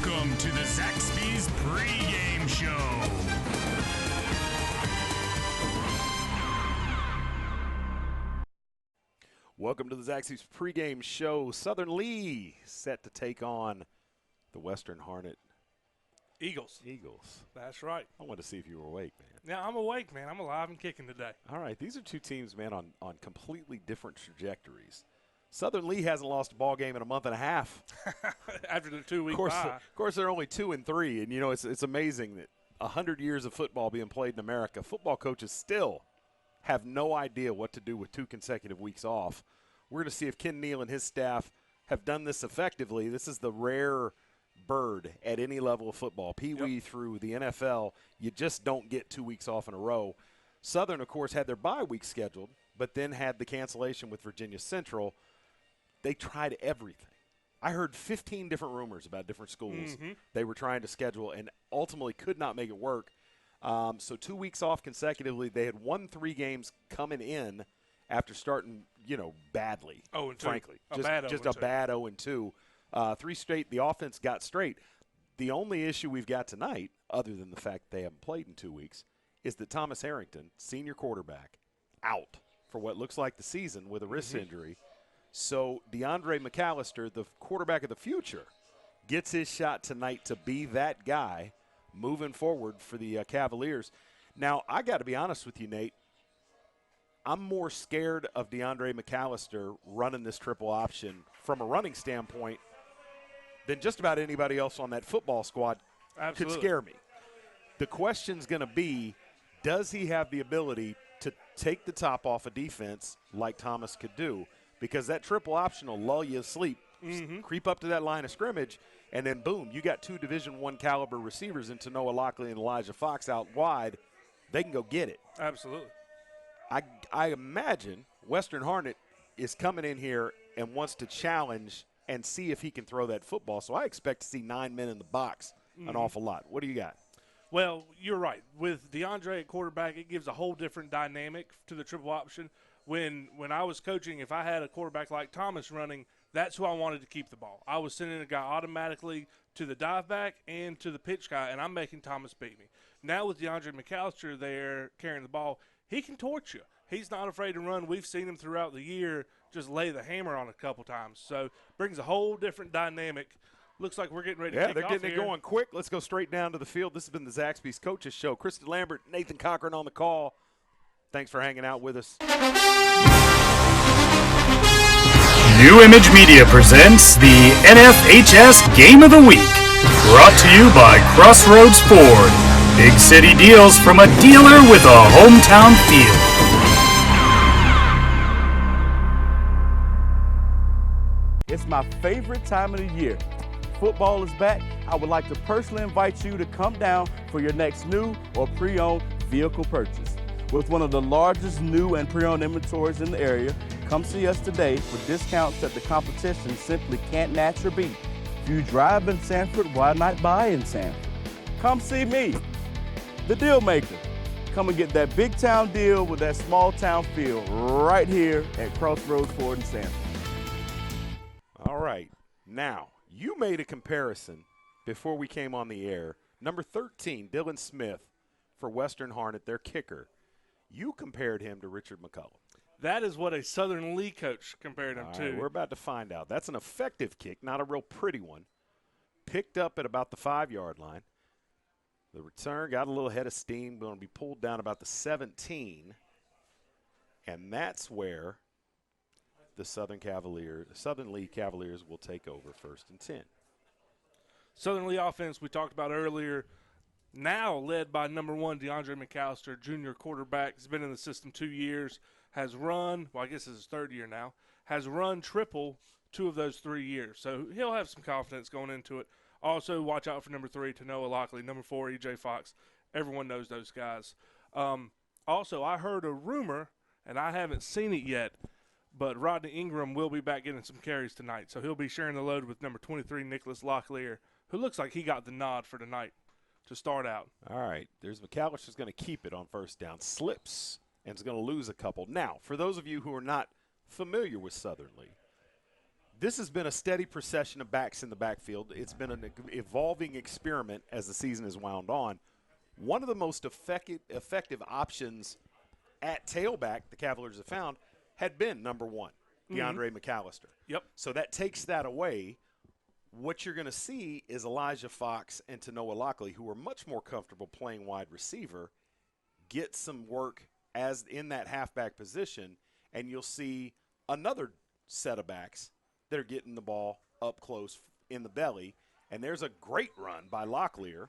Welcome to the Zaxby's Pregame Show. Welcome to the Zaxby's Pregame Show. Southern Lee set to take on the Western Harnett Eagles. That's right. I wanted to see if you were awake, man. Yeah, I'm awake, man. I'm alive and kicking today. All right, these are two teams, man, on completely different trajectories. Southern Lee hasn't lost a ball game in a month and a half. After the 2 week bye. Of course, they're only 2-3, and, you know, it's amazing that 100 years of football being played in America, football coaches still have no idea what to do with 2 consecutive weeks off. We're going to see if Ken Neal and his staff have done this effectively. This is the rare bird at any level of football, Pee-wee through the NFL. You just don't get 2 weeks off in a row. Southern, of course, had their bye week scheduled, but then had the cancellation with Virginia Central. They tried everything. I heard 15 different rumors about different schools they were trying to schedule and ultimately could not make it work. So 2 weeks off consecutively. They had won 3 games coming in after starting, you know, badly, frankly. A bad 0-2. 3 straight. The offense got straight. The only issue we've got tonight, other than the fact they haven't played in 2 weeks, is that Thomas Harrington, senior quarterback, out for what looks like the season with a wrist injury. So DeAndre McAllister, the quarterback of the future, gets his shot tonight to be that guy moving forward for the Cavaliers. Now, I got to be honest with you, Nate. I'm more scared of DeAndre McAllister running this triple option from a running standpoint than just about anybody else on that football squad could scare me. The question's going to be, does he have the ability to take the top off a defense like Thomas could do? Because that triple option will lull you asleep, creep up to that line of scrimmage, and then boom, you got 2 Division I caliber receivers in Tanoa Lockley and Elijah Fox out wide. They can go get it. Absolutely. I imagine Western Harnett is coming in here and wants to challenge and see if he can throw that football. So I expect to see 9 men in the box an awful lot. What do you got? Well, you're right. With DeAndre at quarterback, it gives a whole different dynamic to the triple option. When I was coaching, if I had a quarterback like Thomas running, that's who I wanted to keep the ball. I was sending a guy automatically to the dive back and to the pitch guy, and I'm making Thomas beat me. Now with DeAndre McAllister there carrying the ball, he can torch you. He's not afraid to run. We've seen him throughout the year just lay the hammer on a couple times. So brings a whole different dynamic. Looks like we're getting ready to kick off here. Yeah, they're getting it going quick. Let's go straight down to the field. This has been the Zaxby's Coaches Show. Chris Delambert, Nathan Cochrane on the call. Thanks for hanging out with us. New Image Media presents the NFHS Game of the Week. Brought to you by Crossroads Ford. Big city deals from a dealer with a hometown feel. It's my favorite time of the year. Football is back. I would like to personally invite you to come down for your next new or pre-owned vehicle purchase. With one of the largest new and pre-owned inventories in the area, come see us today for discounts that the competition simply can't match or beat. If you drive in Sanford, why not buy in Sanford? Come see me, the deal maker. Come and get that big town deal with that small town feel right here at Crossroads Ford in Sanford. All right. Now, you made a comparison before we came on the air. Number 13, Dylan Smith for Western Harnett, their kicker. You compared him to Richard McCullum. That is what a Southern Lee coach compared him to. We're about to find out. That's an effective kick, not a real pretty one. Picked up at about the 5-yard line. The return got a little head of steam, going to be pulled down about the 17. And that's where the Southern Lee Cavaliers will take over 1st and 10. Southern Lee offense we talked about earlier, now led by number 1 DeAndre McAllister, junior quarterback. He's been in the system 2 years, has run, well I guess it's his 3rd year now, has run triple 2 of those 3 years. So he'll have some confidence going into it. Also watch out for number 3, Tanoa Lockley, number 4, E.J. Fox. Everyone knows those guys. Also, I heard a rumor, and I haven't seen it yet, but Rodney Ingram will be back getting some carries tonight. So he'll be sharing the load with number 23, Nicholas Locklear, who looks like he got the nod for tonight to start out. All right. There's McAllister's going to keep it on 1st down. Slips and is going to lose a couple. Now, for those of you who are not familiar with Southern Lee, This has been a steady procession of backs in the backfield. It's been an evolving experiment as the season has wound on. One of the most effective options at tailback the Cavaliers have found had been number 1, DeAndre McAllister. Yep. So that takes that away. What you're going to see is Elijah Fox and Tanoa Lockley, who are much more comfortable playing wide receiver, get some work as in that halfback position, and you'll see another set of backs that are getting the ball up close in the belly. And there's a great run by Locklear.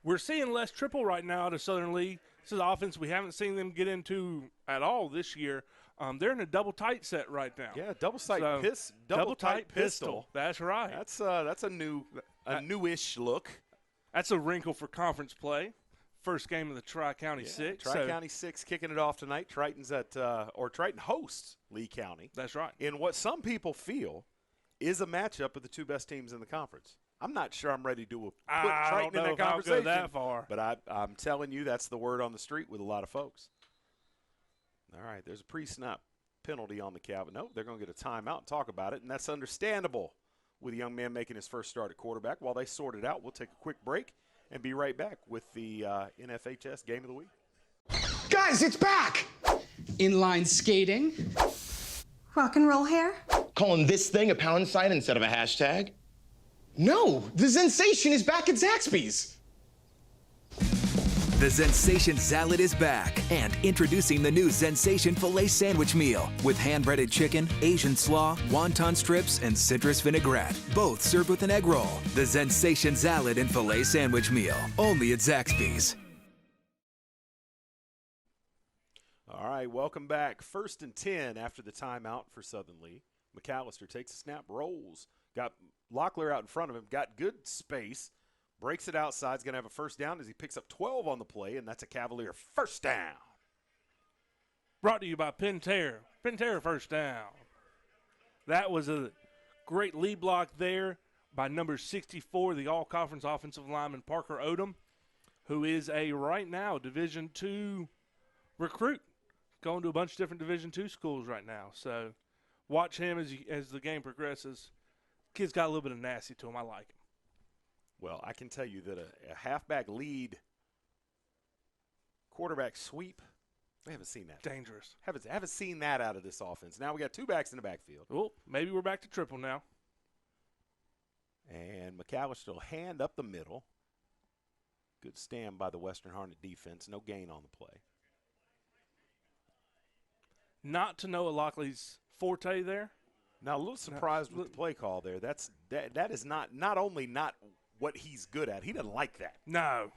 We're seeing less triple right now at a Southern League. This is offense we haven't seen them get into at all this year. They're in a double tight set right now. Yeah, double tight pistol. That's right. That's a newish look. That's a wrinkle for conference play. First game of the Tri-County 6. Tri-County 6 kicking it off tonight. Triton's Triton hosts Lee County. That's right. In what some people feel is a matchup of the two best teams in the conference. I'm not sure I'm ready to put Triton in that conversation. I'll go that far. But I'm telling you, that's the word on the street with a lot of folks. All right, there's a pre-snap penalty on the Calvin. No, they're going to get a timeout and talk about it, and that's understandable with a young man making his first start at quarterback. While they sort it out, we'll take a quick break and be right back with the NFHS Game of the Week. Guys, it's back! Inline skating. Rock and roll hair? Calling this thing a pound sign instead of a hashtag? No, the sensation is back at Zaxby's. The Zensation Salad is back, and introducing the new Zensation Filet Sandwich Meal with hand-breaded chicken, Asian slaw, wonton strips, and citrus vinaigrette, both served with an egg roll. The Zensation Salad and Filet Sandwich Meal, only at Zaxby's. All right, welcome back. 1st and 10 after the timeout for Southern Lee. McAllister takes a snap, rolls, got Locklear out in front of him, got good space. Breaks it outside. He's going to have a first down as he picks up 12 on the play, and that's a Cavalier first down. Brought to you by Pentair. Pentair first down. That was a great lead block there by number 64, the all-conference offensive lineman Parker Odom, who is a right now Division II recruit, going to a bunch of different Division II schools right now. So watch him as the game progresses. Kid's got a little bit of nasty to him. I like him. Well, I can tell you that a halfback lead quarterback sweep, we haven't seen that. Dangerous. Haven't seen that out of this offense. Now we got two backs in the backfield. Well, maybe we're back to triple now. And McAllister will hand up the middle. Good stand by the Western Harnett defense. No gain on the play. Not to Noah Lockley's forte there. Now, a little surprised with the play call there. That is not only not what he's good at. He doesn't like that. No.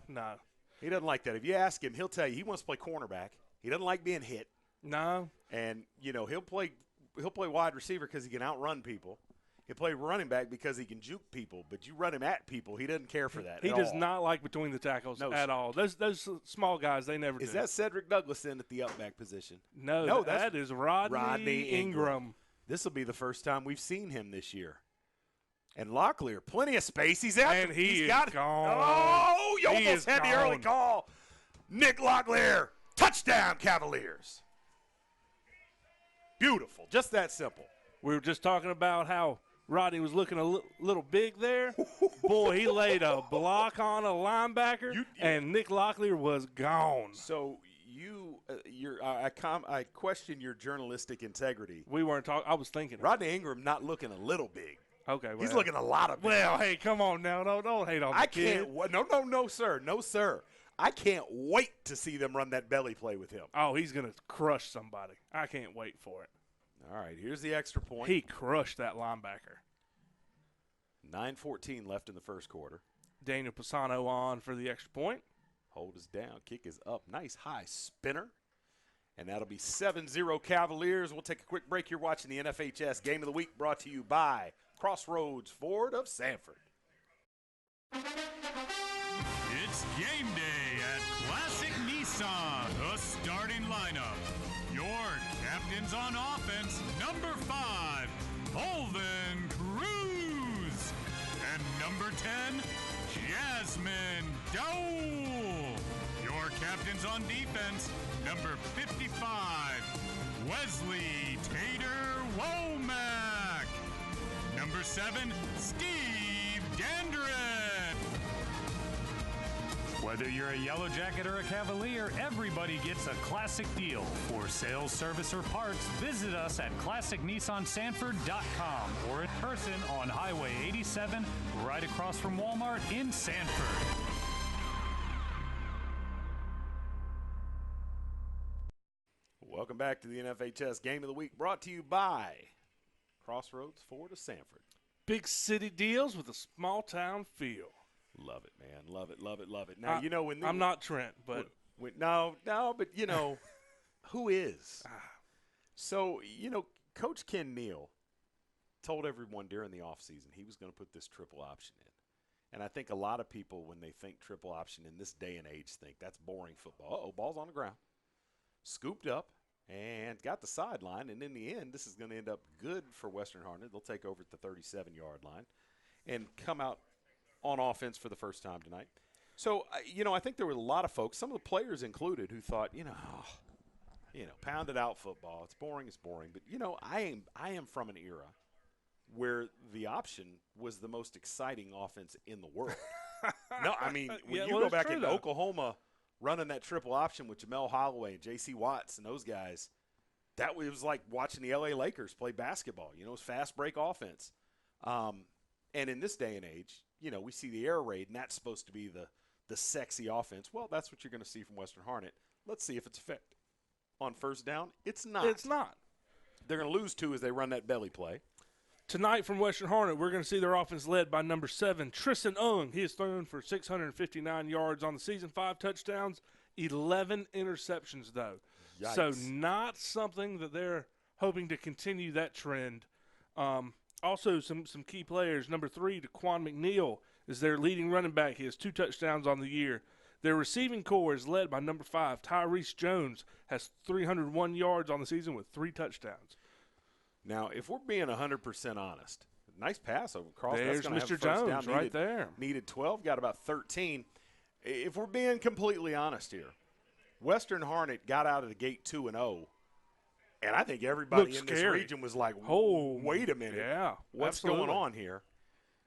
He doesn't like that. If you ask him, he'll tell you he wants to play cornerback. He doesn't like being hit. No. And, he'll play wide receiver because he can outrun people. He'll play running back because he can juke people. But you run him at people, he doesn't care for that He does not like between the tackles at all. Those small guys, they never do. Is that Cedric Douglas in at the up back position? No, that is Rodney Ingram. This will be the first time we've seen him this year. And Locklear, plenty of space. He's out. And he's got gone. Oh, you almost had the early call. Nick Locklear, touchdown Cavaliers. Beautiful, just that simple. We were just talking about how Rodney was looking a little big there. Boy, he laid a block on a linebacker, and Nick Locklear was gone. So I question your journalistic integrity. We weren't talking. I was thinking. Rodney Ingram not looking a little big. Okay, well, he's looking a lot of big. Well, hey, come on now. Don't hate on the kid. No, sir. No, sir. I can't wait to see them run that belly play with him. Oh, he's going to crush somebody. I can't wait for it. All right, here's the extra point. He crushed that linebacker. 9:14 left in the first quarter. Daniel Pisano on for the extra point. Hold is down. Kick is up. Nice high spinner. And that'll be 7-0 Cavaliers. We'll take a quick break. You're watching the NFHS Game of the Week brought to you by Crossroads Ford of Sanford. It's game day at Classic Nissan. The starting lineup. Your captains on offense, number 5, Holden Cruz. And number 10, Jasmine Dole. Your captains on defense, number 55, Wesley Tater Womack. Number 7, Steve Dandridge. Whether you're a Yellow Jacket or a Cavalier, everybody gets a classic deal. For sales, service, or parts, visit us at ClassicNissanSanford.com or in person on Highway 87, right across from Walmart in Sanford. Welcome back to the NFHS Game of the Week, brought to you by Crossroads Ford of Sanford. Big city deals with a small town feel. Love it, man. Love it, love it, love it. Now, when I'm not Trent, but no, but who is? So, Coach Ken Neal told everyone during the offseason he was going to put this triple option in. And I think a lot of people, when they think triple option in this day and age, think that's boring football. Uh-oh, ball's on the ground. Scooped up and got the sideline. And in the end, this is going to end up good for Western Harnett. They'll take over at the 37-yard line and come out on offense for the first time tonight. So, I think there were a lot of folks, some of the players included, who thought, pounded out football. It's boring. But, I am from an era where the option was the most exciting offense in the world. No, I mean, when you go back into Oklahoma running that triple option with Jamel Holloway and J.C. Watts and those guys, it was like watching the L.A. Lakers play basketball. It was fast break offense. And in this day and age, we see the air raid, and that's supposed to be the sexy offense. Well, that's what you're going to see from Western Harnett. Let's see if it's effective. On first down, it's not. It's not. They're going to lose, too, as they run that belly play. Tonight from Western Harnett, we're going to see their offense led by number 7, Tristan Ung. He has thrown for 659 yards on the season, 5 touchdowns, 11 interceptions, though. Yikes. So not something that they're hoping to continue that trend. Also, some key players. Number 3, Daquan McNeil is their leading running back. He has 2 touchdowns on the year. Their receiving core is led by number 5, Tyrese Jones, has 301 yards on the season with 3 touchdowns. Now, if we're being 100% honest, nice pass over across. There's That's Mr. Jones Jones right there. Needed 12, got about 13. If we're being completely honest here, Western Harnett got out of the gate 2-0. And I think everybody in this region was like, oh, wait a minute. Yeah, what's going on here?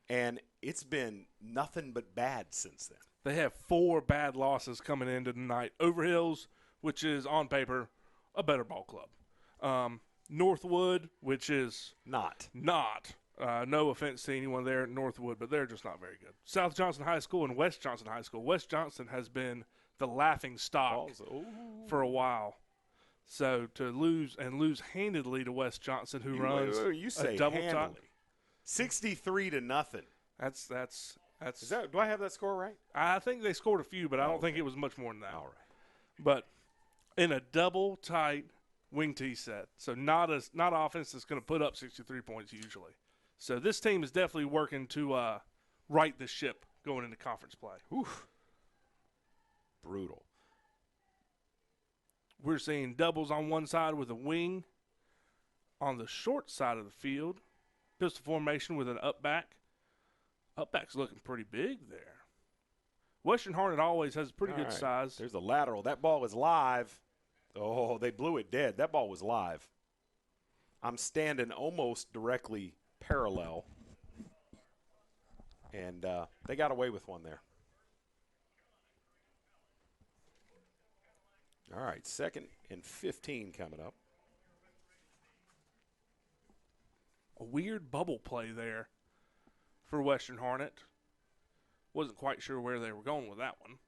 And it's been nothing but bad since then. They have 4 bad losses coming into tonight. Overhills, which is on paper a better ball club. Northwood, which is not. No offense to anyone there at Northwood, but they're just not very good. South Johnson High School and West Johnson High School. West Johnson has been the laughing stock for a while. So to lose handedly to West Johnson, who runs a double top, 63-0. That's. Is that? Do I have that score right? I think they scored a few, but I don't think it was much more than that. All right. But in a double tight wing tee set, so not offense that's going to put up 63 points usually. So this team is definitely working to right the ship going into conference play. Oof. Brutal. We're seeing doubles on one side with a wing. On the short side of the field, pistol formation with an up back. Up back's looking pretty big there. Western Harnett always has pretty good size. There's a lateral. That ball was live. Oh, they blew it dead. That ball was live. I'm standing almost directly parallel. And they got away with one there. All right, 2nd and 15 coming up. A weird bubble play there for Western Harnett. Wasn't quite sure where they were going with that one.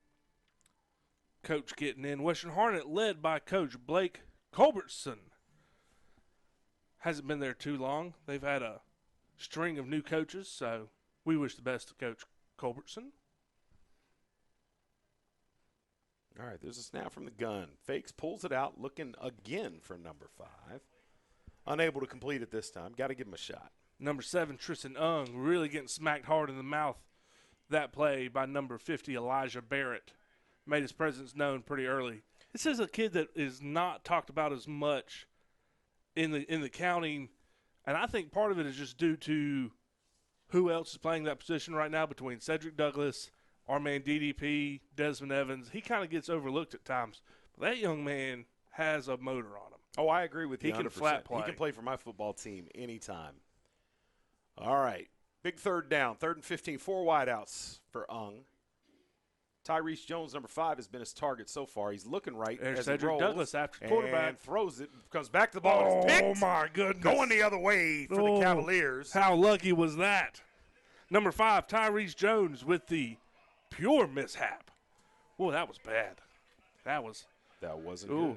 Coach getting in. Western Harnett led by Coach Blake Culbertson. Hasn't been there too long. They've had a string of new coaches, so we wish the best to Coach Culbertson. All right, there's a snap from the gun. Fakes, pulls it out, looking again for number 5. Unable to complete it this time. Got to give him a shot. Number 7, Tristan Ung, really getting smacked hard in the mouth that play by number 50, Elijah Barrett. Made his presence known pretty early. This is a kid that is not talked about as much in the county, and I think part of it is just due to who else is playing that position right now between Cedric Douglas, our man DDP, Desmond Evans. He kind of gets overlooked at times. But that young man has a motor on him. Oh, I agree with you. He can flat play. He can play for my football team anytime. All right. Big third down. 3rd and 15. 4 wideouts for Ung. Tyrese Jones, number 5, has been his target so far. He's looking right There's as Cedric he rolls. Douglas after quarterback. And throws it. Comes back to the ball. And it's picked. My goodness. Going the other way for the Cavaliers. How lucky was that? Number 5, Tyrese Jones with the pure mishap. Boy, that was bad. That wasn't good.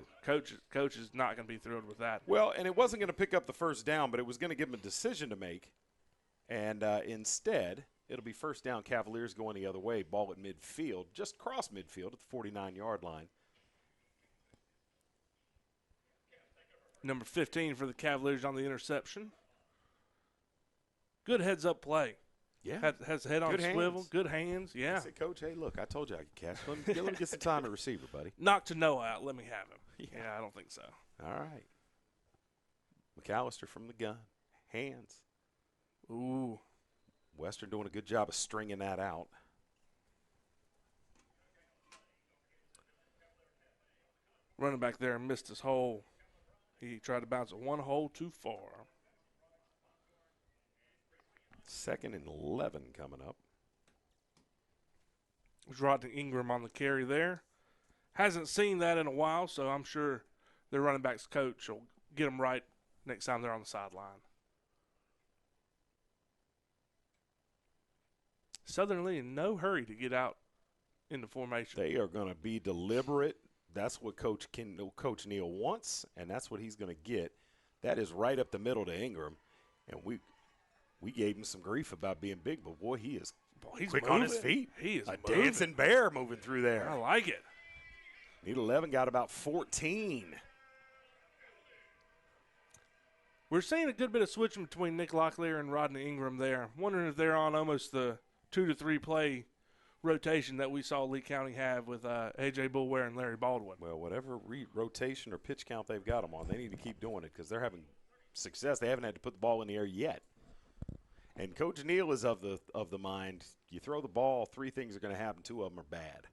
Coach is not going to be thrilled with that. Well, and it wasn't going to pick up the first down, but it was going to give him a decision to make. And instead, it'll be first down, Cavaliers going the other way. Ball at midfield, just cross midfield at the 49-yard line. Number 15 for the Cavaliers on the interception. Good heads-up play. Yeah. Has head on Good a swivel. hands. Good hands, yeah. I said, Coach, hey, look, I told you I could catch. Let me get some time at receiver, buddy. Knock to Noah out. Let me have him. Yeah, I don't think so. All right. McAllister from the gun. Hands. Ooh. Western doing a good job of stringing that out. Running back there missed his hole. He tried to bounce it one hole too far. 2nd and 11 coming up. Was Rodney Ingram on the carry there. Hasn't seen that in a while, so I'm sure their running backs coach will get them right next time they're on the sideline. Southern Lee in no hurry to get out into formation. They are going to be deliberate. That's what Coach Neal wants, and that's what he's going to get. That is right up the middle to Ingram, and we gave him some grief about being big, but boy, he's quick moving on his feet. He is a moving. dancing bear moving through there. I like it. Need 11, got about 14. We're seeing a good bit of switching between Nick Locklear and Rodney Ingram there. Wondering if they're on almost the 2 to 3 play rotation that we saw Lee County have with A.J. Bullware and Larry Baldwin. Well, whatever rotation or pitch count they've got them on, they need to keep doing it because they're having success. They haven't had to put the ball in the air yet. And Coach Neal is of the mind, you throw the ball, 3 things are going to happen. 2 of them are bad.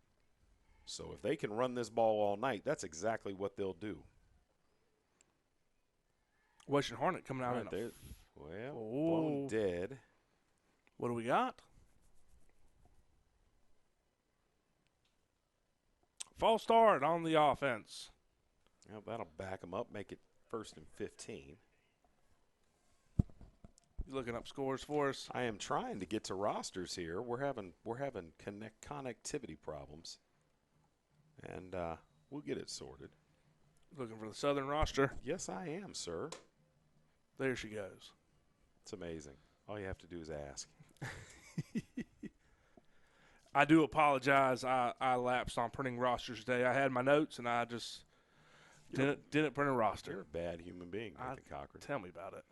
So if they can run this ball all night, that's exactly what they'll do. Western Harnett coming out in there. Well, bone dead. What do we got? False start on the offense. Well, that'll back them up, make it 1st and 15. You looking up scores for us? I am trying to get to rosters here. We're having connectivity problems, and we'll get it sorted. Looking for the Southern roster. Yes, I am, sir. There she goes. It's amazing. All you have to do is ask. I do apologize. I lapsed on printing rosters today. I had my notes, and I just didn't print a roster. You're a bad human being, Nathan Cochrane. Tell me about it.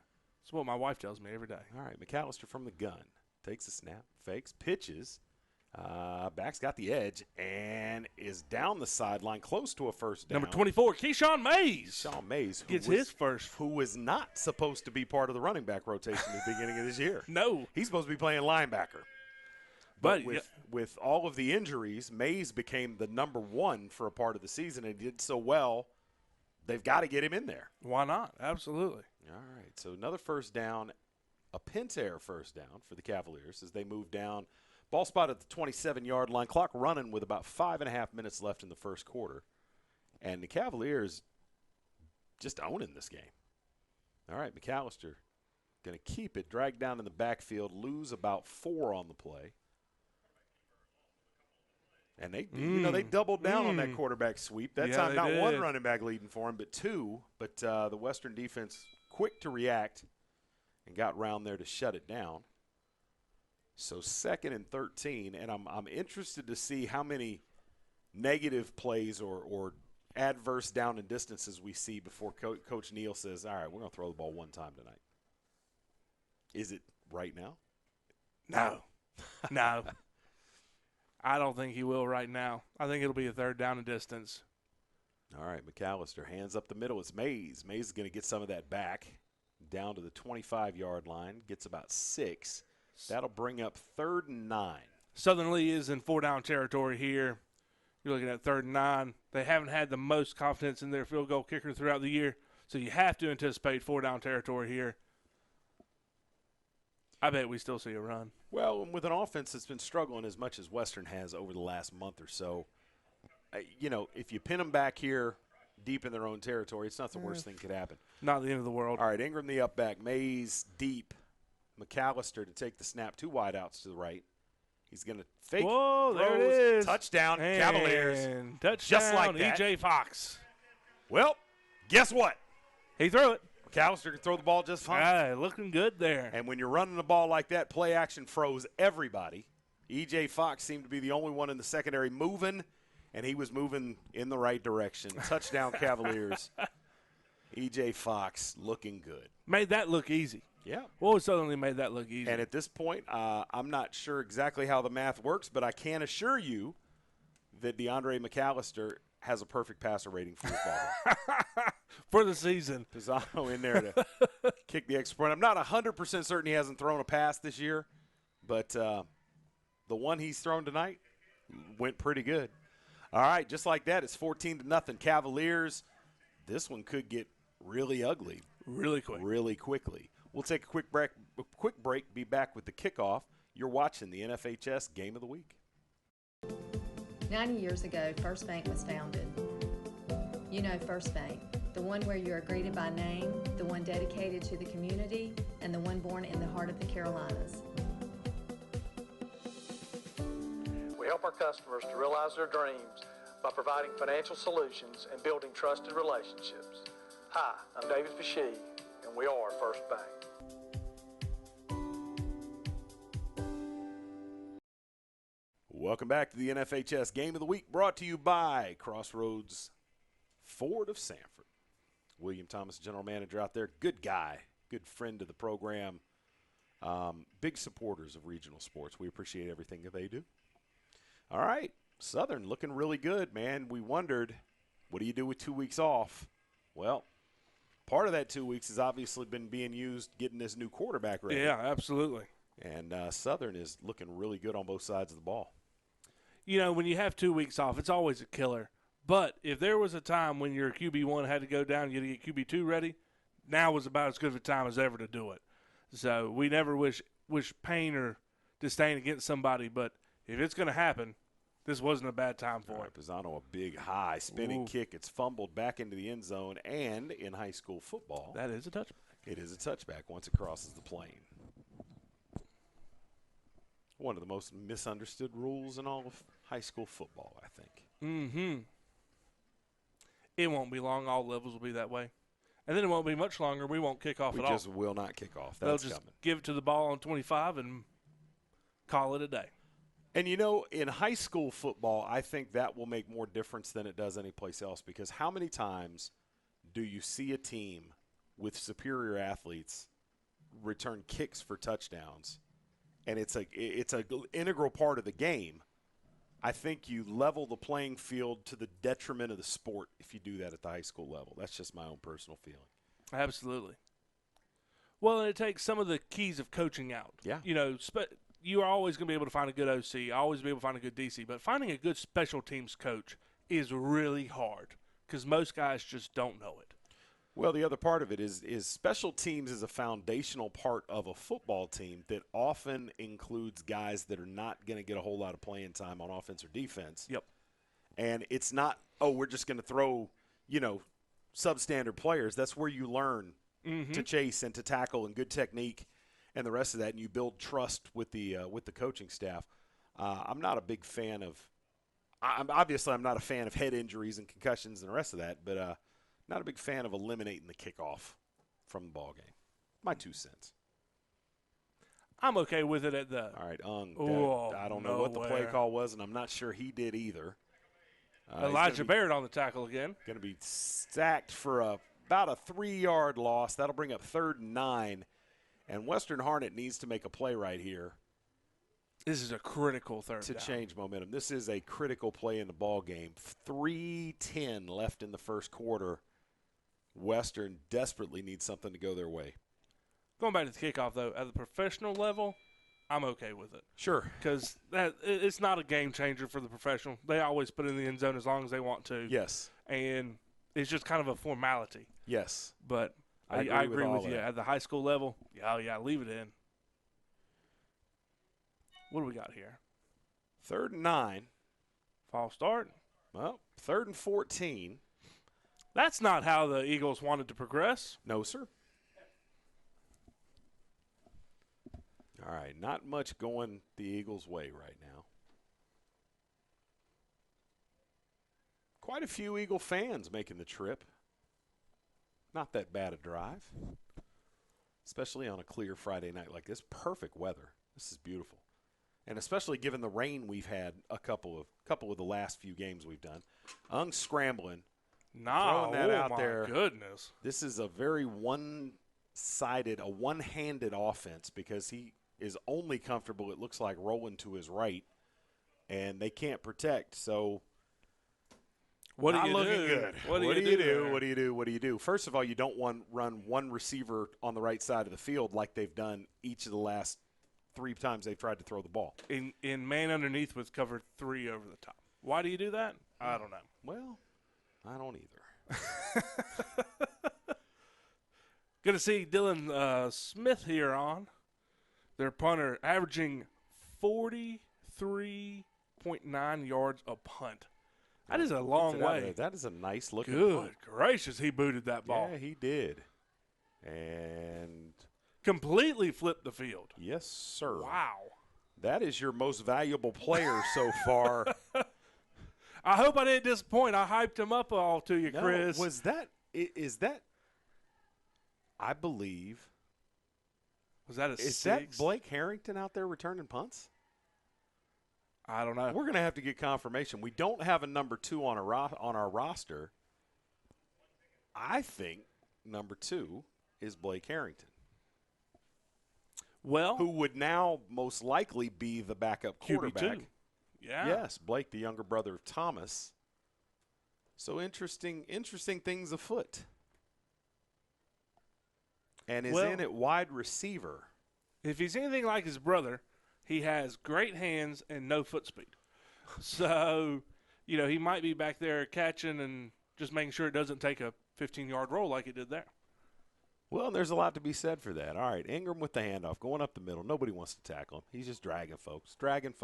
It's what my wife tells me every day. All right, McAllister from the gun. Takes a snap, fakes, pitches. Back's got the edge and is down the sideline, close to a first down. Number 24, Keyshawn Mays. Keyshawn Mays. Gets his first. Who was not supposed to be part of the running back rotation at the beginning of this year. No. He's supposed to be playing linebacker. But with all of the injuries, Mays became the number 1 for a part of the season and did so well, they've got to get him in there. Why not? Absolutely. All right, so another first down, a Pentair first down for the Cavaliers as they move down. Ball spot at the 27-yard line, clock running with about 5.5 minutes left in the first quarter. And the Cavaliers just owning this game. All right, McAllister going to keep it, drag down in the backfield, lose about 4 on the play. And they doubled down on that quarterback sweep. That time, not 1 running back leading for him, but 2. But the Western defense quick to react and got round there to shut it down. So 2nd and 13, and I'm interested to see how many negative plays or adverse down and distances we see before Coach Neal says, all right, we're going to throw the ball 1 time tonight. Is it right now? No. I don't think he will right now. I think it'll be a 3rd down and distance. All right, McAllister, hands up the middle. It's Mays. Mays is going to get some of that back down to the 25-yard line, gets about 6. That'll bring up 3rd and 9. Southern Lee is in 4-down territory here. You're looking at 3rd and 9. They haven't had the most confidence in their field goal kicker throughout the year, so you have to anticipate 4-down territory here. I bet we still see a run. Well, and with an offense that's been struggling as much as Western has over the last month or so, if you pin them back here deep in their own territory, it's not the worst thing could happen. Not the end of the world. All right, Ingram the up back, Mays deep, McAllister to take the snap, 2 wideouts to the right. He's going to fake. Whoa, throws, there it is. Touchdown, And Cavaliers. Touchdown, Just like that. E.J. Fox. Well, guess what? He threw it. McAllister can throw the ball just fine. Looking good there. And when you're running the ball like that, play action froze everybody. E.J. Fox seemed to be the only one in the secondary moving, and he was moving in the right direction. Touchdown, Cavaliers. E.J. Fox looking good. Made that look easy. Yeah. Well, suddenly made that look easy. And at this point, I'm not sure exactly how the math works, but I can assure you that DeAndre McAllister has a perfect passer rating for this ball. For the season. Pisano in there to kick the extra point. I'm not 100% certain he hasn't thrown a pass this year, but the one he's thrown tonight went pretty good. All right, just like that, it's 14-0 Cavaliers. This one could get really ugly. Really quick. Really quickly. We'll take a quick break, be back with the kickoff. You're watching the NFHS Game of the Week. 90 years ago, First Bank was founded. You know First Bank, the one where you are greeted by name, the one dedicated to the community, and the one born in the heart of the Carolinas. We help our customers to realize their dreams by providing financial solutions and building trusted relationships. Hi, I'm David Fashee, and we are First Bank. Welcome back to the NFHS Game of the Week, brought to you by Crossroads Ford of Sanford. William Thomas, general manager out there, good guy, good friend of the program, big supporters of regional sports. We appreciate everything that they do. All right, Southern looking really good, man. We wondered, what do you do with 2 weeks off? Well, part of that 2 weeks has obviously been being used getting this new quarterback ready. Yeah, absolutely. And Southern is looking really good on both sides of the ball. You know, when you have 2 weeks off, it's always a killer. But if there was a time when your QB1 had to go down, you had to get QB2 ready, now was about as good of a time as ever to do it. So we never wish pain or disdain against somebody, but if it's going to happen, this wasn't a bad time for it. Pisano, a big high spinning kick. It's fumbled back into the end zone, and in high school football, that is a touchback. It is a touchback once it crosses the plane. One of the most misunderstood rules in all of high school football, I think. Mm-hmm. It won't be long. All levels will be that way. And then it won't be much longer. We won't kick off at all. We just will not kick off. They'll just give it to the ball on 25 and call it a day. And, you know, in high school football, I think that will make more difference than it does anyplace else, because how many times do you see a team with superior athletes return kicks for touchdowns? And it's an integral part of the game. I think you level the playing field to the detriment of the sport if you do that at the high school level. That's just my own personal feeling. Absolutely. Well, and it takes some of the keys of coaching out. Yeah. You know, you are always going to be able to find a good OC, always be able to find a good DC, but finding a good special teams coach is really hard because most guys just don't know it. Well, the other part of it is special teams is a foundational part of a football team that often includes guys that are not going to get a whole lot of playing time on offense or defense. Yep. And it's not, we're just going to throw, substandard players. That's where you learn to chase and to tackle and good technique and the rest of that, and you build trust with the coaching staff. I'm not a big fan of – I'm not a fan of head injuries and concussions and the rest of that, but not a big fan of eliminating the kickoff from the ball game. My 2 cents. I'm okay with it at the – All right, I don't know what the play call was, and I'm not sure he did either. Elijah Barrett on the tackle again. Going to be sacked for about a 3-yard loss. That'll bring up 3rd and 9. And Western Harnett needs to make a play right here. This is a critical third to down. Change momentum. This is a critical play in the ball game. 3:10 left in the first quarter. Western desperately needs something to go their way. Going back to the kickoff, though, at the professional level, I'm okay with it. Sure. Because it's not a game changer for the professional. They always put it in the end zone as long as they want to. Yes. And it's just kind of a formality. Yes. But I agree with you. At the high school level, yeah, leave it in. What do we got here? 3rd and 9. False start. Well, 3rd and 14. That's not how the Eagles wanted to progress. No, sir. All right, not much going the Eagles' way right now. Quite a few Eagle fans making the trip. Not that bad a drive, especially on a clear Friday night like this. Perfect weather. This is beautiful. And especially given the rain we've had a couple of the last few games we've done. Scrambling. Nah, throwing that out my there. Goodness. This is a very one-sided, a one-handed offense because he is only comfortable, it looks like, rolling to his right, and they can't protect. So what do not you looking do? good. What do you you do? there? What do you do? First of all, you don't run one receiver on the right side of the field like they've done each of the last 3 times they've tried to throw the ball. In man underneath with cover 3 over the top. Why do you do that? I don't know. Well, I don't either. Good to see Dylan Smith here on. Their punter averaging 43.9 yards a punt. That is a long way. That is a nice looking Good punt. gracious, he booted that ball. Yeah, he did. And completely flipped the field. Yes, sir. Wow. That is your most valuable player so far. I hope I didn't disappoint. I hyped him up all to you, No, Chris. Is that I believe. Was that a Is 6? that Blake Harrington out there returning punts? I don't know. We're going to have to get confirmation. We don't have a number 2 on our roster. I think number 2 is Blake Harrington. Well, who would now most likely be the backup quarterback. QB2. Yeah. Yes, Blake, the younger brother of Thomas. So interesting things afoot. And is in at wide receiver. If he's anything like his brother, he has great hands and no foot speed. So, he might be back there catching and just making sure it doesn't take a 15-yard roll like it did there. Well, there's a lot to be said for that. All right, Ingram with the handoff, going up the middle. Nobody wants to tackle him. He's just dragging folks, and dragging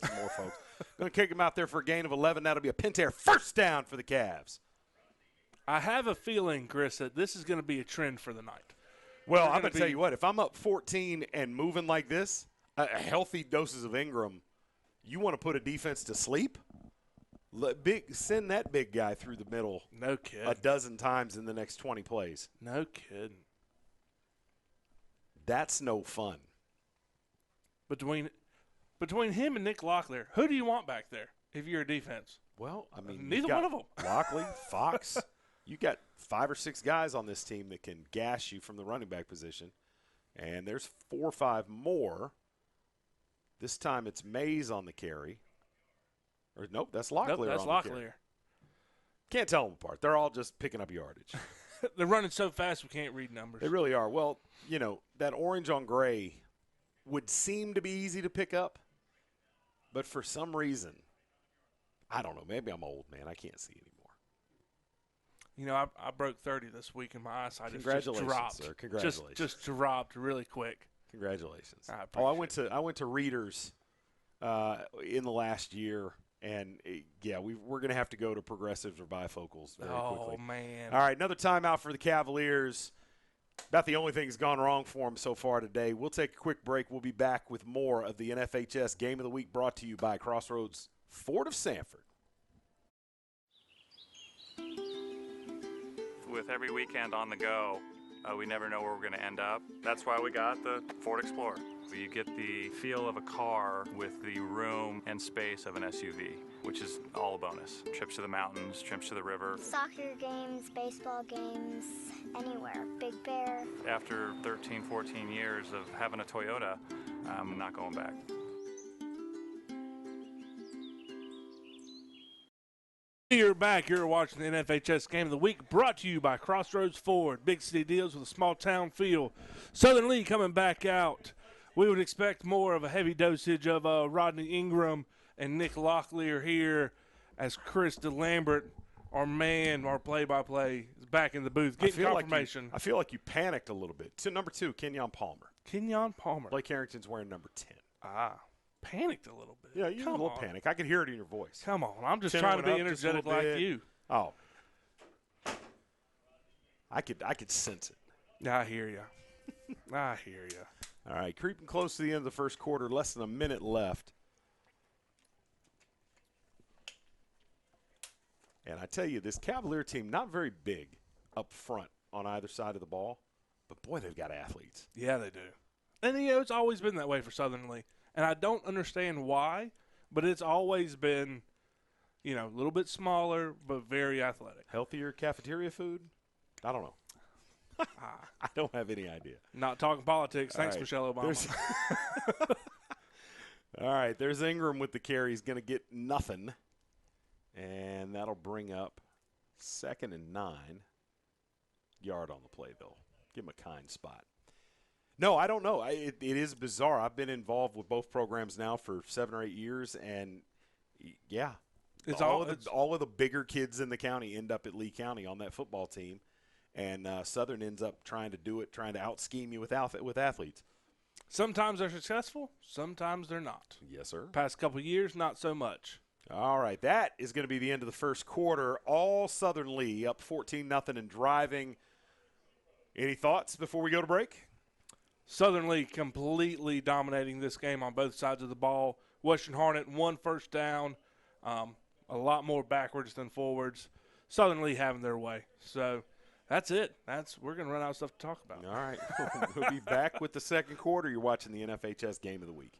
some more folks. Going to kick him out there for a gain of 11. That'll be a Pentair first down for the Cavs. I have a feeling, Chris, that this is going to be a trend for the night. Well, I'm going to tell you what. If I'm up 14 and moving like this, healthy doses of Ingram, you want to put a defense to sleep? Send that big guy through the middle. No kidding. A dozen times in the next 20 plays. No kidding. That's no fun. Between him and Nick Locklear, who do you want back there if you're a defense? Well, I mean, neither one of them. Lockley, Fox. You got 5 or 6 guys on this team that can gash you from the running back position, and there's 4 or 5 more. This time it's Mays on the carry. Or nope, that's Locklear. Nope, that's Locklear. Can't tell them apart. They're all just picking up yardage. They're running so fast we can't read numbers. They really are. Well, that orange on gray would seem to be easy to pick up, but for some reason, I don't know. Maybe I'm old, man. I can't see anymore. I broke 30 this week, and my eyesight has just Congratulations, dropped. sir. Congratulations. Just dropped really quick. Congratulations. I went to Readers in the last year. And, we're going to have to go to progressives or bifocals very quickly. Oh, man. All right, another timeout for the Cavaliers. About the only thing that's gone wrong for them so far today. We'll take a quick break. We'll be back with more of the NFHS Game of the Week brought to you by Crossroads Ford of Sanford. With every weekend on the go, we never know where we're going to end up. That's why we got the Ford Explorer. You get the feel of a car with the room and space of an SUV, which is all a bonus. Trips to the mountains, trips to the river. Soccer games, baseball games, anywhere. Big Bear. After 13, 14 years of having a Toyota, I'm not going back. You're back. You're watching the NFHS Game of the Week, brought to you by Crossroads Ford. Big city deals with a small town feel. Southern Lee coming back out. We would expect more of a heavy dosage of Rodney Ingram and Nick Locklear here as Chris Delambert, our play-by-play, is back in the booth getting confirmation. I feel like you panicked a little bit. To number 2, Kenyon Palmer. Kenyon Palmer. Blake Harrington's wearing number 10. panicked a little bit. Yeah, you had a little panic. I could hear it in your voice. Come on. I'm just Tenor trying to be went up just a energetic little like bit. you. Oh. I could sense it. I hear you. I hear you. All right, creeping close to the end of the first quarter, less than a minute left. And I tell you, this Cavalier team, not very big up front on either side of the ball, but boy, they've got athletes. Yeah, they do. And, it's always been that way for Southern Lee. And I don't understand why, but it's always been, a little bit smaller, but very athletic. Healthier cafeteria food? I don't know. I don't have any idea. Not talking politics. Thanks, Right. Michelle Obama. All right, there's Ingram with the carry. He's going to get nothing. And that'll bring up 2nd and 9. Yard on the play, though. Give him a kind spot. No, I don't know. It is bizarre. I've been involved with both programs now for 7 or 8 years, and, yeah. All of the bigger kids in the county end up at Lee County on that football team. And Southern ends up trying to out-scheme you with athletes. Sometimes they're successful. Sometimes they're not. Yes, sir. Past couple of years, not so much. All right, that is going to be the end of the first quarter. All Southern Lee up 14-0 and driving. Any thoughts before we go to break? Southern Lee completely dominating this game on both sides of the ball. Western Harnett, 1 first down, a lot more backwards than forwards. Southern Lee having their way. So that's it. We're going to run out of stuff to talk about. All right. We'll be back with the second quarter. You're watching the NFHS Game of the Week.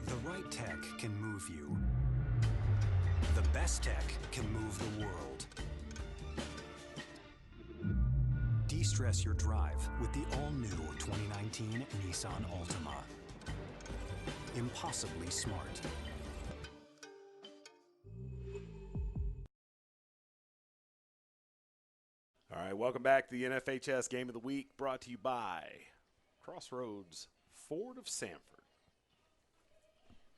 The right tech can move you. The best tech can move the world. De-stress your drive with the all-new 2019 Nissan Altima. Impossibly smart. All right, welcome back to the NFHS Game of the Week, brought to you by Crossroads Ford of Sanford.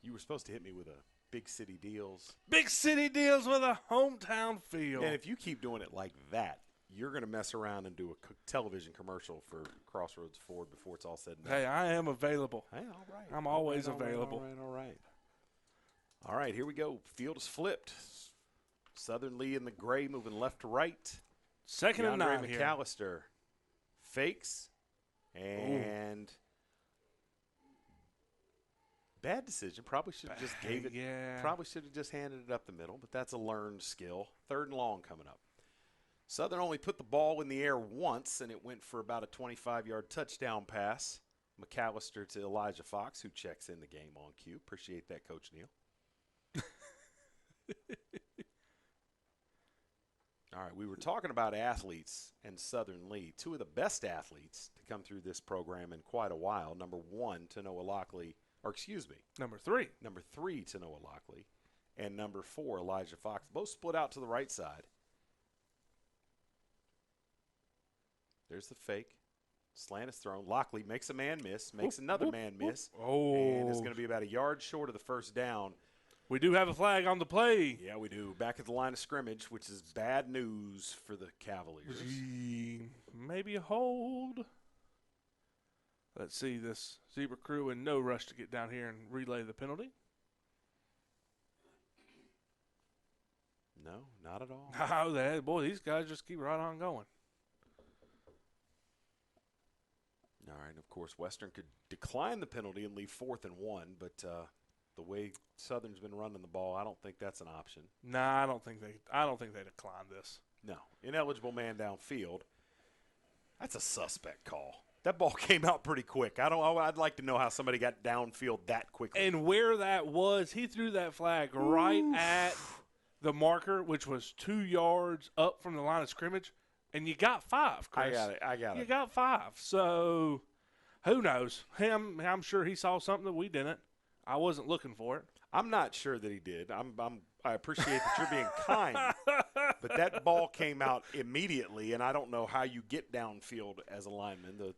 You were supposed to hit me with a big city deals. Big city deals with a hometown feel. And if you keep doing it like that, you're going to mess around and do a television commercial for Crossroads Ford before it's all said and done. Hey, I am available. Hey, all right. I'm always available. All right. All right, here we go. Field is flipped. Southern Lee in the gray, moving left to right. 2nd and 9 here. McAllister fakes and bad decision. Probably should have just gave it. Yeah. Probably should have just handed it up the middle, but that's a learned skill. 3rd and long coming up. Southern only put the ball in the air once, and it went for about a 25-yard touchdown pass. McAllister to Elijah Fox, who checks in the game on cue. Appreciate that, Coach Neal. All right, we were talking about athletes and Southern Lee. 2 of the best athletes to come through this program in quite a while. Number 1, Tanoa Lockley, Number 3. Number 3, Tanoa Lockley, and number 4, Elijah Fox. Both split out to the right side. There's the fake. Slant is thrown. Lockley makes a man miss, makes another man miss. And it's going to be about a yard short of the first down. We do have a flag on the play. Yeah, we do. Back at the line of scrimmage, which is bad news for the Cavaliers. Maybe a hold. Let's see this Zebra crew in no rush to get down here and relay the penalty. No, not at all. Oh, boy, these guys just keep right on going. All right, of course, Western could decline the penalty and leave 4th and 1, but the way Southern's been running the ball, I don't think that's an option. Nah, I don't think they decline this. No, ineligible man downfield. That's a suspect call. That ball came out pretty quick. I'd like to know how somebody got downfield that quickly. And where that was, he threw that flag right at the marker, which was 2 yards up from the line of scrimmage, and you got 5, Chris. I got it. You got 5. So who knows? I'm sure he saw something that we didn't. I wasn't looking for it. I'm not sure that he did. I appreciate that you're being kind, but that ball came out immediately, and I don't know how you get downfield as a lineman.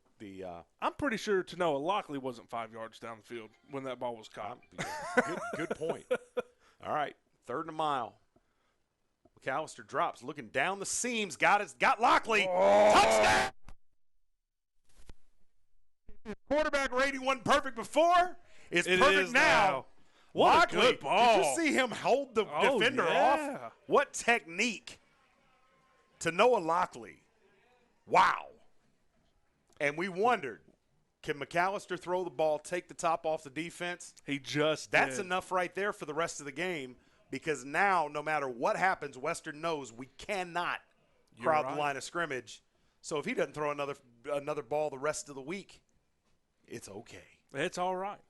I'm pretty sure Tanoa Lockley wasn't 5 yards downfield when that ball was caught. Good point. All right, 3rd and a mile. McAllister drops, looking down the seams, got Lockley. Touchdown! Quarterback rating wasn't perfect before. It's perfect now. What Lockley, a good ball. did you see him hold the defender off? What technique to Noah Lockley. Wow. And we wondered, can McAllister throw the ball, take the top off the defense? He just That's did. enough right there for the rest of the game, because now, no matter what happens, Western knows we cannot crowd the line of scrimmage. So if he doesn't throw another ball the rest of the week, it's okay. It's all right.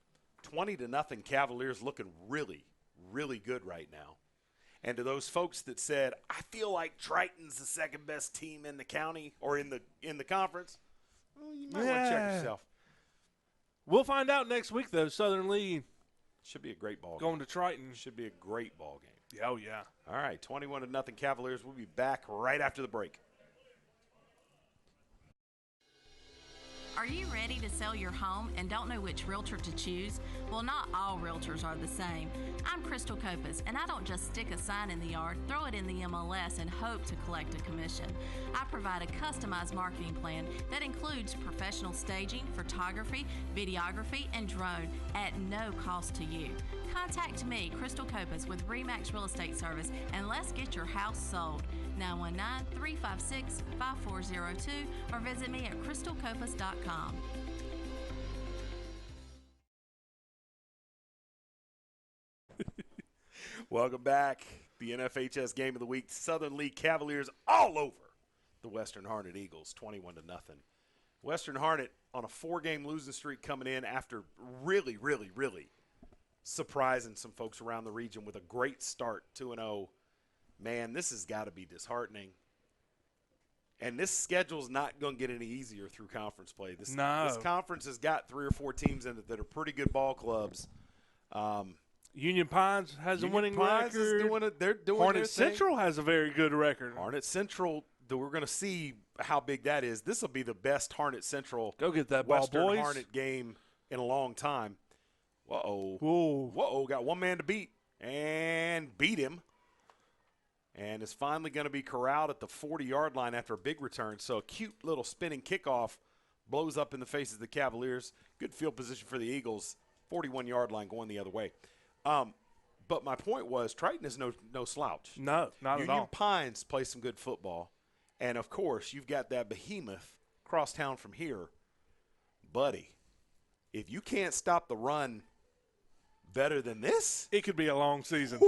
20-0 Cavaliers looking really, really good right now. And to those folks that said, I feel like Triton's the second best team in the county or in the conference, well, you might want to check yourself. We'll find out next week, though. Southern Lee should be a great ball going game. to Triton. Should be a great ball game. Oh, yeah. All right, 21-0 Cavaliers. We'll be back right after the break. Are you ready to sell your home and don't know which realtor to choose? Well, not all realtors are the same. I'm Crystal Copas, and I don't just stick a sign in the yard, throw it in the MLS, and hope to collect a commission. I provide a customized marketing plan that includes professional staging, photography, videography, and drone at no cost to you. Contact me, Crystal Copas, with RE/MAX Real Estate Service, and let's get your house sold. 919-356-5402 or visit me at crystalcopas.com. Welcome back. The NFHS Game of the Week. Southern Lee Cavaliers all over the Western Harnett Eagles, 21-0. Western Harnett on a 4-game losing streak coming in after really, really, really surprising some folks around the region with a great start, 2-0. Man, this has got to be disheartening. And this schedule's not going to get any easier through conference play. This conference has got 3 or 4 teams in it that are pretty good ball clubs. Union Pines has a winning record. They're doing Harnett their Central has a very good record. Harnett Central, we're going to see how big that is. This will be the best Harnett Central Go get that ball, Western boys. Harnett game in a long time. Uh-oh. Whoa. Uh-oh, got one man to beat and beat him. And is finally going to be corralled at the 40-yard line after a big return. So a cute little spinning kickoff blows up in the faces of the Cavaliers. Good field position for the Eagles. 41-yard line going the other way. But my point was Triton is no slouch. No, not at all. Union Pines play some good football. And, of course, you've got that behemoth cross town from here. Buddy, if you can't stop the run better than this, it could be a long season.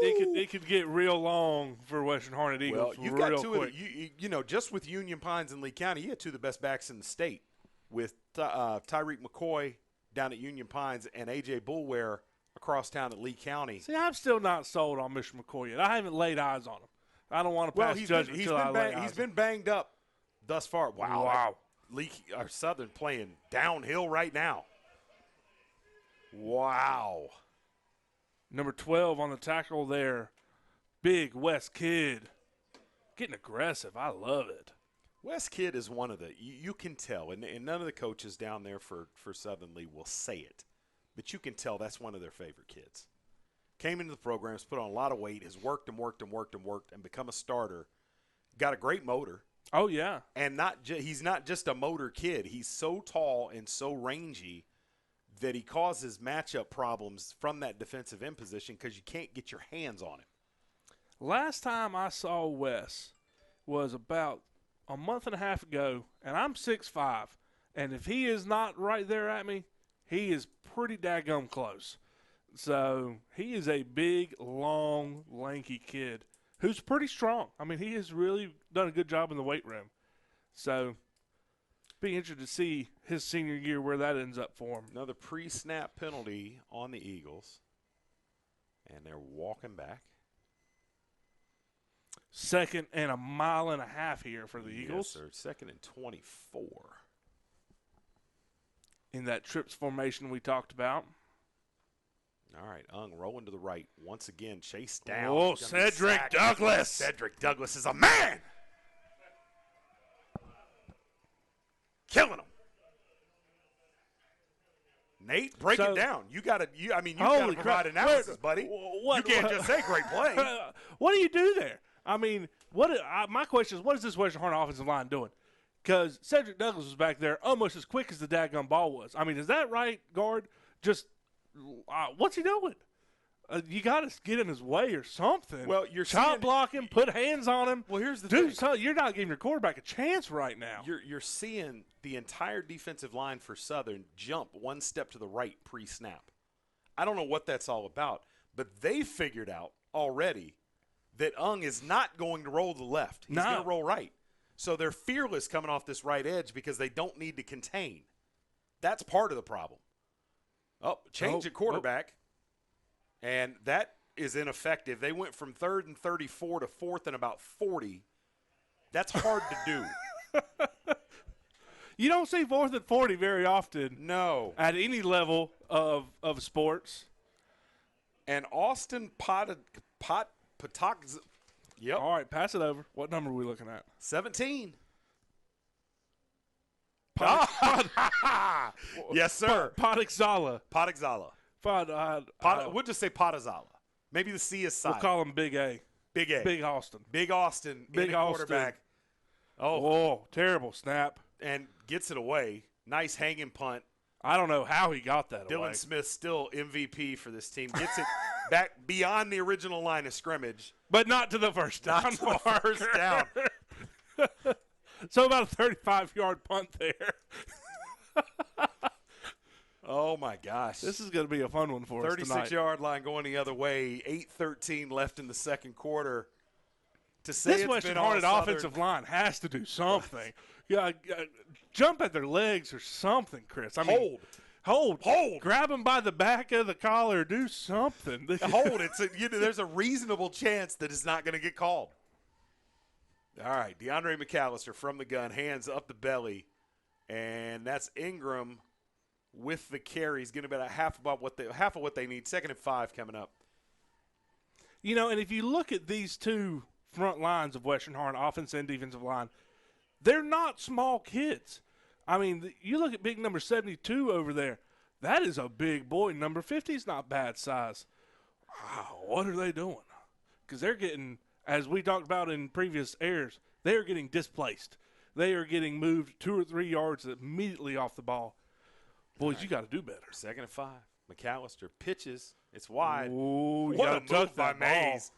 It could get real long for Western Harnett Eagles. Well, you've real got two quick. of the, you know, just with Union Pines and Lee County, you had 2 of the best backs in the state with Tyreek McCoy down at Union Pines and A.J. Bullware across town at Lee County. See, I'm still not sold on Mr. McCoy yet. I haven't laid eyes on him. I don't want to pass judgment until I lay eyes. He's been banged up thus far. Wow. Southern playing downhill right now. Wow. Number 12 on the tackle there, Big West Kid. Getting aggressive. I love it. West Kid is one of the – you can tell, and none of the coaches down there for Southern Lee will say it, but you can tell that's one of their favorite kids. Came into the program, has put on a lot of weight, has worked and become a starter. Got a great motor. Oh, yeah. And he's not just a motor kid. He's so tall and so rangy that he causes matchup problems from that defensive end position because you can't get your hands on him. Last time I saw Wes was about a month and a half ago, and I'm 6'5", and if he is not right there at me, he is pretty daggum close. So he is a big, long, lanky kid who's pretty strong. I mean, he has really done a good job in the weight room. So be interested to see his senior year where that ends up for him. Another pre-snap penalty on the Eagles, and they're walking back. 2nd and a mile and a half here for the Eagles. Yes, sir. 2nd and 24. In that trips formation we talked about. All right, Ung rolling to the right. Once again, chased down. Oh, Cedric Douglas. Cedric Douglas is a man. Killing him. Nate, break it down. You got to provide analysis, buddy. You can't just say great play. What do you do there? I mean, my question is, what is this Western Harnett offensive line doing? Because Cedric Douglas was back there almost as quick as the dadgum ball was. I mean, is that right, guard? Just what's he doing? You got to get in his way or something. Well, you're chop block him, put hands on him. Well, here's the thing. So you're not giving your quarterback a chance right now. You're seeing the entire defensive line for Southern jump one step to the right pre-snap. I don't know what that's all about, but they figured out already that Ung is not going to roll to the left. He's going to roll right. So they're fearless coming off this right edge because they don't need to contain. That's part of the problem. Change at quarterback, and that is ineffective. They went from 3rd and 34 to 4th and about 40. That's hard to do. You don't see 4th and 40 very often. No. At any level of sports. And Austin Patogz. Yep. All right, pass it over. What number are we looking at? 17. Yes, sir. Patogzala. We'll just say Patogzala. Maybe the C is silent. We'll call him Big A. Big A. Big Austin. Big Austin. Big Austin. Quarterback. Oh, terrible snap. And gets it away. Nice hanging punt. I don't know how he got that away. Dylan Smith still MVP for this team. Gets it back beyond the original line of scrimmage. But not to the first down. Not to the first down. So about a 35-yard punt there. Oh, my gosh. This is going to be a fun one for us tonight. 36-yard line going the other way. 8:13 left in the second quarter. To say this Western Harnett offensive line has to do something. Jump at their legs or something, Chris. I mean, hold. Grab them by the back of the collar. Do something. Hold. There's a reasonable chance that it's not going to get called. All right, DeAndre McAllister from the gun, hands up the belly, and that's Ingram with the carry. He's getting about half of what they need. 2nd and 5 coming up. And if you look at these two front lines of Western Harnett, offense and defensive line, they're not small kids. I mean, you look at big number 72 over there. That is a big boy. Number 50 is not bad size. Wow, what are they doing? Because they're getting, as we talked about in previous airs, they are getting displaced. They are getting moved 2 or 3 yards immediately off the ball. Boys, you got to do better. 2nd and 5. McAllister pitches. It's wide. Ooh, what a move by Mays.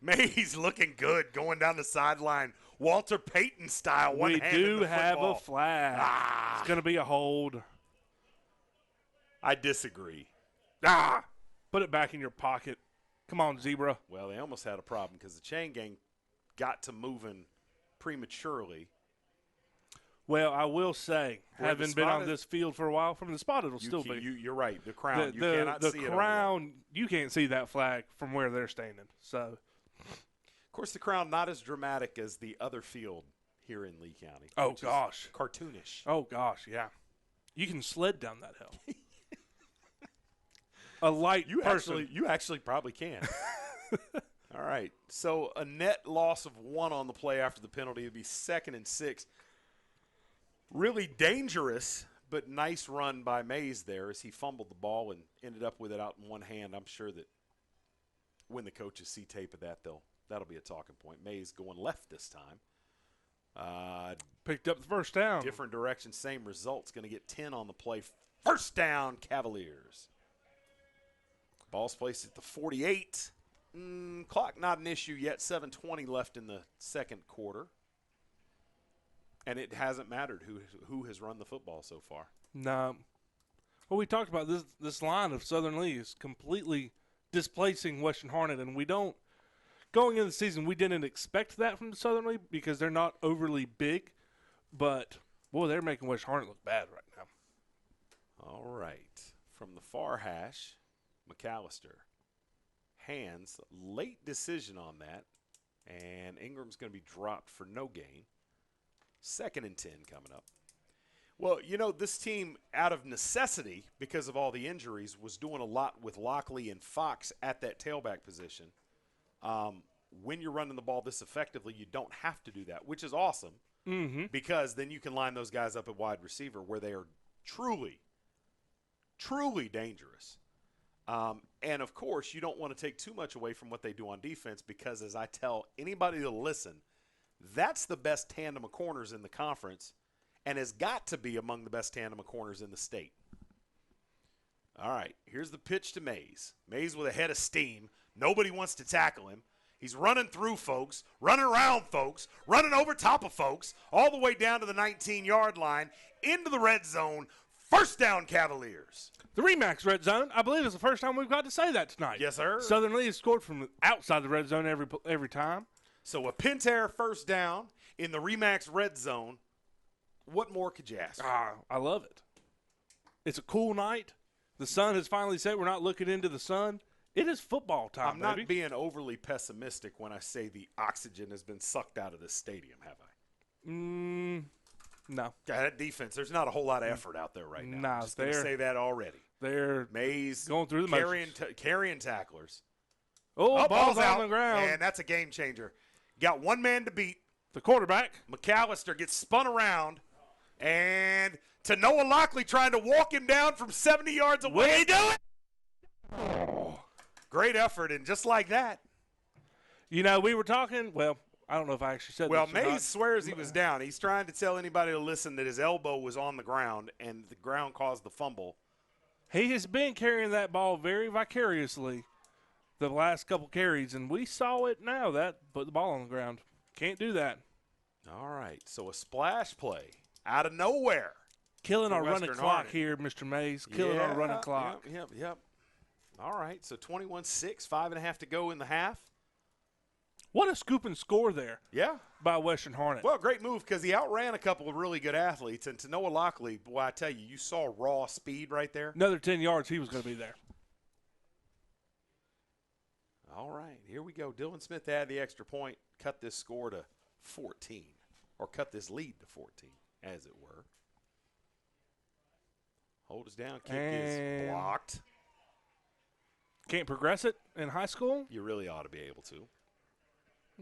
Mays looking good going down the sideline. Walter Payton style. We do have a flag. It's going to be a hold. I disagree. Put it back in your pocket. Come on, Zebra. Well, they almost had a problem because the chain gang got to moving prematurely. Well, I will say, having been on this field for a while, from the spot it'll still be. You're right. The crown, you cannot see it. The crown, you can't see that flag from where they're standing. So, of course, the crown not as dramatic as the other field here in Lee County. Oh gosh, cartoonish. Oh gosh, yeah. You can sled down that hill. A light person. You actually probably can. All right. So a net loss of 1 on the play after the penalty would be 2nd and 6. Really dangerous, but nice run by Mays there as he fumbled the ball and ended up with it out in one hand. I'm sure that when the coaches see tape of that, that'll be a talking point. Mays going left this time. Picked up the first down. Different direction, same results. Going to get 10 on the play. First down, Cavaliers. Ball's placed at the 48. Clock not an issue yet. 7:20 left in the second quarter. And it hasn't mattered who has run the football so far. No. Well, we talked about this line of Southern Lee is completely displacing Western Harnett, and we don't – going into the season, we didn't expect that from Southern Lee because they're not overly big. But, boy, they're making Western Harnett look bad right now. All right. From the far hash, McAllister. Hands, late decision on that, and Ingram's going to be dropped for no gain. 2nd and 10 coming up. Well, this team, out of necessity, because of all the injuries, was doing a lot with Lockley and Fox at that tailback position. When you're running the ball this effectively, you don't have to do that, which is awesome because then you can line those guys up at wide receiver where they are truly, truly dangerous. And, of course, you don't want to take too much away from what they do on defense because, as I tell anybody to listen, that's the best tandem of corners in the conference and has got to be among the best tandem of corners in the state. All right, here's the pitch to Mays. Mays with a head of steam. Nobody wants to tackle him. He's running through folks, running around folks, running over top of folks, all the way down to the 19-yard line, into the red zone. First down, Cavaliers. The Remax red zone, I believe it's the first time we've got to say that tonight. Yes, sir. Southern Lee has scored from outside the red zone every time. So a Pentair first down in the Remax red zone. What more could you ask? I love it. It's a cool night. The sun has finally set. We're not looking into the sun. It is football time, I'm not being overly pessimistic when I say the oxygen has been sucked out of this stadium, have I? No. That defense, there's not a whole lot of effort out there right now. Nah, I'm just going to say that already. They're Mays going through the carrying tacklers. Oh, ball's out on the ground. And that's a game changer. Got one man to beat. The quarterback. McAllister gets spun around. And to Noah Lockley trying to walk him down from 70 yards away. Will he do it? Oh. Great effort, and just like that. You know, we were talking, well, I don't know if I actually said well, this or Mays not. swears he was down. He's trying to tell anybody to listen that his elbow was on the ground, and the ground caused the fumble. He has been carrying that ball very vicariously the last couple carries, and we saw it now. That put the ball on the ground. Can't do that. All right, so a splash play out of nowhere. Killing our running clock Harnett. here, Mr. Mays. Killing our running clock. Yep. All right, so 21-6, 5.5 to go in the half. What a scoop and score there. Yeah. By Western Harnett. Well, great move because he outran a couple of really good athletes. And to Noah Lockley, boy, I tell you, you saw raw speed right there. Another 10 yards, he was going to be there. All right, here we go. Dylan Smith added the extra point, cut this score to 14, or cut this lead to 14, as it were. Hold us down. Kick is blocked. Can't progress it in high school? You really ought to be able to.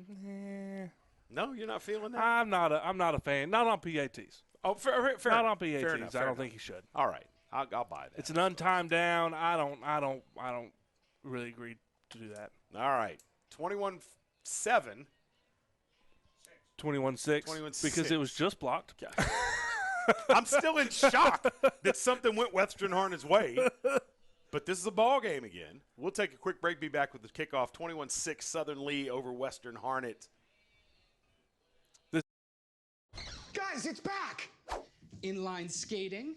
Nah. No, you're not feeling that? I'm not a fan. Not on PATs. Oh, fair not enough. on PATs. Fair enough, I don't think he should. All right, I'll buy that. It's an untimed down. I don't really agree to do that. All right, 21-7. 21-6. Because it was just blocked. I'm still in shock that something went Western Harnett's way. But this is a ball game again. We'll take a quick break, be back with the kickoff. 21-6 Southern Lee over Western Harnett. Guys, it's back! Inline skating.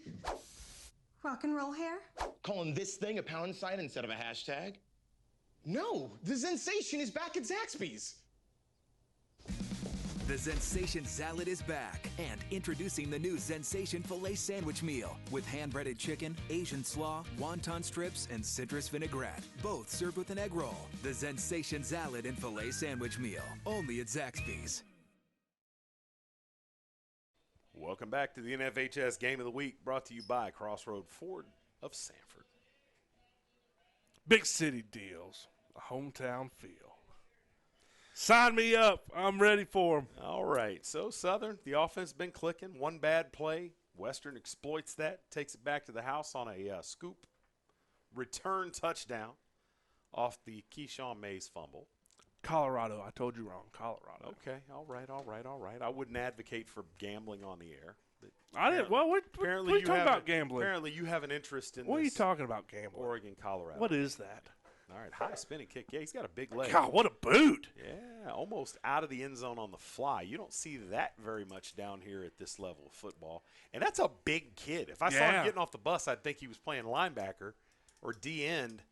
Rock and roll hair? Calling this thing a pound sign instead of a hashtag? No, the sensation is back at Zaxby's. The Zensation Salad is back, and introducing the new Zensation Filet Sandwich Meal with hand-breaded chicken, Asian slaw, wonton strips, and citrus vinaigrette, both served with an egg roll. The Zensation Salad and Filet Sandwich Meal, only at Zaxby's. Welcome back to the NFHS Game of the Week, brought to you by Crossroad Ford of Sanford. Big city deals, a hometown feel. Sign me up. I'm ready for them. All right. So, Southern, the offense has been clicking. One bad play. Western exploits that, takes it back to the house on a scoop return touchdown off the Keyshawn Mays fumble. Colorado. I told you wrong. Colorado. Okay. All right. I wouldn't advocate for gambling on the air. I didn't. Well, what are you talking about gambling? Apparently, you have an interest in What are you talking about gambling? Oregon, Colorado. What is that? All right, high spinning kick. Yeah, he's got a big leg. God, what a boot. Yeah, almost out of the end zone on the fly. You don't see that very much down here at this level of football. And that's a big kid. If I saw him getting off the bus, I'd think he was playing linebacker or D-end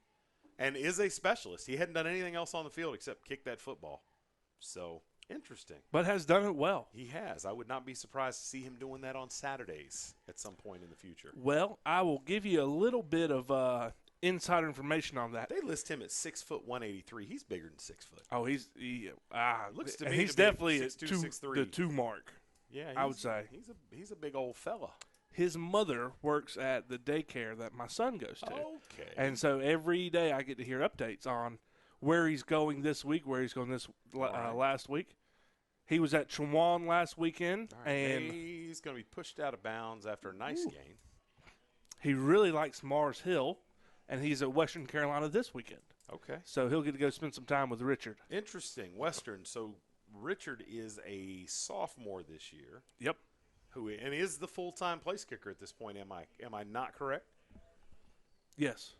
and is a specialist. He hadn't done anything else on the field except kick that football. So, interesting. But has done it well. He has. I would not be surprised to see him doing that on Saturdays at some point in the future. Well, I will give you a little bit of insider information on that. They list him at 6 foot 183. He's bigger than 6 foot. Oh, he's looks to me he's to be definitely 6'2", 6'3". the 2 mark. Yeah, I would say he's a big old fella. His mother works at the daycare that my son goes to. Okay. And so every day I get to hear updates on where he's going this week, where he's going this last week. He was at Chowan last weekend, and he's going to be pushed out of bounds after a nice game. He really likes Mars Hill. and he's at Western Carolina this weekend. Okay. So he'll get to go spend some time with Richard. Interesting. Western. So Richard is a sophomore this year. Yep. And is the full-time place kicker at this point. Am I not correct? Yes,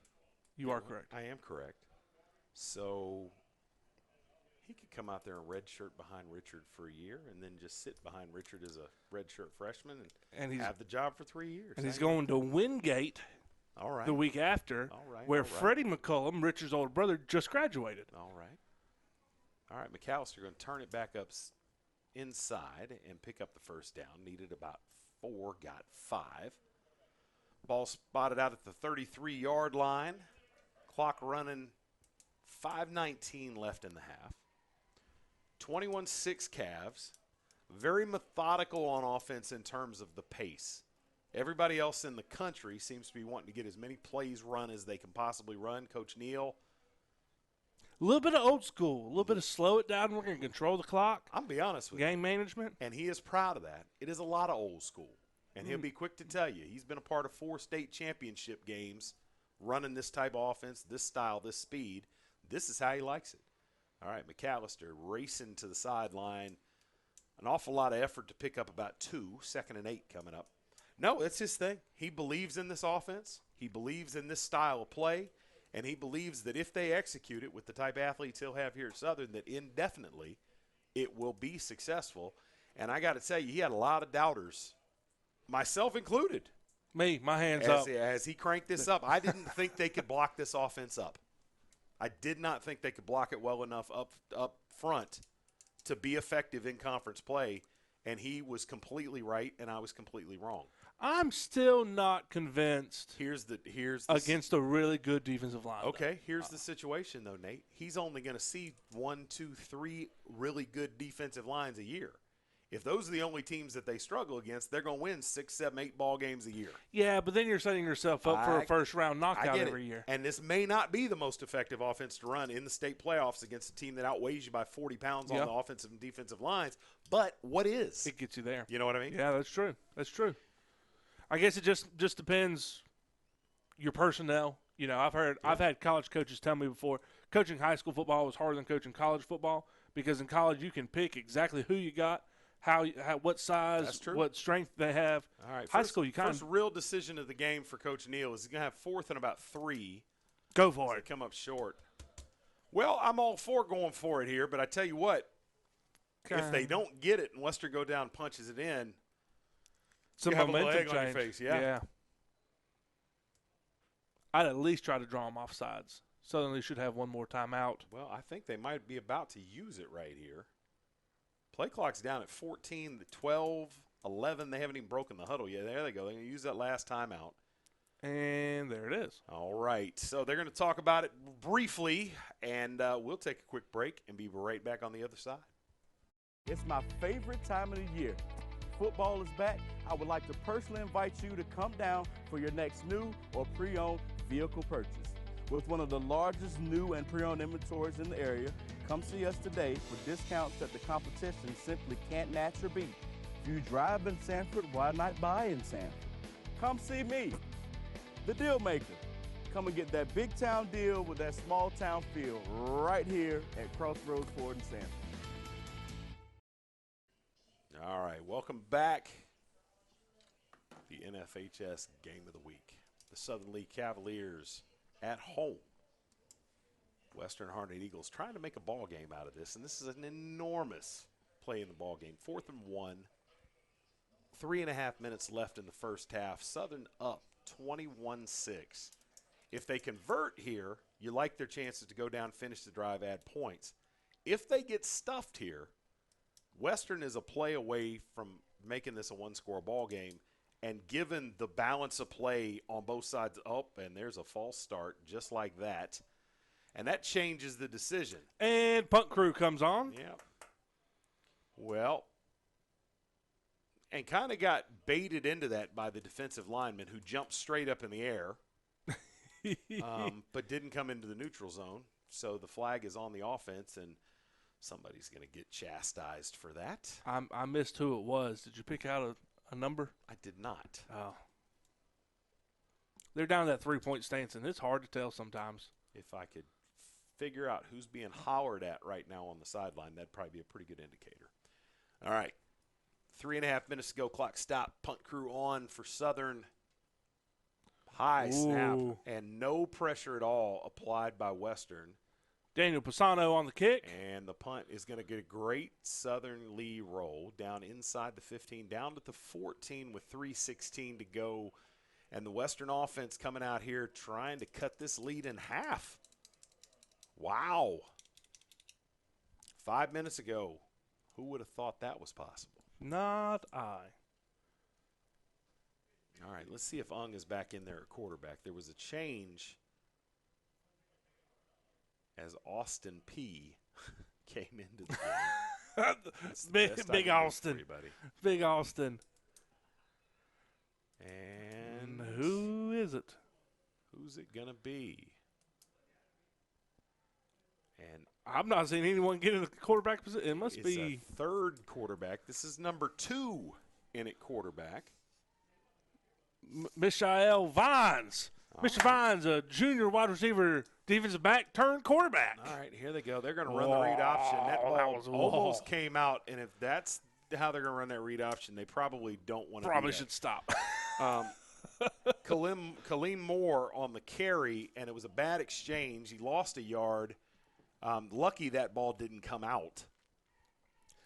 you are correct. I am correct. So he could come out there and redshirt behind Richard for a year and then just sit behind Richard as a redshirt freshman and have the job for 3 years. And he's going to Wingate the week after, where Freddie McCullum, Richard's older brother, just graduated. All right, McAllister going to turn it back up inside and pick up the first down. Needed about 4, got 5. Ball spotted out at the 33-yard line. Clock running, 5:19 left in the half. 21-6 Cavs. Very methodical on offense in terms of the pace. Everybody else in the country seems to be wanting to get as many plays run as they can possibly run. Coach Neal. A little bit of old school, a little bit of slow it down. We're going to control the clock. I'm be honest with you. Game management. And he is proud of that. It is a lot of old school. And he'll be quick to tell you. He's been a part of 4 state championship games running this type of offense, this style, this speed. This is how he likes it. All right, McAllister racing to the sideline. An awful lot of effort to pick up about 2. 2nd and 8 coming up. No, it's his thing. He believes in this offense. He believes in this style of play. And he believes that if they execute it with the type of athletes he'll have here at Southern, that indefinitely it will be successful. And I got to tell you, he had a lot of doubters, myself included. Me, my hands up. As he cranked this up, I didn't think they could block this offense up. I did not think they could block it well enough up front to be effective in conference play. And he was completely right, and I was completely wrong. I'm still not convinced. Here's the against a really good defensive line. Okay, here's the situation though, Nate. He's only going to see 1, 2, 3 really good defensive lines a year. If those are the only teams that they struggle against, they're going to win 6, 7, 8 ball games a year. Yeah, but then you're setting yourself up for a first-round knockout every year. And this may not be the most effective offense to run in the state playoffs against a team that outweighs you by 40 pounds on the offensive and defensive lines. But what is? It gets you there. You know what I mean? Yeah, that's true. That's true. I guess it just depends your personnel. You know, I've had college coaches tell me before, coaching high school football was harder than coaching college football because in college you can pick exactly who you got, how what size, what strength they have. All right, high school you kind of real decision of the game for Coach Neal is he's going to have 4th and about 3. Go for it. Come up short. Well, I'm all for going for it here, but I tell you what, if they don't get it and Western go down and punches it in, some momentum change. On your face. Yeah. I'd at least try to draw them off sides. Southern Lee should have one more timeout. Well, I think they might be about to use it right here. Play clock's down at 14, 12, 11. They haven't even broken the huddle yet. There they go. They're going to use that last timeout. And there it is. All right. So they're going to talk about it briefly, and we'll take a quick break and be right back on the other side. It's my favorite time of the year. Football is back. I would like to personally invite you to come down for your next new or pre-owned vehicle purchase. With one of the largest new and pre-owned inventories in the area, come see us today for discounts that the competition simply can't match or beat. If you drive in Sanford, why not buy in Sanford? Come see me, the deal maker. Come and get that big town deal with that small town feel right here at Crossroads Ford in Sanford. All right, welcome back. The NFHS Game of the Week. The Southern Lee Cavaliers at home. Western Harnett Eagles trying to make a ball game out of this, and this is an enormous play in the ball game. 4th and 1. 3.5 minutes left in the first half. Southern up 21-6. If they convert here, you like their chances to go down, finish the drive, add points. If they get stuffed here, Western is a play away from making this a one-score ball game, and given the balance of play on both sides up, and there's a false start just like that, and that changes the decision. And punt crew comes on. Yeah. Well, and kind of got baited into that by the defensive lineman who jumped straight up in the air, but didn't come into the neutral zone. So the flag is on the offense, and somebody's going to get chastised for that. I missed who it was. Did you pick out a number? I did not. Oh. They're down that 3-point stance, and it's hard to tell sometimes. If I could figure out who's being hollered at right now on the sideline, that'd probably be a pretty good indicator. All right. 3.5 minutes to go. Clock stop. Punt crew on for Southern. High snap. And no pressure at all applied by Western. Daniel Pisano on the kick. And the punt is going to get a great Southern Lee roll down inside the 15, down to the 14 with 3:16 to go. And the Western offense coming out here trying to cut this lead in half. Wow. 5 minutes ago, who would have thought that was possible? Not I. All right, let's see if Ung is back in there at quarterback. There was a change as Austin P. came into the game. Big Austin. Big Austin. And who is it? Who's it going to be? And I'm not seeing anyone get in the quarterback position. It must be a third quarterback. This is number 2 in at quarterback. Mishael Vines. Mr. Vines, a junior wide receiver, defensive back turned quarterback. All right, here they go. They're going to run the read option. That ball almost came out, and if that's how they're going to run that read option, they probably don't want to. Probably should stop. Kaleem Moore on the carry, and it was a bad exchange. He lost a yard. Lucky that ball didn't come out.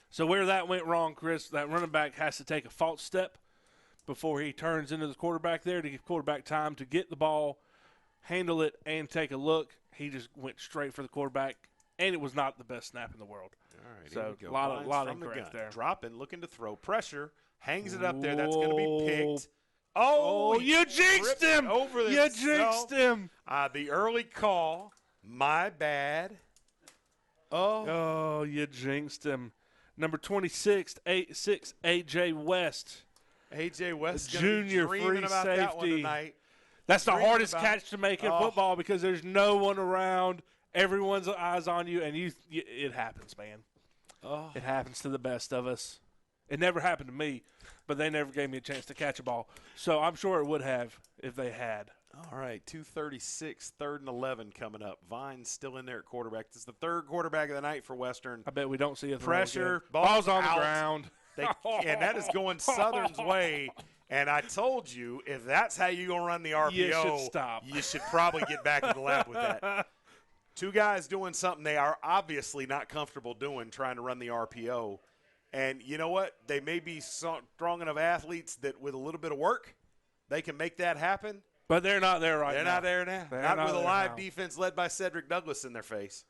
So where that went wrong, Chris, that running back has to take a false step before he turns into the quarterback there to give quarterback time to get the ball, handle it, and take a look. He just went straight for the quarterback, and it was not the best snap in the world. All right, so here we go. a lot of from the incorrect gun. there. Dropping, looking to throw. Pressure, hangs it up there. That's going to be picked. Oh, you jinxed him. You jinxed him. The early call, my bad. Oh, you jinxed him. Number 26, A.J. West. A.J. West, junior free about safety. That one tonight. That's the hardest catch to make in football because there's no one around. Everyone's eyes on you, and it happens, man. It happens to the best of us. It never happened to me, but they never gave me a chance to catch a ball. So I'm sure it would have if they had. All right, 2:36, 3rd and 11 coming up. Vine's still in there at quarterback. This is the third quarterback of the night for Western. I bet we don't see a pressure. Ball's on the ground. And that is going Southern's way. And I told you, if that's how you're going to run the RPO, you should stop. You should probably get back in the lab with that. Two guys doing something they are obviously not comfortable doing, trying to run the RPO. And you know what? They may be strong enough athletes that with a little bit of work, they can make that happen. But they're not there right now. They're not there now. Not with a live defense led by Cedric Douglas in their face.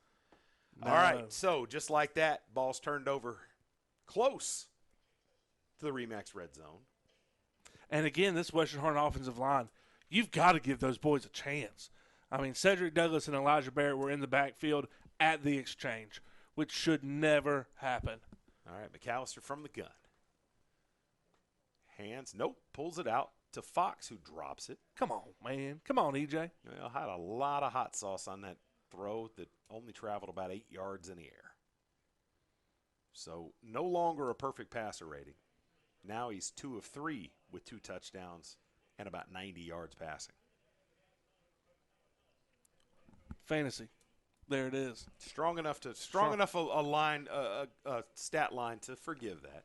No. All right, so just like that, ball's turned over close to the Remax red zone. And again, this Western Harnett offensive line, you've got to give those boys a chance. I mean, Cedric Douglas and Elijah Barrett were in the backfield at the exchange, which should never happen. All right, McAllister from the gun. Hands, nope, pulls it out to Fox, who drops it. Come on, man. Come on, EJ. Well, had a lot of hot sauce on that throw that only traveled about 8 yards in the air. So no longer a perfect passer rating. Now he's 2 of 3 with 2 touchdowns and about 90 yards passing. Fantasy. There it is. Strong enough a stat line to forgive that.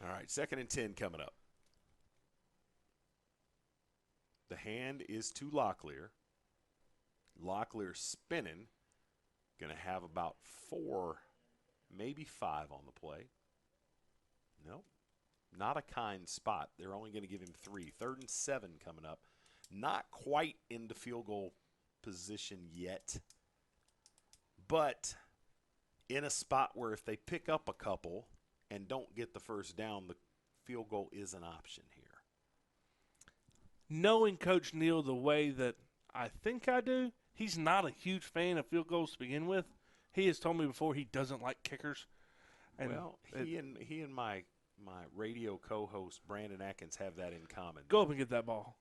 All right, 2nd and 10 coming up. The hand is to Locklear. Locklear spinning. Going to have about 4, maybe 5 on the play. Nope. Not a kind spot. They're only going to give him 3. 3rd and 7 coming up. Not quite into field goal position yet. But in a spot where if they pick up a couple and don't get the first down, the field goal is an option here. Knowing Coach Neal the way that I think I do, he's not a huge fan of field goals to begin with. He has told me before he doesn't like kickers. And well, he and my radio co-host Brandon Atkins have that in common. Go up and get that ball.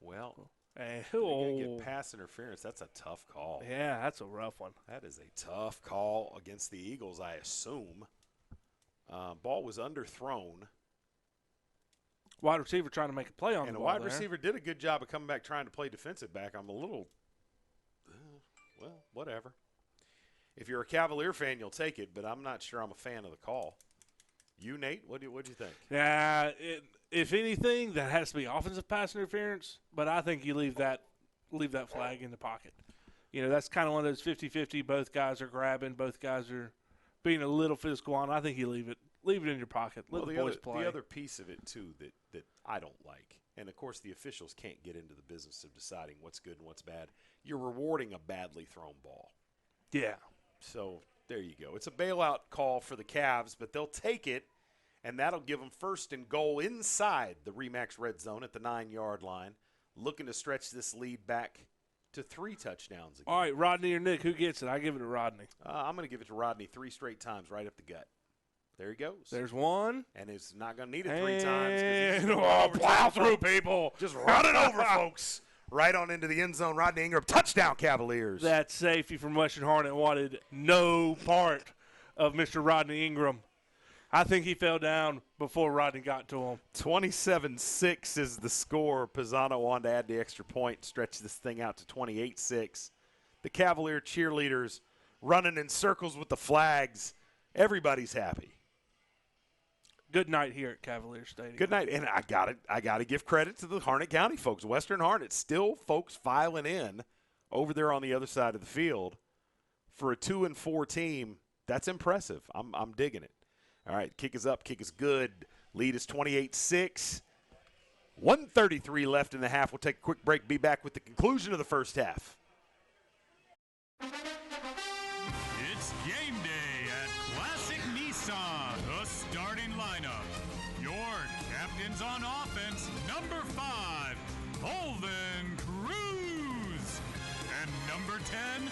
Well, you're going to get pass interference. That's a tough call. Yeah, that's a rough one. That is a tough call against the Eagles, I assume. Ball was underthrown. wide receiver trying to make a play on the ball. And a wide there. receiver did a good job of coming back trying to play defensive back. I'm a little, well, whatever. If you're a Cavalier fan, you'll take it, but I'm not sure I'm a fan of the call. You, Nate, what do you think? Yeah, if anything, that has to be offensive pass interference, but I think you leave that flag in the pocket. You know, that's kind of one of those 50-50. Both guys are grabbing. Both guys are being a little physical on. I think you leave it in your pocket. Let the boys play. The other piece of it, too, that I don't like, and, of course, the officials can't get into the business of deciding what's good and what's bad. You're rewarding a badly thrown ball. Yeah. So there you go. It's a bailout call for the Cavs, but they'll take it, and that'll give them first and goal inside the RE/MAX red zone at the 9-yard line, looking to stretch this lead back to 3 touchdowns again. All right, Rodney or Nick, who gets it? I give it to Rodney. I'm going to give it to Rodney 3 straight times right up the gut. There he goes. There's one. And he's not going to need it 3 times. And plow through people. Just run it over, folks. Right on into the end zone. Rodney Ingram, touchdown, Cavaliers. That safety from Western Harnett wanted no part of Mr. Rodney Ingram. I think he fell down before Rodney got to him. 27-6 is the score. Pisano wanted to add the extra point, stretch this thing out to 28-6. The Cavalier cheerleaders running in circles with the flags. Everybody's happy. Good night here at Cavalier Stadium. Good night, and I got to give credit to the Harnett County folks. Western Harnett, still folks filing in over there on the other side of the field for a 2-4 team. That's impressive. I'm digging it. All right, kick is up, kick is good. Lead is 28-6. 1:33 left in the half. We'll take a quick break. Be back with the conclusion of the first half. It's game day at Classic Nissan. The starting lineup. Your captains on offense, number 5, Holden Cruz. And number 10,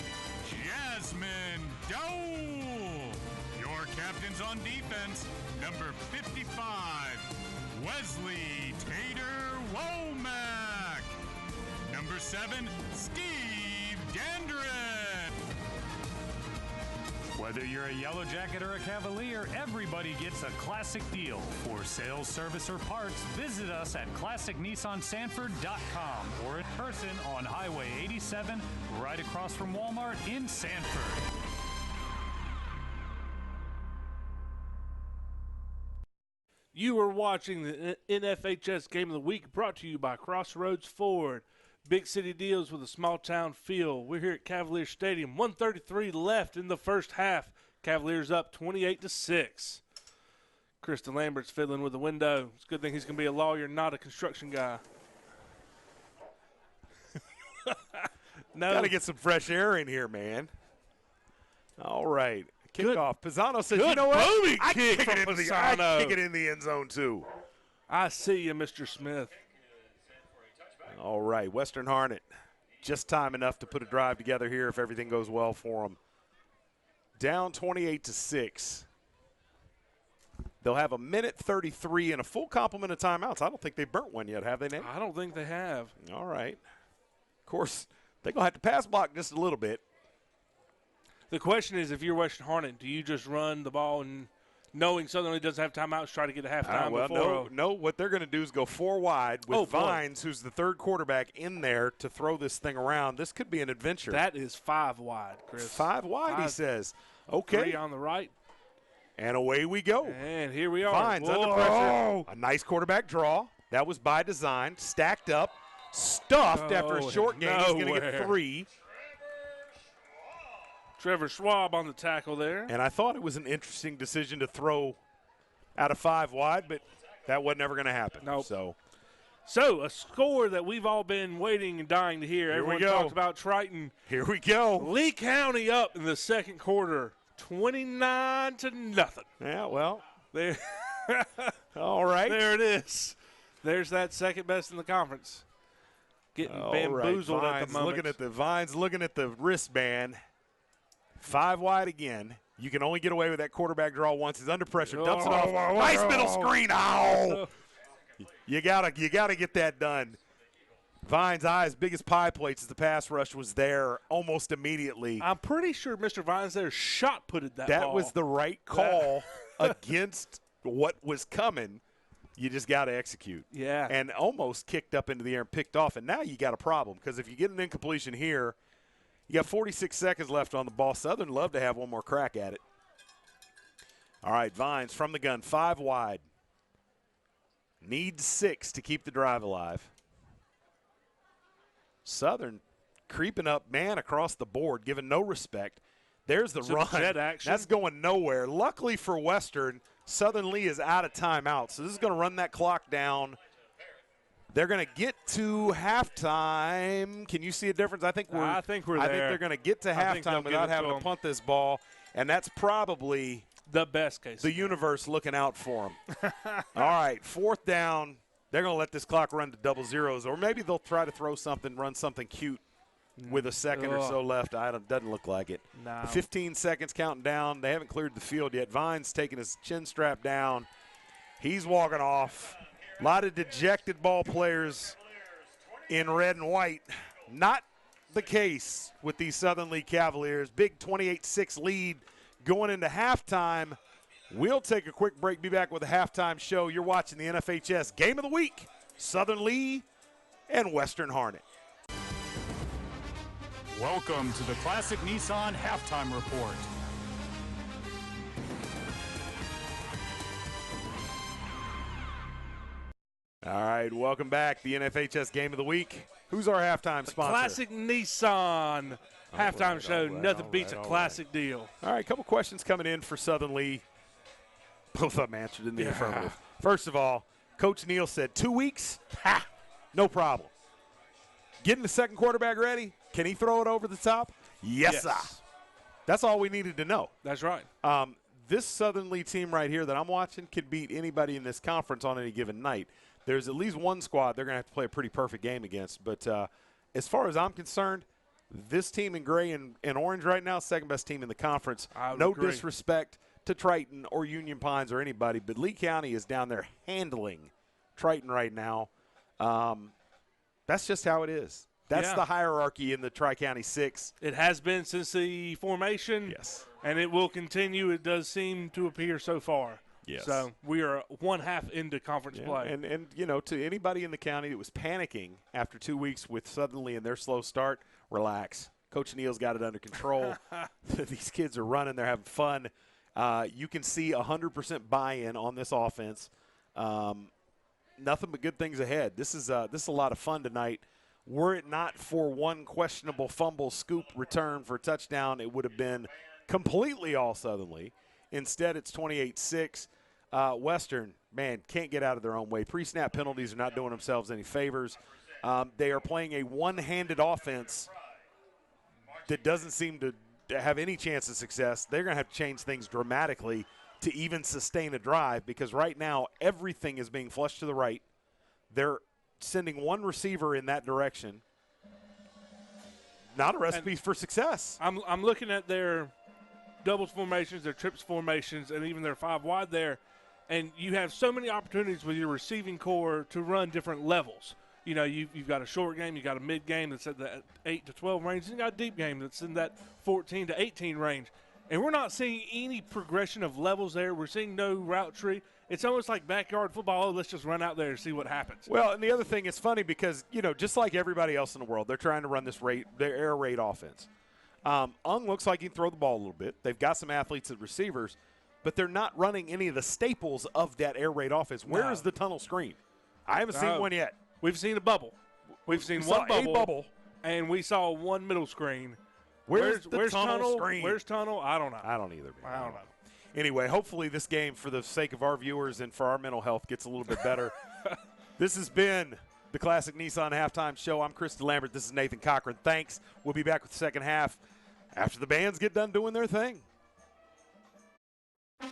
Jasmine Dole. Your captains on defense, number 55, Wesley Tater Womack. Number 7, Steve Dandrin. Whether you're a Yellow Jacket or a Cavalier, everybody gets a classic deal. For sales, service, or parts, visit us at ClassicNissanSanford.com or in person on Highway 87, right across from Walmart in Sanford. You are watching the NFHS Game of the Week, brought to you by Crossroads Ford. Big city deals with a small town feel. We're here at Cavalier Stadium. 1:33 left in the first half. Cavaliers up 28-6. Chris Delambert's fiddling with the window. It's a good thing he's going to be a lawyer, not a construction guy. No. Got to get some fresh air in here, man. All right. Kickoff. Pisano says, you know what? I kick it in the end zone, too. I see you, Mr. Smith. All right. Western Harnett. Just time enough to put a drive together here if everything goes well for them. Down 28-6. They'll have a minute 33 and a full complement of timeouts. I don't think they burnt one yet, have they, Nate? I don't think they have. All right. Of course, they're going to have to pass block just a little bit. The question is, if you're Western Harnett, do you just run the ball and knowing Southern doesn't have timeouts, try to get a halftime before? No. What they're going to do is go 4 wide with Vines, who's the third quarterback, in there to throw this thing around. This could be an adventure. That is 5 wide, Chris. 5 wide, he says. Okay. 3 on the right. And away we go. And here we are. Vines under pressure. A nice quarterback draw. That was by design. Stacked up. Stuffed after a short game. He's going to get 3. Trevor Schwab on the tackle there. And I thought it was an interesting decision to throw out of 5 wide, but that wasn't ever going to happen. Nope. So a score that we've all been waiting and dying to hear. Everyone talked about Triton. Here we go. Lee County up in the second quarter, 29-0. Yeah, well. There. All right. There it is. There's that second best in the conference. Getting bamboozled at the moment. Vines looking at the wristband. 5 wide again. You can only get away with that quarterback draw once. He's under pressure. Dumps it off. Nice middle screen. Ow! You gotta get that done. Vines' eyes, big as pie plates as the pass rush was there almost immediately. I'm pretty sure Mr. Vines there shot-putted that ball. That was the right call against what was coming. You just got to execute. Yeah. And almost kicked up into the air and picked off. And now you got a problem because if you get an incompletion here, you got 46 seconds left on the ball. Southern love to have one more crack at it. All right, Vines from the gun, 5 wide. Needs 6 to keep the drive alive. Southern creeping up, man, across the board, giving no respect. There's the run. Jet action. That's going nowhere. Luckily for Western, Southern Lee is out of timeout, so this is going to run that clock down. They're going to get to halftime. Can you see a difference? I think we're there. I think they're going to get to halftime without having to punt this ball, and that's probably the best case. The universe looking out for them. All right, 4th down. They're going to let this clock run to double zeros, or maybe they'll try to throw something, run something cute with a second or so left. Doesn't look like it. No. 15 seconds counting down. They haven't cleared the field yet. Vines taking his chin strap down. He's walking off. A lot of dejected ball players in red and white. Not the case with these Southern Lee Cavaliers. Big 28-6 lead going into halftime. We'll take a quick break, be back with a halftime show. You're watching the NFHS Game of the Week, Southern Lee and Western Harnett. Welcome to the Classic Nissan Halftime Report. All right, welcome back. The NFHS Game of the Week. Who's our halftime sponsor? Classic Nissan halftime show. Nothing beats a classic deal. All right, a couple questions coming in for Southern Lee. Both of them answered in the affirmative. First of all, Coach Neal said 2 weeks? Ha! No problem. Getting the second quarterback ready? Can he throw it over the top? Yes, sir. That's all we needed to know. That's right. This Southern Lee team right here that I'm watching could beat anybody in this conference on any given night. There's at least one squad they're going to have to play a pretty perfect game against. But as far as I'm concerned, this team in gray and orange right now, second best team in the conference. No disrespect to Triton or Union Pines or anybody, but Lee County is down there handling Triton right now. That's just how it is. That's the hierarchy in the Tri-County 6. It has been since the formation. Yes. And it will continue. It does seem to appear so far. Yes. So we are 1/2 into conference play. And you know, to anybody in the county that was panicking after 2 weeks with Southern Lee and their slow start, relax. Coach Neal's got it under control. These kids are running. They're having fun. You can see 100% buy-in on this offense. Nothing but good things ahead. This is a lot of fun tonight. Were it not for one questionable fumble scoop return for a touchdown, it would have been completely all Southern Lee. Instead, it's 28-6. Western, man, can't get out of their own way. Pre-snap penalties are not doing themselves any favors. They are playing a one-handed offense that doesn't seem to have any chance of success. They're going to have to change things dramatically to even sustain a drive because right now everything is being flushed to the right. They're sending one receiver in that direction. Not a recipe for success. I'm looking at their doubles formations, their trips formations, and even their 5 wide there, and you have so many opportunities with your receiving core to run different levels. You know, you've got a short game, you've got a mid game that's at the 8 to 12 range, and you've got a deep game that's in that 14 to 18 range. And we're not seeing any progression of levels there. We're seeing no route tree. It's almost like backyard football. Oh, let's just run out there and see what happens. Well, and the other thing, it's funny because, you know, just like everybody else in the world, they're trying to run their air raid offense. Ung looks like he can throw the ball a little bit. They've got some athletes at receivers, but they're not running any of the staples of that air raid offense. Where is the tunnel screen? I haven't seen one yet. We've seen a bubble. We've seen one bubble, and we saw one middle screen. Where's tunnel screen? Where's tunnel? I don't know. I don't either. I don't know. Anyway, hopefully this game, for the sake of our viewers and for our mental health, gets a little bit better. This has been the Classic Nissan Halftime Show. I'm Chris Delambert. This is Nathan Cochrane. Thanks. We'll be back with the second half after the bands get done doing their thing. It's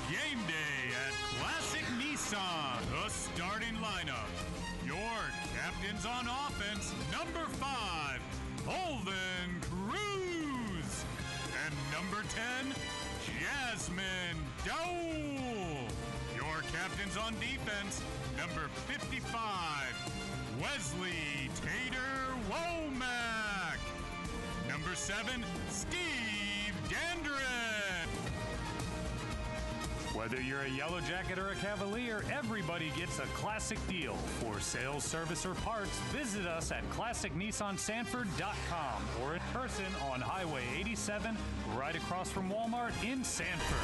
game day at Classic Nissan. The starting lineup. Your captains on offense, number 5, Holden Cruz. And number 10, Jasmine Dole. Your captains on defense, number 55, Wesley Tater Womack. Number 7, Steve Dandrin. Whether you're a Yellow Jacket or a Cavalier, everybody gets a classic deal. For sales, service, or parts, visit us at ClassicNissanSanford.com or in person on Highway 87, right across from Walmart in Sanford.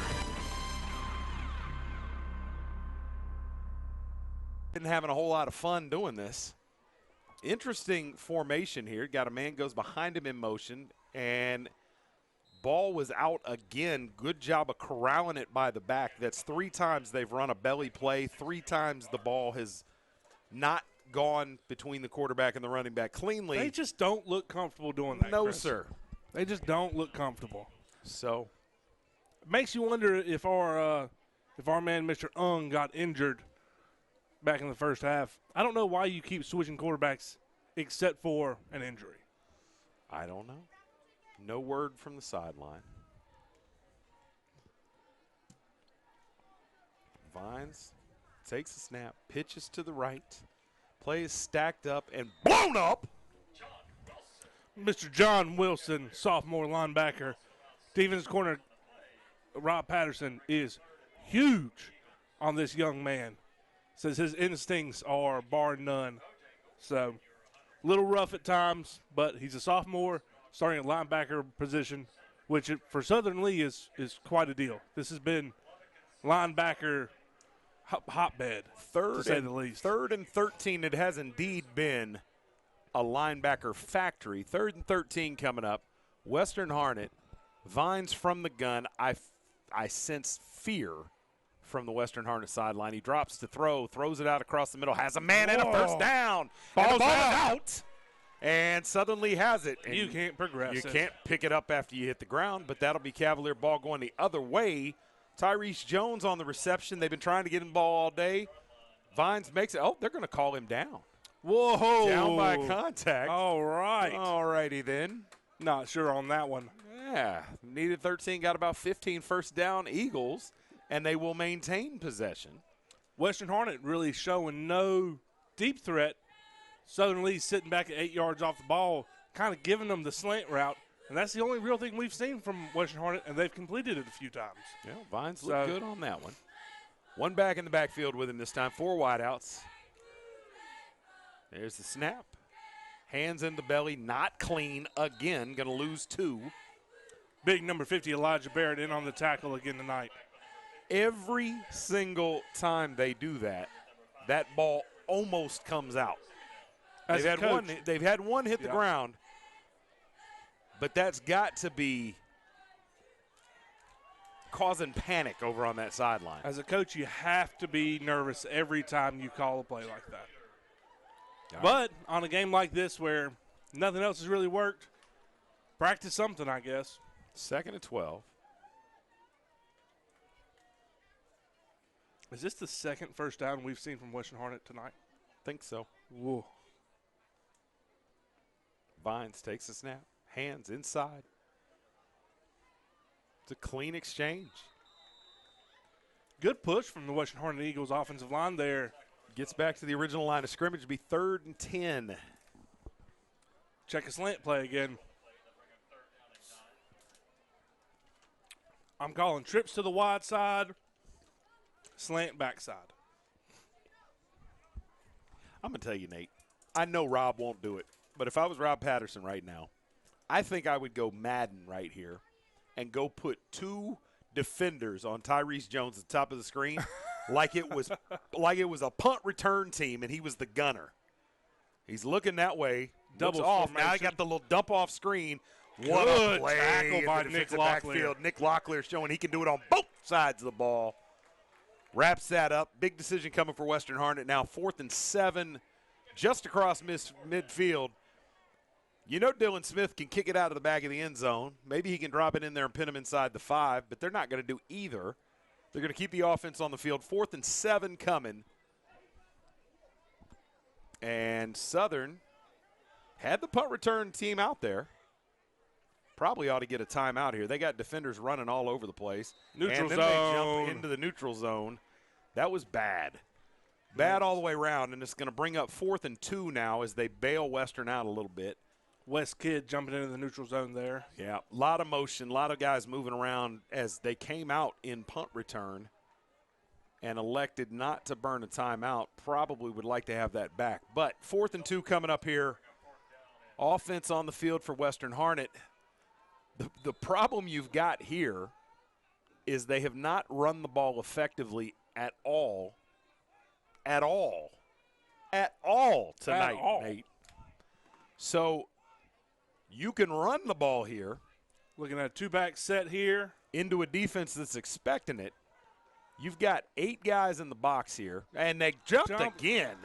Been having a whole lot of fun doing this. Interesting formation here. Got a man goes behind him in motion, and ball was out again. Good job of corralling it by the back. That's 3 times they've run a belly play. 3 times the ball has not gone between the quarterback and the running back cleanly. They just don't look comfortable doing that. No, Chris. sir. They just don't look comfortable. So it makes you wonder if our man Mr. Ung got injured back in the first half. I don't know why you keep switching quarterbacks except for an injury. I don't know. No word from the sideline. Vines takes a snap, pitches to the right. Play is stacked up and blown up. Mr. John Wilson, sophomore linebacker. Defense corner Rob Patterson is huge on this young man. Says his instincts are bar none. So, a little rough at times, but he's a sophomore starting at linebacker position, which for Southern Lee is quite a deal. This has been linebacker hotbed, to say the least. 3rd and 13, it has indeed been a linebacker factory. 3rd and 13 coming up. Western Harnett, Vines from the gun. I sense fear from the Western Harnett sideline. He drops to throw, throws it out across the middle, has a man and a first down. And the ball is out. And Southern Lee has it. And you can't progress. You can't pick it up after you hit the ground, but that'll be Cavalier ball going the other way. Tyrese Jones on the reception. They've been trying to get him the ball all day. Vines makes it. Oh, they're going to call him down. Whoa. Down by contact. All right. All righty then. Not sure on that one. Yeah. Needed 13, got about 15 first down Eagles, and they will maintain possession. Western Harnett really showing no deep threat. Southern Lee sitting back at 8 yards off the ball, kind of giving them the slant route. And that's the only real thing we've seen from Western Harnett, and they've completed it a few times. Yeah, Vines look good on that one. One back in the backfield with him this time, 4 wideouts. There's the snap. Hands in the belly, not clean again, going to lose 2. Big number 50, Elijah Barrett, in on the tackle again tonight. Every single time they do that, that ball almost comes out. They've had one hit the ground, but that's got to be causing panic over on that sideline. As a coach, you have to be nervous every time you call a play like that. But on a game like this where nothing else has really worked, practice something, I guess. 2nd and 12. Is this the second first down we've seen from Western Harnett tonight? Think so. Whoa. Vines takes a snap. Hands inside. It's a clean exchange. Good push from the Western Harnett Eagles offensive line there. Gets back to the original line of scrimmage. It'll be 3rd and 10. Check a slant play again. I'm calling trips to the wide side, slant backside. I'm going to tell you, Nate, I know Rob won't do it, but if I was Rob Patterson right now, I think I would go Madden right here and go put 2 defenders on Tyrese Jones at the top of the screen like it was a punt return team and he was the gunner. He's looking that way. Double off. formation. Now I got the little dump off screen. What Good a play tackle by in the Nick defensive Locklear. backfield. Nick Locklear showing he can do it on both sides of the ball. Wraps that up. Big decision coming for Western Harnett now. 4th and 7, just across midfield. You know Dylan Smith can kick it out of the back of the end zone. Maybe he can drop it in there and pin him inside the 5, but they're not going to do either. They're going to keep the offense on the field. 4th and 7 coming. And Southern had the punt return team out there. Probably ought to get a timeout here. They got defenders running all over the place. Neutral and then zone. they jump into the neutral zone. That was bad. Bad all the way around, and it's going to bring up 4th and 2 now as they bail Western out a little bit. West Kidd jumping into the neutral zone there. Yeah, a lot of motion, a lot of guys moving around as they came out in punt return. and elected not to burn a timeout. Probably would like to have that back. But 4th and 2 coming up here. Offense on the field for Western Harnett. The problem you've got here is they have not run the ball effectively at all tonight, Nate. So you can run the ball here. Looking at a two-back set here. Into a defense that's expecting it. You've got 8 guys in the box here, and they jumped again.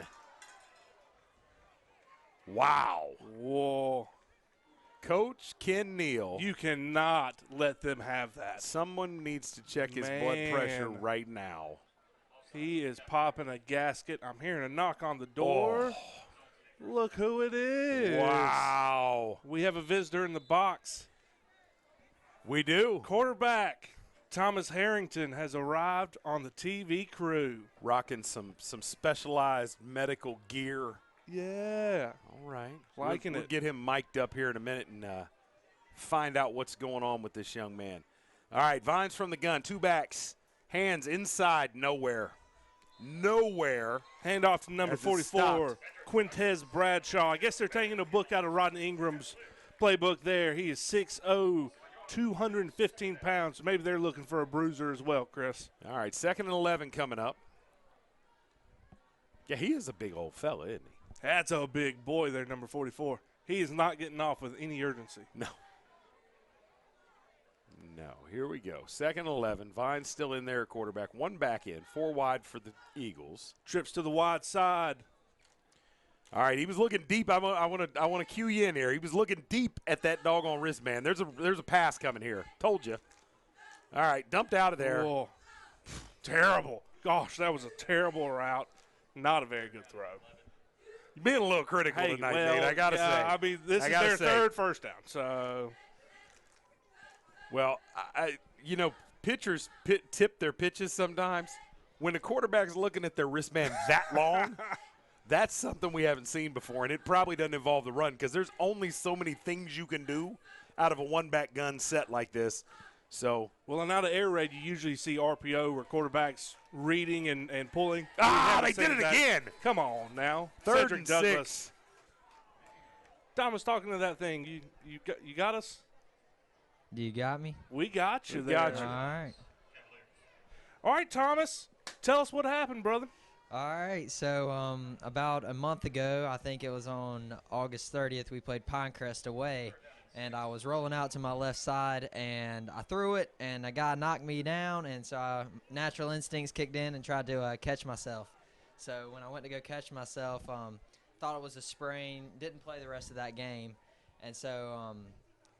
Wow. Whoa. Coach Ken Neal. You cannot let them have that. Someone needs to check his blood pressure right now. He is popping a gasket. I'm hearing a knock on the door. Oh. Look who it is. Wow. We have a visitor in the box. We do. Quarterback Thomas Harrington has arrived on the TV crew. Rocking some specialized medical gear. Yeah. All right. Liking we'll it. get him mic'd up here in a minute and find out what's going on with this young man. All right, Vines from the gun, 2 backs. Hands inside, nowhere. Handoff to number 44, Quintez Bradshaw. I guess they're taking a book out of Rodney Ingram's playbook there. He is 6'0", 215 pounds. Maybe they're looking for a bruiser as well, Chris. All right, 2nd and 11 coming up. Yeah, he is a big old fella, isn't he? That's a big boy there, number 44. He is not getting off with any urgency. No, here we go. 2nd and 11. Vine's still in there, quarterback. 1 back in, 4 wide for the Eagles. Trips to the wide side. All right, he was looking deep. I want to cue you in here. He was looking deep at that doggone wristband. There's a pass coming here. Told you. All right, dumped out of there. Whoa. Terrible. Gosh, that was a terrible route. Not a very good throw. You're being a little critical tonight, Nate. I got to say. I mean, this is their third first down, so. Well, pitchers tip their pitches sometimes. When the quarterback's looking at their wristband that long, that's something we haven't seen before, and it probably doesn't involve the run because there's only so many things you can do out of a one-back gun set like this. So, well, and out of air raid, you usually see RPO where quarterbacks reading and pulling. They did it again. Come on now. 3rd and Douglas. 6. Thomas, talking to that thing, you got us? Do you got me? We got you there. Got you. All right, Thomas. Tell us what happened, brother. All right, so about a month ago, I think it was on August 30th, we played Pinecrest away, and I was rolling out to my left side, and I threw it, and a guy knocked me down, and so natural instincts kicked in and tried to catch myself. So when I went to go catch myself, thought it was a sprain, didn't play the rest of that game, and so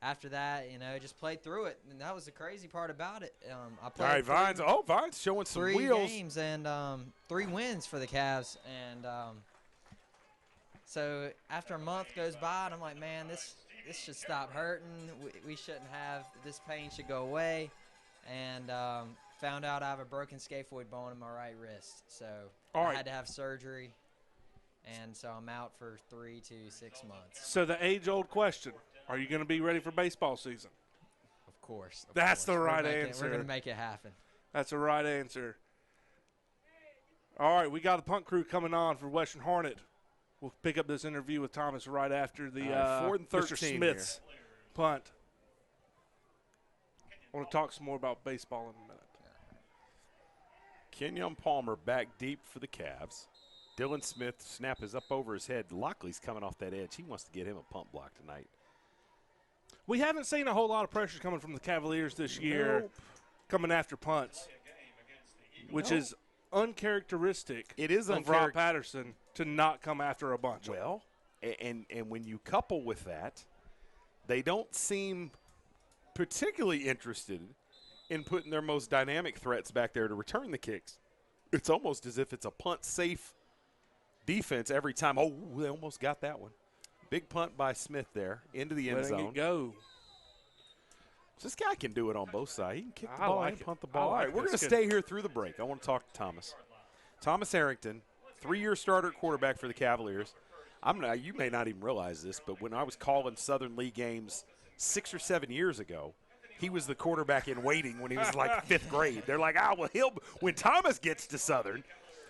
after that, just played through it, and that was the crazy part about it. I played all right, Vine's showing some 3 wheels. games and 3 wins for the Cavs, and so after a month goes by, and I'm like, man, this should stop hurting. We shouldn't have this pain should go away, and found out I have a broken scaphoid bone in my right wrist, so I had to have surgery, and so I'm out for 3 to 6 months. So the age-old question. Are you going to be ready for baseball season? Of course. That's the right answer. We're going to make it happen. That's the right answer. All right, we got the punt crew coming on for Western Harnett. We'll pick up this interview with Thomas right after the 4th and 13 Mr. Smith's punt. I want to talk some more about baseball in a minute. Kenyon Palmer back deep for the Cavs. Dylan Smith, snap is up over his head. Lockley's coming off that edge. He wants to get him a punt block tonight. We haven't seen a whole lot of pressure coming from the Cavaliers this year, coming after punts, which is uncharacteristic. It is of Rob Patterson to not come after a bunch. Well, and when you couple with that, they don't seem particularly interested in putting their most dynamic threats back there to return the kicks. It's almost as if it's a punt-safe defense every time. Oh, they almost got that one. Big punt by Smith there into the end zone. Letting it go. This guy can do it on both sides. He can kick the ball and punt the ball. All right, we're going to good. stay here through the break. I want to talk to Thomas. Thomas Harrington, 3-year starter quarterback for the Cavaliers. You may not even realize this, but when I was calling Southern League games 6 or 7 years ago, he was the quarterback in waiting when he was like 5th grade. They're like, when Thomas gets to Southern.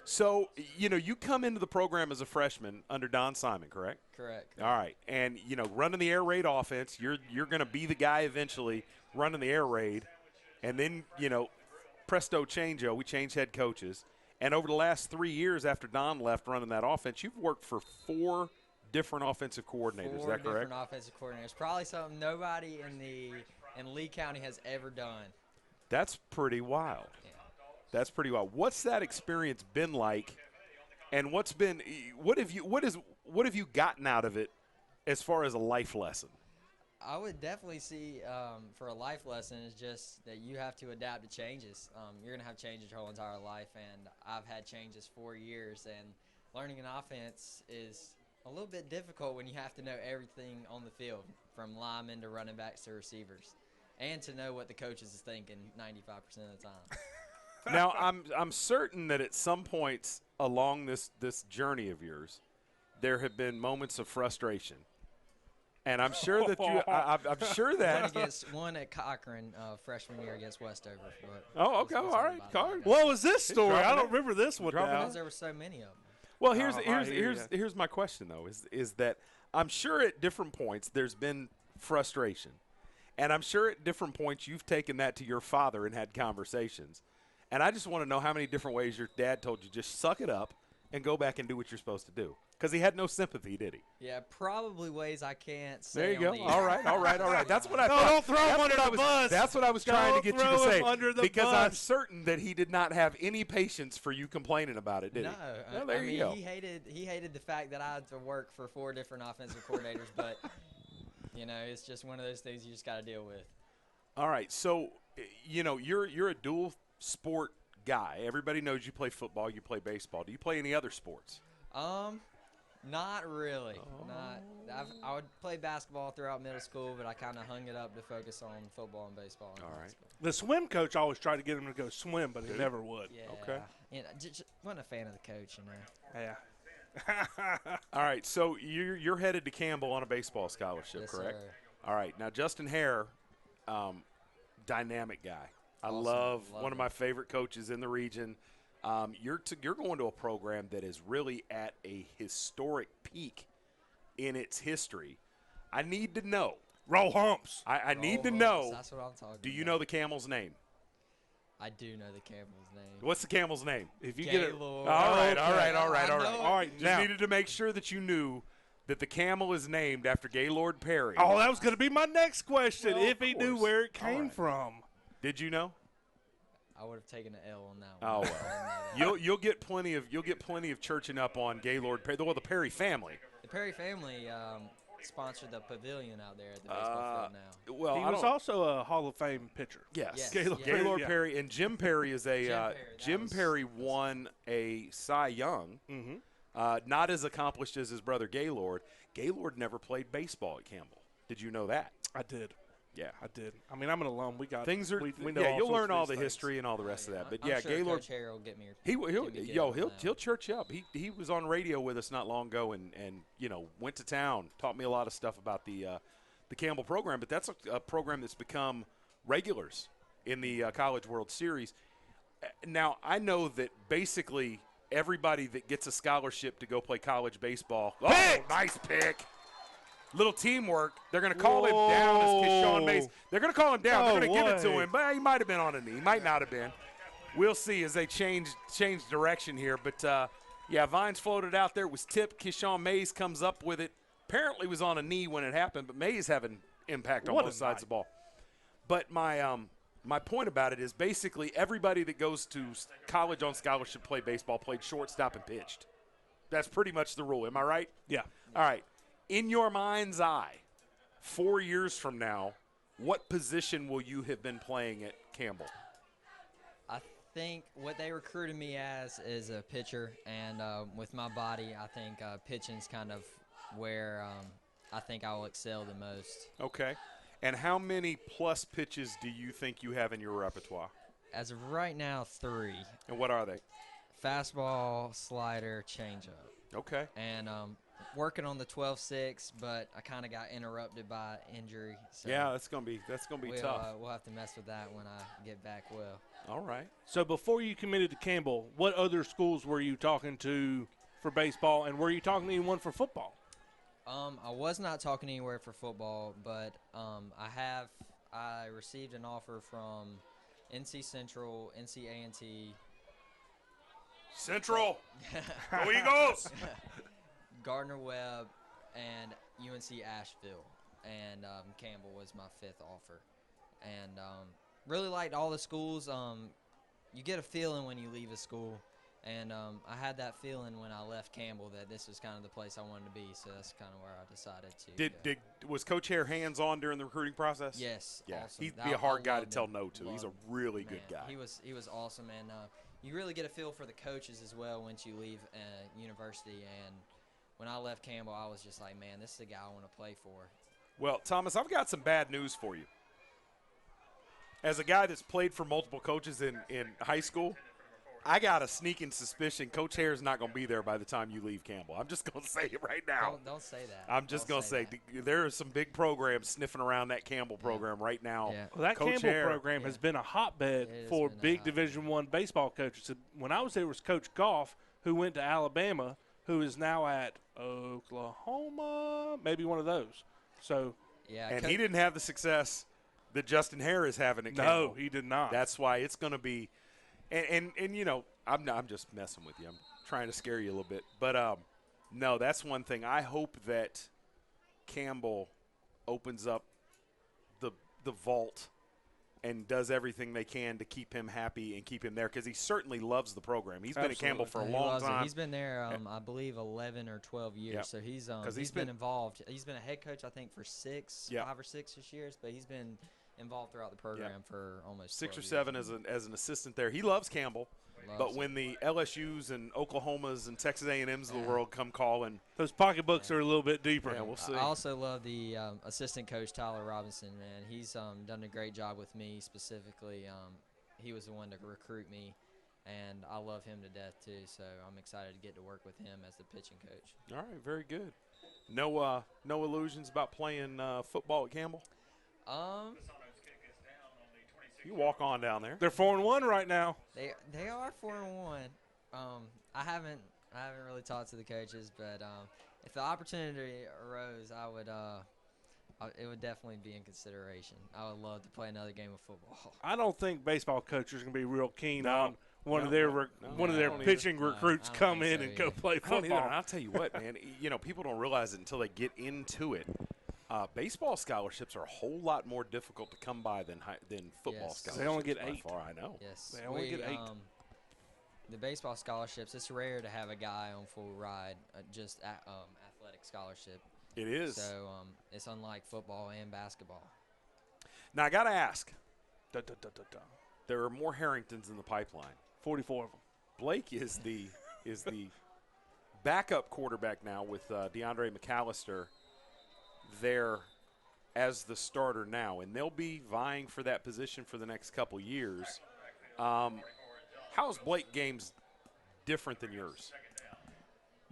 So, you come into the program as a freshman under Don Simon, correct? Correct. All right. And, running the air raid offense, you're going to be the guy eventually running the air raid. And then, presto changeo, we changed head coaches. And over the last 3 years after Don left running that offense, you've worked for 4 different offensive coordinators. Is that correct? 4 different offensive coordinators. Probably something nobody in Lee County has ever done. That's pretty wild. Yeah. That's pretty wild. What's that experience been like? And what have you gotten out of it as far as a life lesson? I would definitely see for a life lesson is just that you have to adapt to changes. You're going to have changes your whole entire life, and I've had changes 4 years, and learning an offense is a little bit difficult when you have to know everything on the field, from linemen to running backs to receivers, and to know what the coaches is thinking 95% of the time. Now, I'm certain that at some points along this journey of yours, there have been moments of frustration. And I'm sure that I'm sure that one at Cochrane freshman year against Westover. Oh, okay, all right. What was this story? I don't remember this one. Because there were so many of them. Well, here's my question though: is that I'm sure at different points there's been frustration, and I'm sure at different points you've taken that to your father and had conversations. And I just want to know how many different ways your dad told you just suck it up and go back and do what you're supposed to do. Because he had no sympathy, did he? Yeah, probably ways I can't say. There you go. All right. That's what I thought. Don't throw him under the bus. That's what I was trying to get you to say. Because bus. I'm certain that he did not have any patience for you complaining about it, did he? No. There you go. He hated the fact that I had to work for 4 different offensive coordinators, but it's just one of those things you just got to deal with. All right. So, you're a dual sport guy. Everybody knows you play football, you play baseball. Do you play any other sports? Not really. I would play basketball throughout middle school, but I kind of hung it up to focus on football and baseball. All right. The swim coach always tried to get him to go swim, but he never would. Yeah. Okay. Just wasn't a fan of the coach, Yeah. All right. So you're headed to Campbell on a baseball scholarship, yes, correct? Sir. All right. Now Justin Hare, dynamic guy. I Awesome. love one him. of my favorite coaches in the region. You're going to a program that is really at a historic peak in its history. I need to know. Roll humps. I need to know. That's what I'm talking about. Do you know the camel's name? I do know the camel's name. What's the camel's name? If you get it. All right. Just Just needed to make sure that you knew that the camel is named after Gaylord Perry. Oh, that was going to be my next question. Well, if he knew where it came from. Did you know? I would have taken an L on that one. Oh well. you'll get plenty of churching up on Gaylord Perry. Well, the Perry family. The Perry family sponsored the pavilion out there at the baseball field now. Well, he was also a Hall of Fame pitcher. Yes. Gaylord Perry, and Jim Perry is Jim Perry won a Cy Young. Mm-hmm. Not as accomplished as his brother Gaylord. Gaylord never played baseball at Campbell. Did you know that? I did. Yeah, I did. I mean, I'm an alum. We got things are. We know all you'll sorts learn of all these the things. history and all the rest of that. But I'm yeah, sure Gaylord. Coach Harry will get me. He'll church you up. He was on radio with us not long ago and went to town, taught me a lot of stuff about the Campbell program. But that's a program that's become regulars in the College World Series. Now I know that basically everybody that gets a scholarship to go play college baseball. Oh, nice pick. Little teamwork. They're going to call him down as Keyshawn Mays. They're going to call him down. They're going to give it to him. But he might have been on a knee. He might not have been. We'll see as they change direction here. But, Vines floated out there. It was tipped. Keyshawn Mays comes up with it. Apparently was on a knee when it happened, but Mays having impact on both sides of the ball. But my point about it is basically everybody that goes to college on scholarship play baseball played shortstop and pitched. That's pretty much the rule. Am I right? Yeah. All right. In your mind's eye, 4 years from now, what position will you have been playing at Campbell? I think what they recruited me as is a pitcher, and with my body, I think pitching's kind of where I think I will excel the most. Okay. And how many plus pitches do you think you have in your repertoire? As of right now, 3. And what are they? Fastball, slider, changeup. Okay. And working on the 12-6, but I kind of got interrupted by injury. So yeah, that's gonna be tough. We'll have to mess with that when I get back well. All right. So before you committed to Campbell, what other schools were you talking to for baseball, and were you talking to anyone for football? I was not talking anywhere for football, but I received an offer from NC Central, NC A&T. Central. Go Eagles. Gardner-Webb, and UNC Asheville. And Campbell was my 5th offer. And really liked all the schools. You get a feeling when you leave a school. And I had that feeling when I left Campbell that this was kind of the place I wanted to be. So that's kind of where I decided to Was Coach Hare hands-on during the recruiting process? Yes. Yeah, awesome. he'd be a hard guy to tell him. no to. He's a really good guy. He was awesome, and you really get a feel for the coaches as well once you leave university. And when I left Campbell, I was just like, man, this is the guy I want to play for. Well, Thomas, I've got some bad news for you. As a guy that's played for multiple coaches in high school, I got a sneaking suspicion Coach Hare's not going to be there by the time you leave Campbell. I'm just going to say it right now. Don't say that. I'm just going to say there are some big programs sniffing around that Campbell program right now. Yeah. Well, that Coach Campbell Hare, program has been a hotbed for big Division I baseball coaches. When I was there was Coach Goff, who went to Alabama, who is now at Oklahoma, maybe one of those. So, yeah, and he didn't have the success that Justin Hare is having at Campbell. No, he did not. That's why it's going to be and you know, I'm just messing with you. I'm trying to scare you a little bit. But no, that's one thing. I hope that Campbell opens up the vault and does everything they can to keep him happy and keep him there, because he certainly loves the program. He's been at Campbell for a long time. He's been there, I believe, 11 or 12 years. Yep. So he's been involved. He's been a head coach, I think, for 5 or 6 years, but he's been involved throughout the program for almost 6 or 12 7 years. as an assistant there. He loves Campbell. But when the LSUs and Oklahomas and Texas A&Ms of the world come calling, those pocketbooks are a little bit deeper. Yeah, we'll see. I also love the assistant coach, Tyler Robinson, man. He's done a great job with me specifically. He was the one to recruit me, and I love him to death too. So I'm excited to get to work with him as the pitching coach. All right, very good. No illusions about playing football at Campbell? You walk on down there. They're 4-1 right now. They are 4-1. I haven't really talked to the coaches, but if the opportunity arose, it would definitely be in consideration. I would love to play another game of football. I don't think baseball coaches are going to be real keen on one of their pitching recruits come in and go play football. I'll tell you what, man. You know, people don't realize it until they get into it. Baseball scholarships are a whole lot more difficult to come by than football scholarships. They only get 8. Far, I know. Yes, they only get 8. The baseball scholarships, it's rare to have a guy on full ride, just athletic scholarship. It is. So it's unlike football and basketball. Now I got to ask. There are more Harringtons in the pipeline. 44 of them. Blake is the backup quarterback now with DeAndre McAllister there as the starter now, and they'll be vying for that position for the next couple years. How's Blake games different than yours?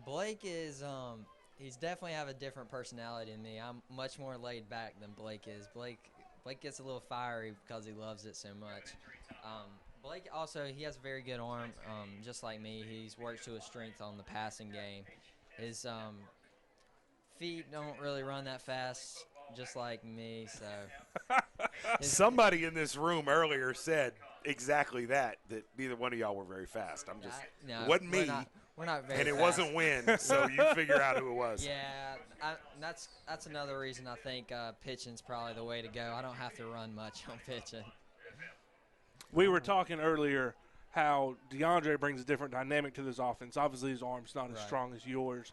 Blake is he's definitely have a different personality than me. I'm much more laid back than Blake is. Blake gets a little fiery because he loves it so much. Blake also, he has a very good arm, just like me. He's worked to his strength on the passing game. His feet don't really run that fast, just like me. So somebody in this room earlier said exactly that neither one of y'all were very fast. I'm just wasn't me. We're not very and it fast. Wasn't Win, so you figure out who it was. Yeah, that's another reason I think pitching's probably the way to go. I don't have to run much on pitching. We were talking earlier how DeAndre brings a different dynamic to this offense. Obviously, his arm's not as strong as yours.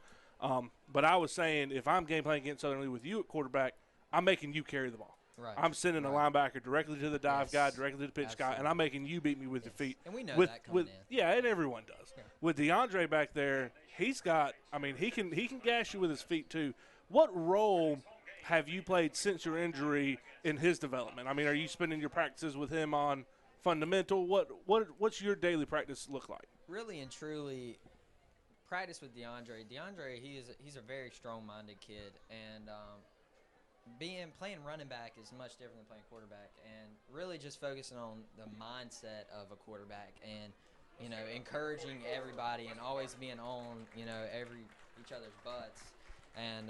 But I was saying, if I'm game playing against Southern Lee with you at quarterback, I'm making you carry the ball. Right. I'm sending a linebacker directly to the dive guy, directly to the pitch guy, and I'm making you beat me with your feet. And we know that coming in. Yeah, and everyone does. Yeah. With DeAndre back there, he's got – I mean, he can gas you with his feet too. What role have you played since your injury in his development? I mean, are you spending your practices with him on fundamental? What's your daily practice look like? Really and truly, practice with DeAndre. DeAndre, he's a very strong-minded kid, and playing running back is much different than playing quarterback, and really just focusing on the mindset of a quarterback and, encouraging everybody and always being on, each other's butts. And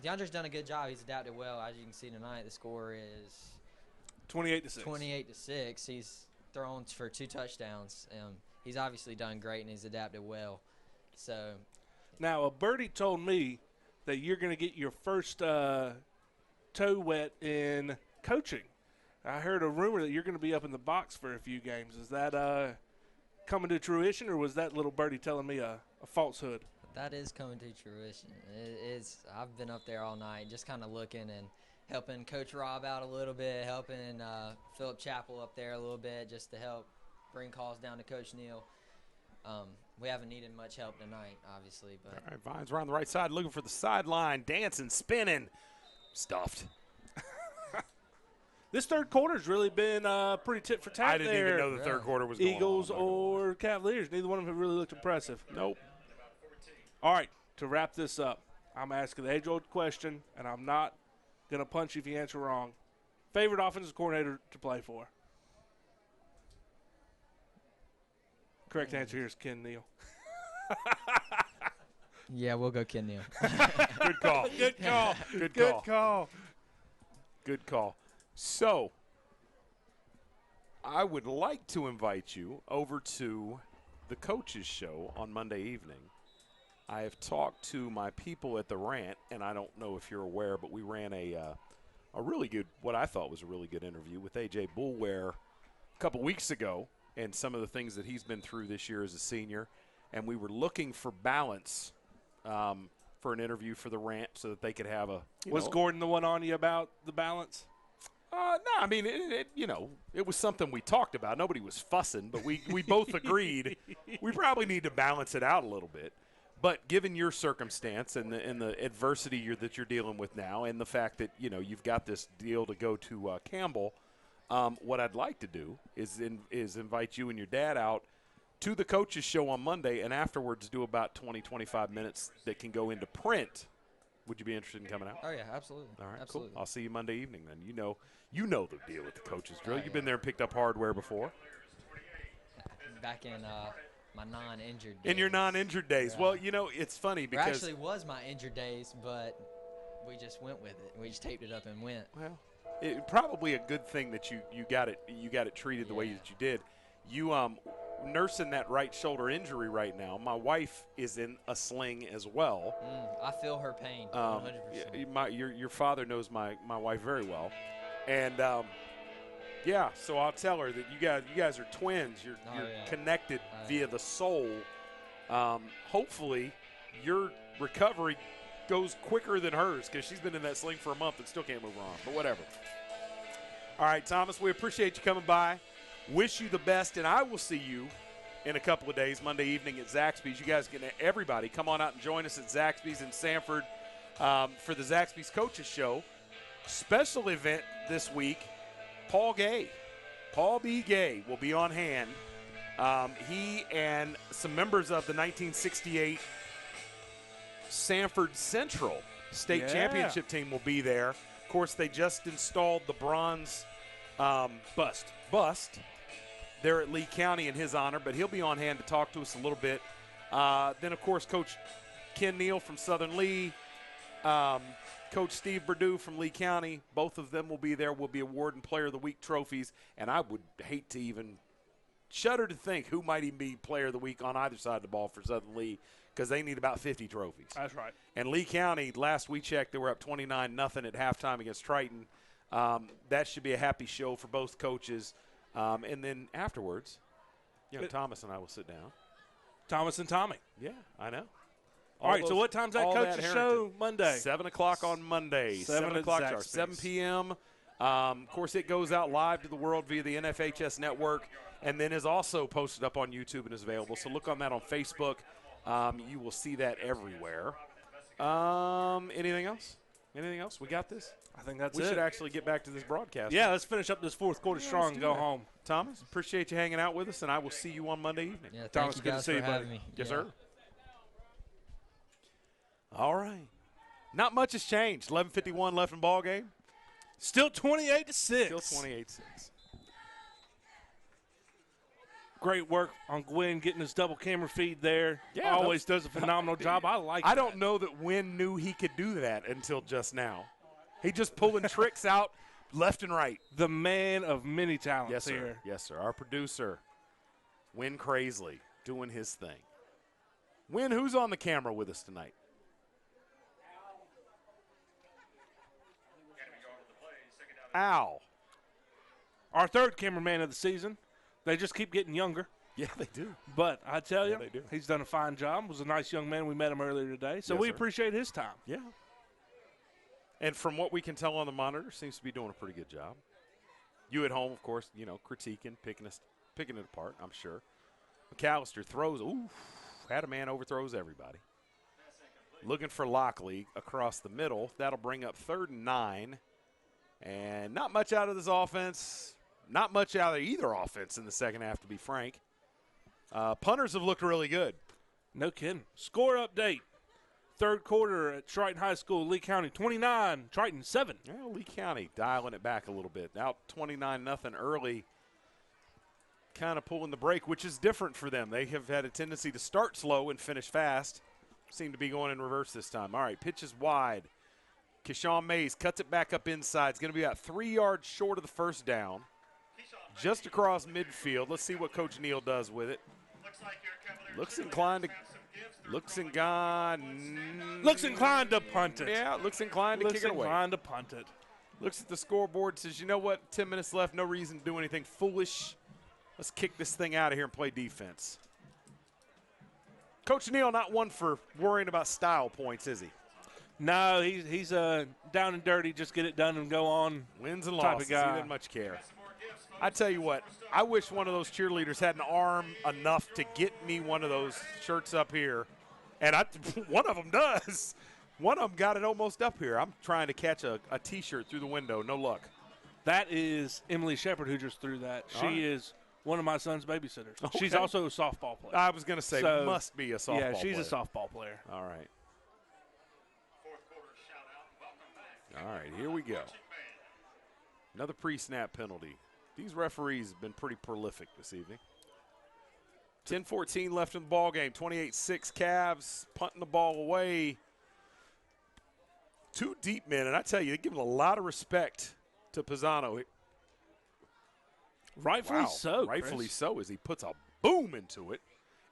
DeAndre's done a good job. He's adapted well. As you can see tonight, the score is 28-6. 28-6. He's thrown for 2 touchdowns. He's obviously done great, and he's adapted well. So now, Birdie told me that you're going to get your first toe wet in coaching. I heard a rumor that you're going to be up in the box for a few games. Is that coming to fruition, or was that little Birdie telling me a falsehood? That is coming to fruition. I've been up there all night just kind of looking and helping Coach Rob out a little bit, helping Philip Chappell up there a little bit just to help bring calls down to Coach Neal. We haven't needed much help tonight, obviously. But all right, Vines, we're on the right side looking for the sideline, dancing, spinning. Stuffed. This third quarter's really been pretty tit for tat. I didn't even know the third quarter was going on. Eagles or Cavaliers. Neither one of them have really looked impressive. Nope. All right, to wrap this up, I'm asking the age-old question, and I'm not going to punch you if you answer wrong. Favorite offensive coordinator to play for? Correct answer here is Ken Neal. Yeah, we'll go Ken Neal. Good call. Good call. Good Good call. call. Good call. So, I would like to invite you over to the coaches show on Monday evening. I have talked to my people at the Rant, and I don't know if you're aware, but we ran a really good, what I thought was a really good interview with A.J. Boulware a couple weeks ago, and some of the things that he's been through this year as a senior. And we were looking for balance for an interview for the Rant so that they could have a – Was Gordon the one on you about the balance? No, I mean, it was something we talked about. Nobody was fussing, but we both agreed we probably need to balance it out a little bit. But given your circumstance and the adversity that you're dealing with now and the fact that, you've got this deal to go to Campbell, what I'd like to do is invite you and your dad out to the coaches show on Monday and afterwards do about 20, 25 minutes that can go into print. Would you be interested in coming out? Oh, yeah, absolutely. All right, absolutely. Cool. I'll see you Monday evening then. You know the deal with the coaches drill. You've been there and picked up hardware before. Back in my non-injured days. In your non-injured days. Yeah. Well, it's funny because – It actually was my injured days, but we just went with it. We just taped it up and went. Well, it probably a good thing that you got it treated the way that you did. You nursing that right shoulder injury right now. My wife is in a sling as well. I feel her pain 100%. Your father knows my wife very well. And yeah, so I'll tell her that you guys are twins. You're connected via the soul. Hopefully your recovery goes quicker than hers because she's been in that sling for a month and still can't move her arm, but whatever. All right, Thomas, we appreciate you coming by. Wish you the best, and I will see you in a couple of days, Monday evening at Zaxby's. You guys everybody come on out and join us at Zaxby's in Sanford for the Zaxby's Coaches Show. Special event this week, Paul B. Gay will be on hand. He and some members of the 1968 Sanford Central State Championship team will be there. Of course, they just installed the bronze bust there at Lee County in his honor, but he'll be on hand to talk to us a little bit. Then, of course, Coach Ken Neal from Southern Lee, Coach Steve Perdue from Lee County, both of them will be there. We'll be awarding Player of the Week trophies, and I would hate to even shudder to think who might even be Player of the Week on either side of the ball for Southern Lee because they need about 50 trophies. That's right. And Lee County, last we checked, they were up 29-0 at halftime against Triton. That should be a happy show for both coaches. And then afterwards, Thomas and I will sit down. Thomas and Tommy. Yeah, I know. All right, so what time's that coach's show Monday? 7 o'clock on Monday. 7 o'clock, 7 p.m. Of course, it goes out live to the world via the NFHS network and then is also posted up on YouTube and is available. So look on that on Facebook. You will see that everywhere. Anything else? Anything else? We got this? I think that's we it. should actually get back to this broadcast. Yeah, let's finish up this fourth quarter strong and go home. Thomas, appreciate you hanging out with us, and I will see you on Monday evening. Yeah, Thomas, thank you good to guys see for you, buddy. having me. Yes, sir. All right. Not much has changed. 11:51 left in ball game. Still 28-6. Still 28-6. Great work on Gwynn getting his double camera feed there. Yeah, Always does a phenomenal job. I like I that. don't know that Wynn knew he could do that until just now. He just pulling tricks out left and right. The man of many talents Yes, sir. here. Yes, sir. Our producer, Wynn Crazley, doing his thing. Wynn, who's on the camera with us tonight? Al. Our third cameraman of the season. They just keep getting younger. Yeah, they do. But I tell you, they do. he's done a fine job. Was a nice young man. We met him earlier today. So Yes, we sir. appreciate his time. Yeah. And from what we can tell on the monitor, seems to be doing a pretty good job. You at home, of course, critiquing, picking it apart, I'm sure. McAllister throws. Ooh, had a man, overthrows everybody. Looking for Lockley across the middle. That'll bring up 3rd and 9. And not much out of this offense. Not much out of either offense in the second half, to be frank. Punters have looked really good. No kidding. Score update. Third quarter at Triton High School, Lee County 29, Triton 7. Yeah, Lee County dialing it back a little bit. Out 29-0 early. Kind of pulling the brake, which is different for them. They have had a tendency to start slow and finish fast. Seem to be going in reverse this time. All right, pitch is wide. Keshawn Mays cuts it back up inside. It's going to be about 3 yards short of the first down. Just across midfield. Let's see what Coach Neal does with it. Looks inclined to punt it. Yeah, looks inclined to kick it away. Looks inclined to punt it. Looks at the scoreboard, says, you know what, 10 minutes left, no reason to do anything foolish. Let's kick this thing out of here and play defense. Coach Neal not one for worrying about style points, is he? No, he's down and dirty, just get it done and go on. Wins and type losses, of guy. he doesn't much care. I tell you what, I wish one of those cheerleaders had an arm enough to get me one of those shirts up here. And one of them does. One of them got it almost up here. I'm trying to catch a T-shirt through the window. No luck. That is Emily Shepard who just threw that. All She right. is one of my son's babysitters. Okay. She's also a softball player. I was going to say, So, must be a softball player. Yeah, she's a softball player. All right. All right, here we go. Another pre-snap penalty. These referees have been pretty prolific this evening. 10-14 left in the ball game. 28-6 Cavs punting the ball away. 2 deep men, and I tell you, they give him a lot of respect to Pisano. Rightfully so, Rightfully Chris. so, as he puts a boom into it,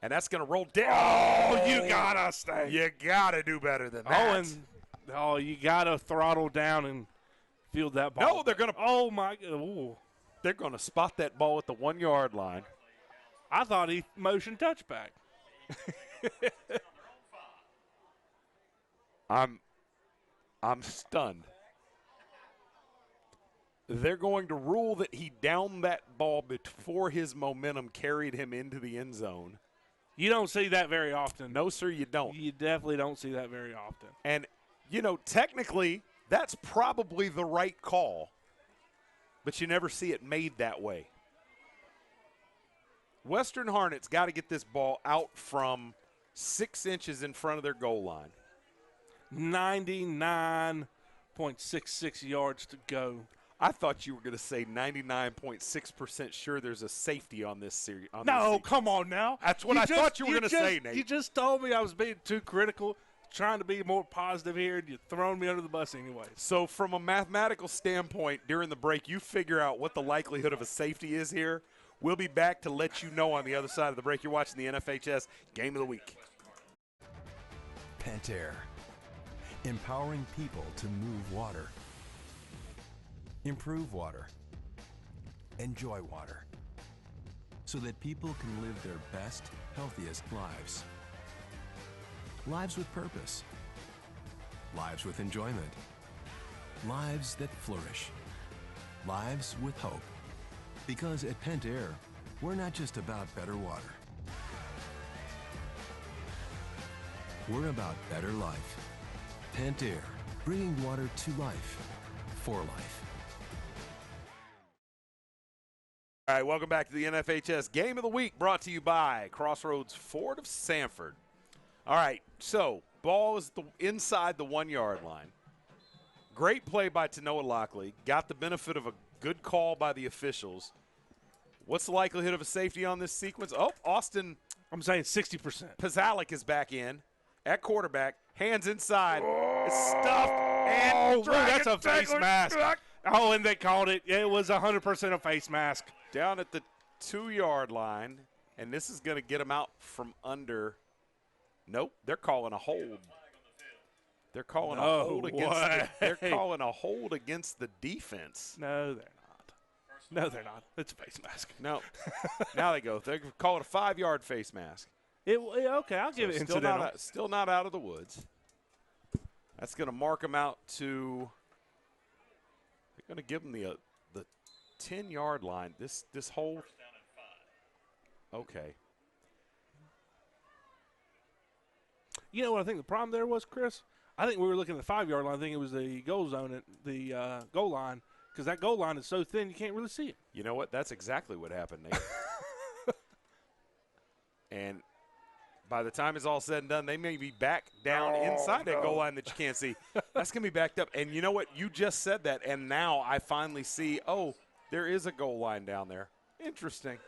and that's going to roll down. Oh, you gotta stay. You got to do better than that. You gotta throttle down and field that ball. No, they're going to. Oh my God! Ooh. They're going to spot that ball at the 1 yard line. I thought he motioned touchback. I'm stunned. They're going to rule that he downed that ball before his momentum carried him into the end zone. You don't see that very often. No, sir, you don't. You definitely don't see that very often. And, technically, that's probably the right call, but you never see it made that way. Western Harnett's got to get this ball out from 6 inches in front of their goal line. 99.66 yards to go. I thought you were going to say 99.6% sure there's a safety on this series. No, come on now. That's what I thought you were going to say, Nate. You just told me I was being too critical, trying to be more positive here, and you're throwing me under the bus anyway. So from a mathematical standpoint, during the break, you figure out what the likelihood of a safety is here. We'll be back to let you know on the other side of the break. You're watching the NFHS Game of the Week. Pentair, empowering people to move water, improve water, enjoy water, so that people can live their best, healthiest lives. Lives with purpose. Lives with enjoyment. Lives that flourish. Lives with hope. Because at Pentair, we're not just about better water. We're about better life. Pentair, bringing water to life, for life. All right, welcome back to the NFHS Game of the Week, brought to you by Crossroads Ford of Sanford. All right, so Ball is inside the 1 yard line. Great play by Tanoa Lockley. Got the benefit of a good call by the officials. What's the likelihood of a safety on this sequence? Oh, Austin. I'm saying 60%. Pizalik is back in at quarterback. Hands inside. It's stuffed. And that's a face mask. Oh, and they called it. It was 100% a face mask. Down at the 2 yard line. And this is going to get him out from under. Nope, they're calling a hold. They're calling a hold against. They're calling a hold against the defense. No, they're not. No, they're not. It's a face mask. No. Now they go. They're calling a 5 yard face mask. Okay, I'll give it incidental. Still not out of the woods. That's going to mark them out to. They're going to give them the 10 yard line. This whole. Okay. You know what I think the problem there was, Chris? I think we were looking at the 5 yard line. I think it was the goal zone at the goal line, because that goal line is so thin you can't really see it. You know what? That's exactly what happened, Nate. And by the time it's all said and done, they may be back down inside that goal line that you can't see. That's going to be backed up. And you know what? You just said that, and now I finally see, there is a goal line down there. Interesting.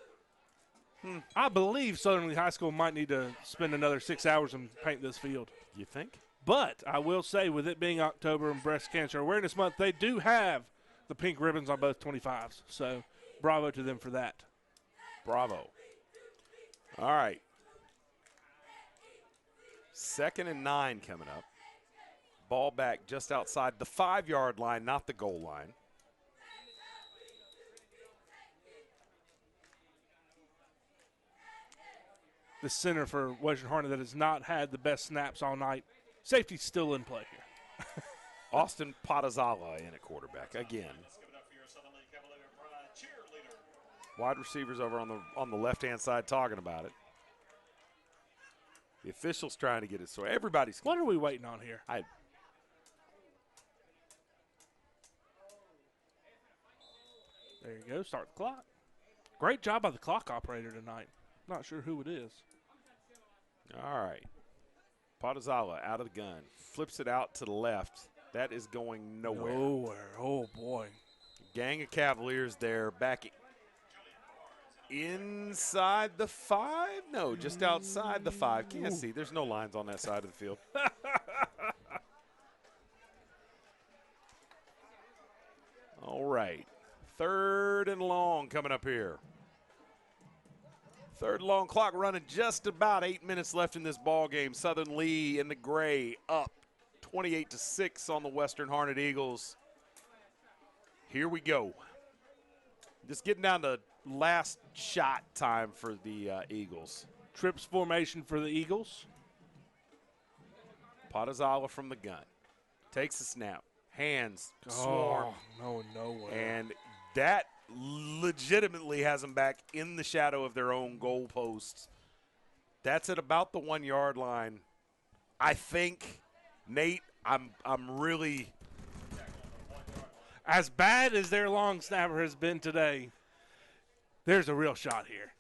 I believe Southern Lee High School might need to spend another 6 hours and paint this field. You think? But I will say, with it being October and Breast Cancer Awareness Month, they do have the pink ribbons on both 25s. So bravo to them for that. Bravo. All right. 2nd and 9 coming up. Ball back just outside the 5 yard line, not the goal line. The center for Western Harnett that has not had the best snaps all night. Safety's still in play here. Austin Potazala in at quarterback again. Wide receivers over on the left-hand side talking about it. The officials trying to get it. So everybody's. What are we waiting on here? There you go. Start the clock. Great job by the clock operator tonight. Not sure who it is. All right. Potazala out of the gun. Flips it out to the left. That is going nowhere. Nowhere. Oh, boy. Gang of Cavaliers there back inside the 5? No, just outside the 5. Can't see. There's no lines on that side of the field. All right. 3rd and long coming up here. 3rd long, clock running, just about 8 minutes left in this ball game. Southern Lee in the gray up 28-6 on the Western Harnett Eagles. Here we go. Just getting down to last shot time for the Eagles. Trips formation for the Eagles. Potazala from the gun. Takes a snap. Hands, swarm. No, nowhere. And that legitimately has them back in the shadow of their own goalposts. That's at about the 1 yard line. I think, Nate, I'm really. As bad as their long snapper has been today, there's a real shot here.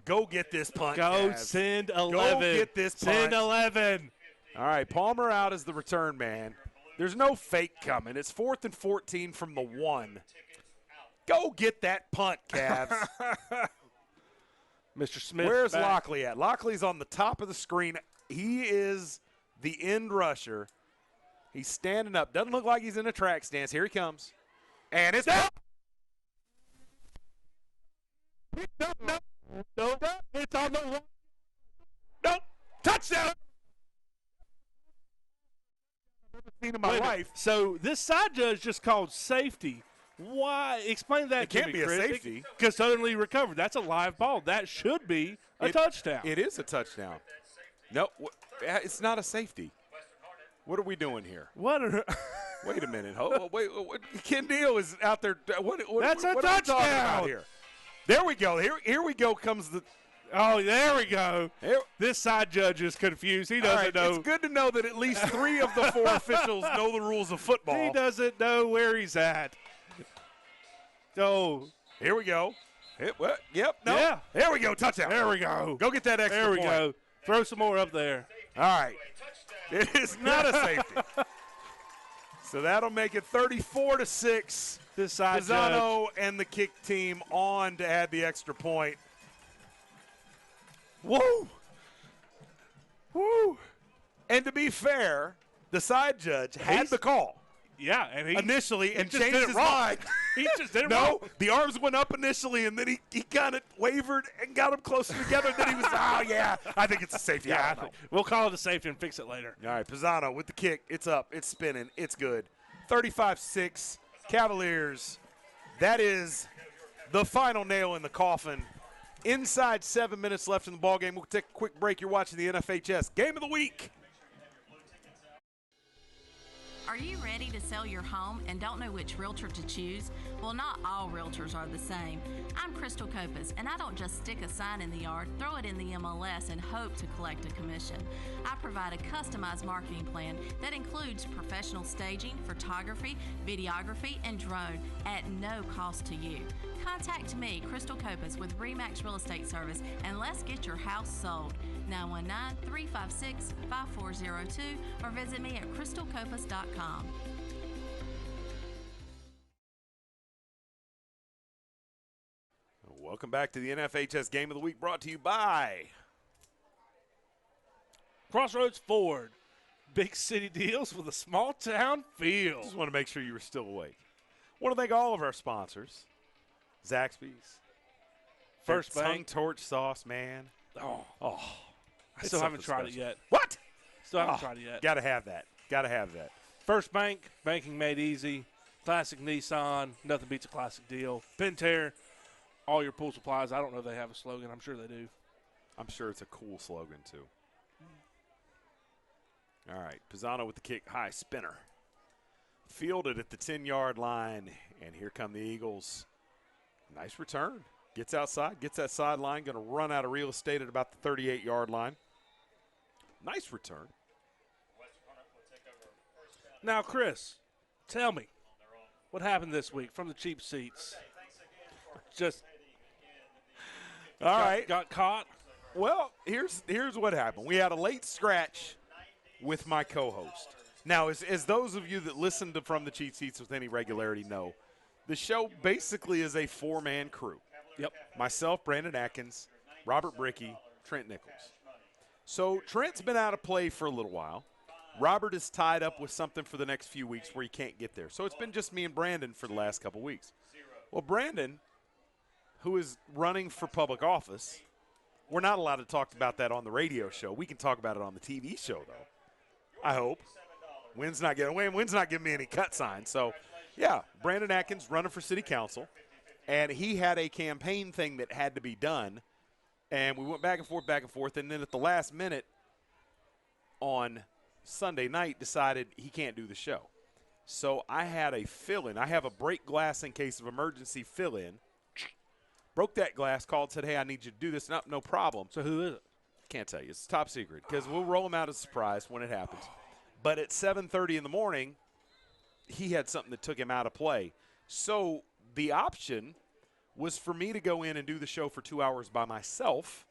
Go get this punt. Go Kaz. send 11. Go get this punt. Send 11. All right, Palmer out as the return man. There's no fake coming. It's 4th and 14 from the 1. Go get that punt, Cavs. Mr. Smith. Where's Lockley at? Lockley's on the top of the screen. He is the end rusher. He's standing up. Doesn't look like he's in a track stance. Here he comes. And it's no. It's on the one. Nope. Touchdown. Seen in my life. So this side judge just called safety. Why? Explain that to me, It can't be a safety. Because Southern Lee recovered. That's a live ball. That should be a touchdown. It is a touchdown. No, it's not a safety. What are we doing here? Wait a minute. Wait, Ken Deal is out there. That's a what touchdown. Are we talking about here? There we go. Here we go comes the. Oh, there we go. This side judge is confused. He doesn't know. It's good to know that at least 3 of the 4 officials know the rules of football. He doesn't know where he's at. Oh. Here we go. Yep. No. Yeah. There we go. Touchdown. There we go. Go get that extra point. There we go. Throw some more up there. All right. It is not a safety. So that'll make it 34-6. Pisano and the kick team on to add the extra point. Whoa. Woo. And to be fair, the side judge had the call. Yeah, and he initially and just changed did it his wrong. mind. He just did it wrong. No, the arms went up initially, and then he kind of wavered and got them closer together. And then he was, yeah, I think it's a safety. Yeah, I don't know. we'll call it a safety and fix it later. All right, Pisano with the kick. It's up. It's spinning. It's good. 35-6, Cavaliers. That is the final nail in the coffin. Inside 7 minutes left in the ballgame. We'll take a quick break. You're watching the NFHS Game of the Week. Are you ready to sell your home and don't know which realtor to choose? Well, not all realtors are the same. I'm Crystal Copas, and I don't just stick a sign in the yard, throw it in the MLS, and hope to collect a commission. I provide a customized marketing plan that includes professional staging, photography, videography, and drone at no cost to you. Contact me, Crystal Copas, with RE/MAX Real Estate Service, and let's get your house sold. 919-356-5402 or visit me at crystalcopas.com. Welcome back to the NFHS Game of the Week, brought to you by Crossroads Ford. Big city deals with a small town feel. Just want to make sure you were still awake. Want to thank all of our sponsors. Zaxby's. First That Bank. tongue torch sauce, man. Oh. I It's still haven't something tried it special. yet. What? Still haven't tried it yet. Got to have that. Got to have that. First Bank, banking made easy. Classic Nissan, nothing beats a classic deal. Pentair, all your pool supplies. I don't know if they have a slogan. I'm sure they do. I'm sure it's a cool slogan, too. All right, Pisano with the kick, high spinner. Fielded at the 10-yard line, and here come the Eagles. Nice return. Gets outside, gets that sideline, going to run out of real estate at about the 38-yard line. Nice return. Now, Chris, tell me, what happened this week from the cheap seats? Just All right. got caught? Well, here's what happened. We had a late scratch with my co-host. Now, as those of you that listen to From the Cheap Seats with any regularity know, the show basically is a four-man crew. Yep. Myself, Brandon Atkins, Robert Brickey, Trent Nichols. So Trent's been out of play for a little while. Robert is tied up with something for the next few weeks where he can't get there. So it's been just me and Brandon for the last couple weeks. Well, Brandon, who is running for public office, we're not allowed to talk about that on the radio show. We can talk about it on the TV show, though. I hope. Wynn's not giving me any cut signs. So, yeah, Brandon Atkins running for city council. And he had a campaign thing that had to be done. And we went back and forth. And then at the last minute on Sunday night decided he can't do the show. So I had a fill-in. I have a break glass in case of emergency fill-in. Broke that glass, called, said, hey, I need you to do this. No problem. So who is it? Can't tell you. It's top secret because we'll roll him out as a surprise when it happens. But at 7:30 in the morning, he had something that took him out of play. So the option was for me to go in and do the show for 2 hours by myself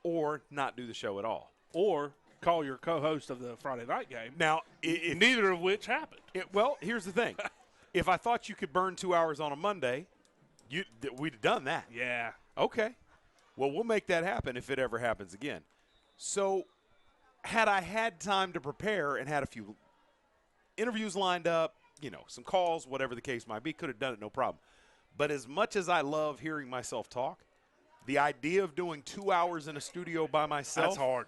or not do the show at all. Or call your co-host of the Friday night game. Now, neither of which happened. Well, here's the thing. If I thought you could burn 2 hours on a Monday, we'd have done that. Yeah. Okay. Well, we'll make that happen if it ever happens again. So had I had time to prepare and had a few interviews lined up, some calls, whatever the case might be, could have done it no problem. But as much as I love hearing myself talk, the idea of doing 2 hours in a studio by myself. That's hard.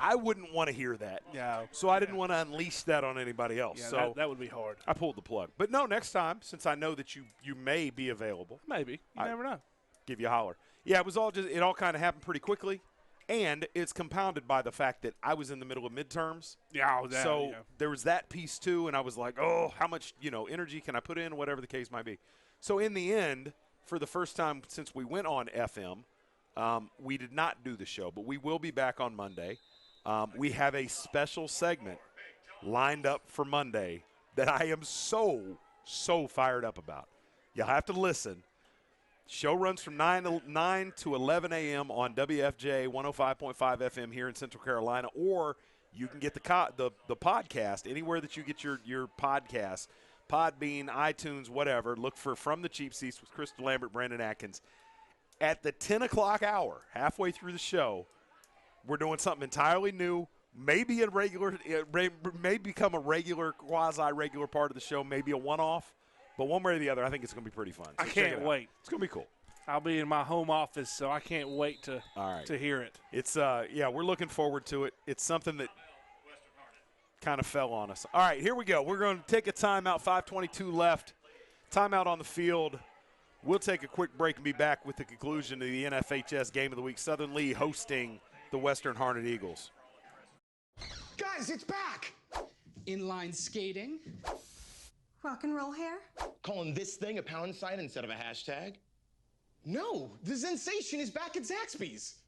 I wouldn't want to hear that. Yeah. So I didn't want to unleash that on anybody else. Yeah, so that would be hard. I pulled the plug. But no, next time, since I know that you may be available. Maybe. You never know. Give you a holler. Yeah, it all kind of happened pretty quickly. And it's compounded by the fact that I was in the middle of midterms. Yeah. So there was that piece too, and I was like, oh, how much, energy can I put in, whatever the case might be. So in the end, for the first time since we went on FM, we did not do the show, but we will be back on Monday. We have a special segment lined up for Monday that I am so fired up about. You'll have to listen. Show runs from 9 to 11 a.m. on WFJ 105.5 FM here in Central Carolina, or you can get the podcast anywhere that you get your podcast, Podbean, iTunes, whatever. Look for From the Cheap Seats with Chris Delambert, Brandon Atkins. At the 10 o'clock hour, halfway through the show, we're doing something entirely new. Maybe may become a regular, quasi-regular part of the show, maybe a one-off. But one way or the other, I think it's going to be pretty fun. So I can't wait. It's going to be cool. I'll be in my home office, so I can't wait to hear it. It's we're looking forward to it. It's something that kind of fell on us. All right, here we go. We're going to take a timeout. 5:22 left. Timeout on the field. We'll take a quick break and be back with the conclusion of the NFHS Game of the Week. Southern Lee hosting the Western Harnett Eagles. Guys, it's back! Inline skating. Rock and roll hair? Calling this thing a pound sign instead of a hashtag? No, the sensation is back at Zaxby's.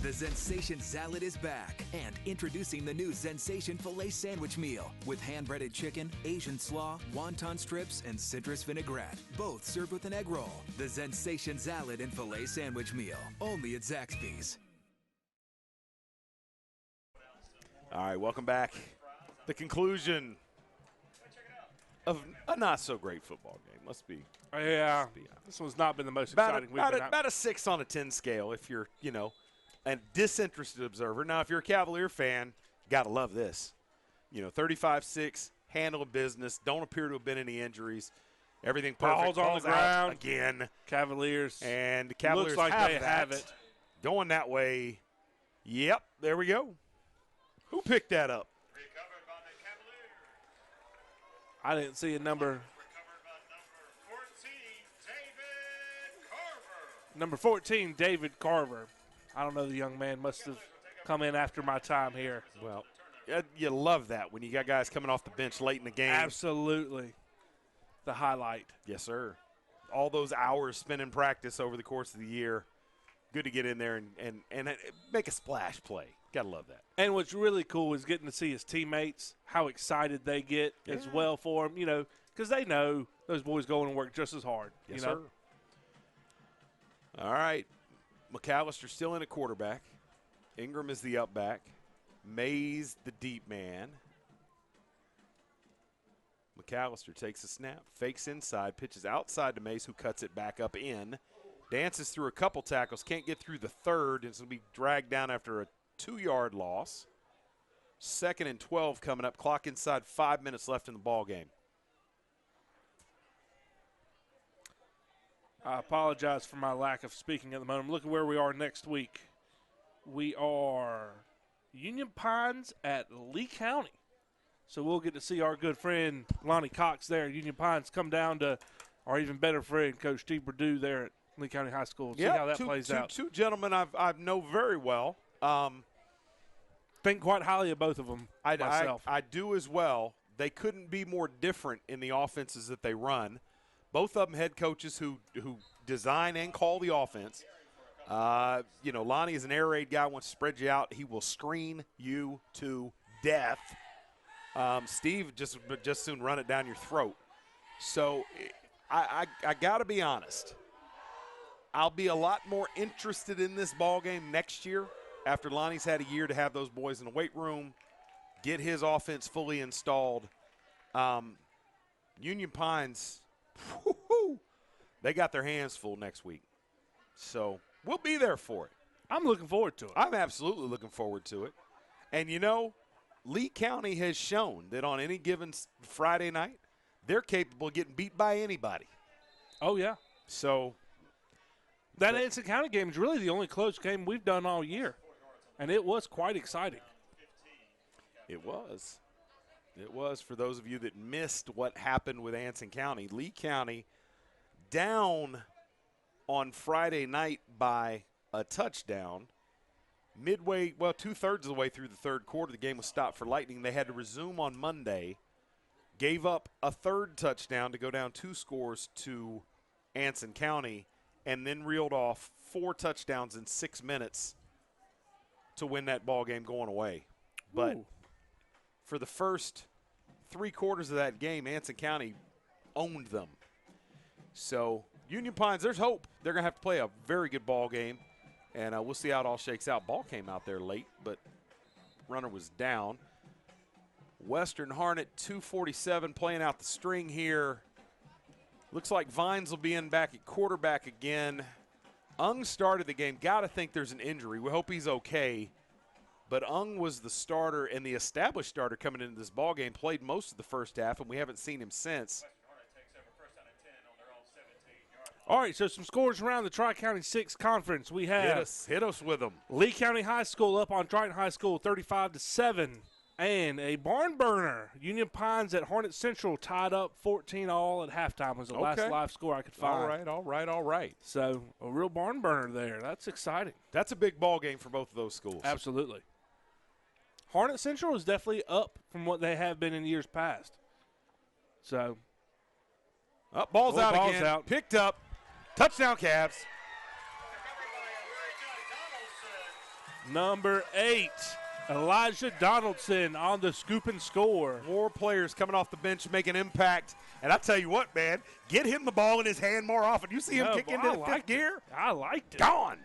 The Zensation Salad is back, and introducing the new Zensation Filet Sandwich Meal with hand-breaded chicken, Asian slaw, wonton strips, and citrus vinaigrette, both served with an egg roll. The Zensation Salad and Filet Sandwich Meal, only at Zaxby's. All right, welcome back. The conclusion of a not-so-great football game. Let's be this one's not been the most exciting week. About a 6 on a 10 scale if you're, a disinterested observer. Now, if you're a Cavalier fan, got to love this. 35-6, handle business, don't appear to have been any injuries. Everything perfect. Balls on the ground. Again. Cavaliers. And the Cavaliers looks like they have it. Going that way. Yep, there we go. Who picked that up? I didn't see a number. Number 14, David Carver. I don't know, the young man must have come in after my time here. Well, you love that when you got guys coming off the bench late in the game. Absolutely. The highlight. Yes, sir. All those hours spent in practice over the course of the year. Good to get in there and make a splash play. Got to love that. And what's really cool is getting to see his teammates, how excited they get as well for him, because they know those boys go and work just as hard. Yes, sir. All right. McAllister still in at quarterback. Ingram is the up back. Mays the deep man. McAllister takes a snap, fakes inside, pitches outside to Mays, who cuts it back up in. Dances through a couple tackles, can't get through the third, and it's going to be dragged down after a 2-yard loss. 2nd and 12 coming up. Clock inside, 5 minutes left in the ball game. I apologize for my lack of speaking at the moment. Look at where we are next week. We are Union Pines at Lee County. So we'll get to see our good friend Lonnie Cox there at Union Pines come down to our even better friend, Coach Steve Perdue, there at Lee County High School. See how that plays out. Two gentlemen I know very well. Think quite highly of both of them myself. I do as well. They couldn't be more different in the offenses that they run. Both of them head coaches who design and call the offense. Lonnie is an air raid guy, wants to spread you out. He will screen you to death. Steve just soon run it down your throat. So I got to be honest. I'll be a lot more interested in this ball game next year after Lonnie's had a year to have those boys in the weight room, get his offense fully installed. Union Pines, they got their hands full next week. So we'll be there for it. I'm looking forward to it. I'm absolutely looking forward to it. And, Lee County has shown that on any given Friday night, they're capable of getting beat by anybody. Oh, yeah. So that Anson County game is really the only close game we've done all year. And it was quite exciting. It was. It was for those of you that missed what happened with Anson County. Lee County down on Friday night by a touchdown. Midway, 2/3 of the way through the third quarter, the game was stopped for lightning. They had to resume on Monday, gave up a third touchdown to go down 2 scores to Anson County, and then reeled off 4 touchdowns in 6 minutes to win that ball game going away. But for the first 3 quarters of that game, Anson County owned them. So Union Pines, there's hope. They're going to have to play a very good ball game, and we'll see how it all shakes out. Ball came out there late, but runner was down. Western Harnett, 2:47, playing out the string here. Looks like Vines will be in back at quarterback again. Ung started the game. Got to think there's an injury. We hope he's okay. But Ung was the starter and the established starter coming into this ball game, played most of the first half, and we haven't seen him since. All right, so some scores around the Tri-County 6 Conference. We have hit us with them. Lee County High School up on Triton High School 35-7. And a barn burner. Union Pines at Harnett Central tied up 14-all at halftime was the last live score I could find. All right. So a real barn burner there. That's exciting. That's a big ball game for both of those schools. Absolutely. Harnett Central is definitely up from what they have been in years past. So. Ball's out ball's again. Out. Picked up. Touchdown, Cavs. Number 8. Elijah Donaldson on the scoop and score. More players coming off the bench making impact. And I tell you what, man, get him the ball in his hand more often. You see him kick into the fifth gear? I liked it. Gone.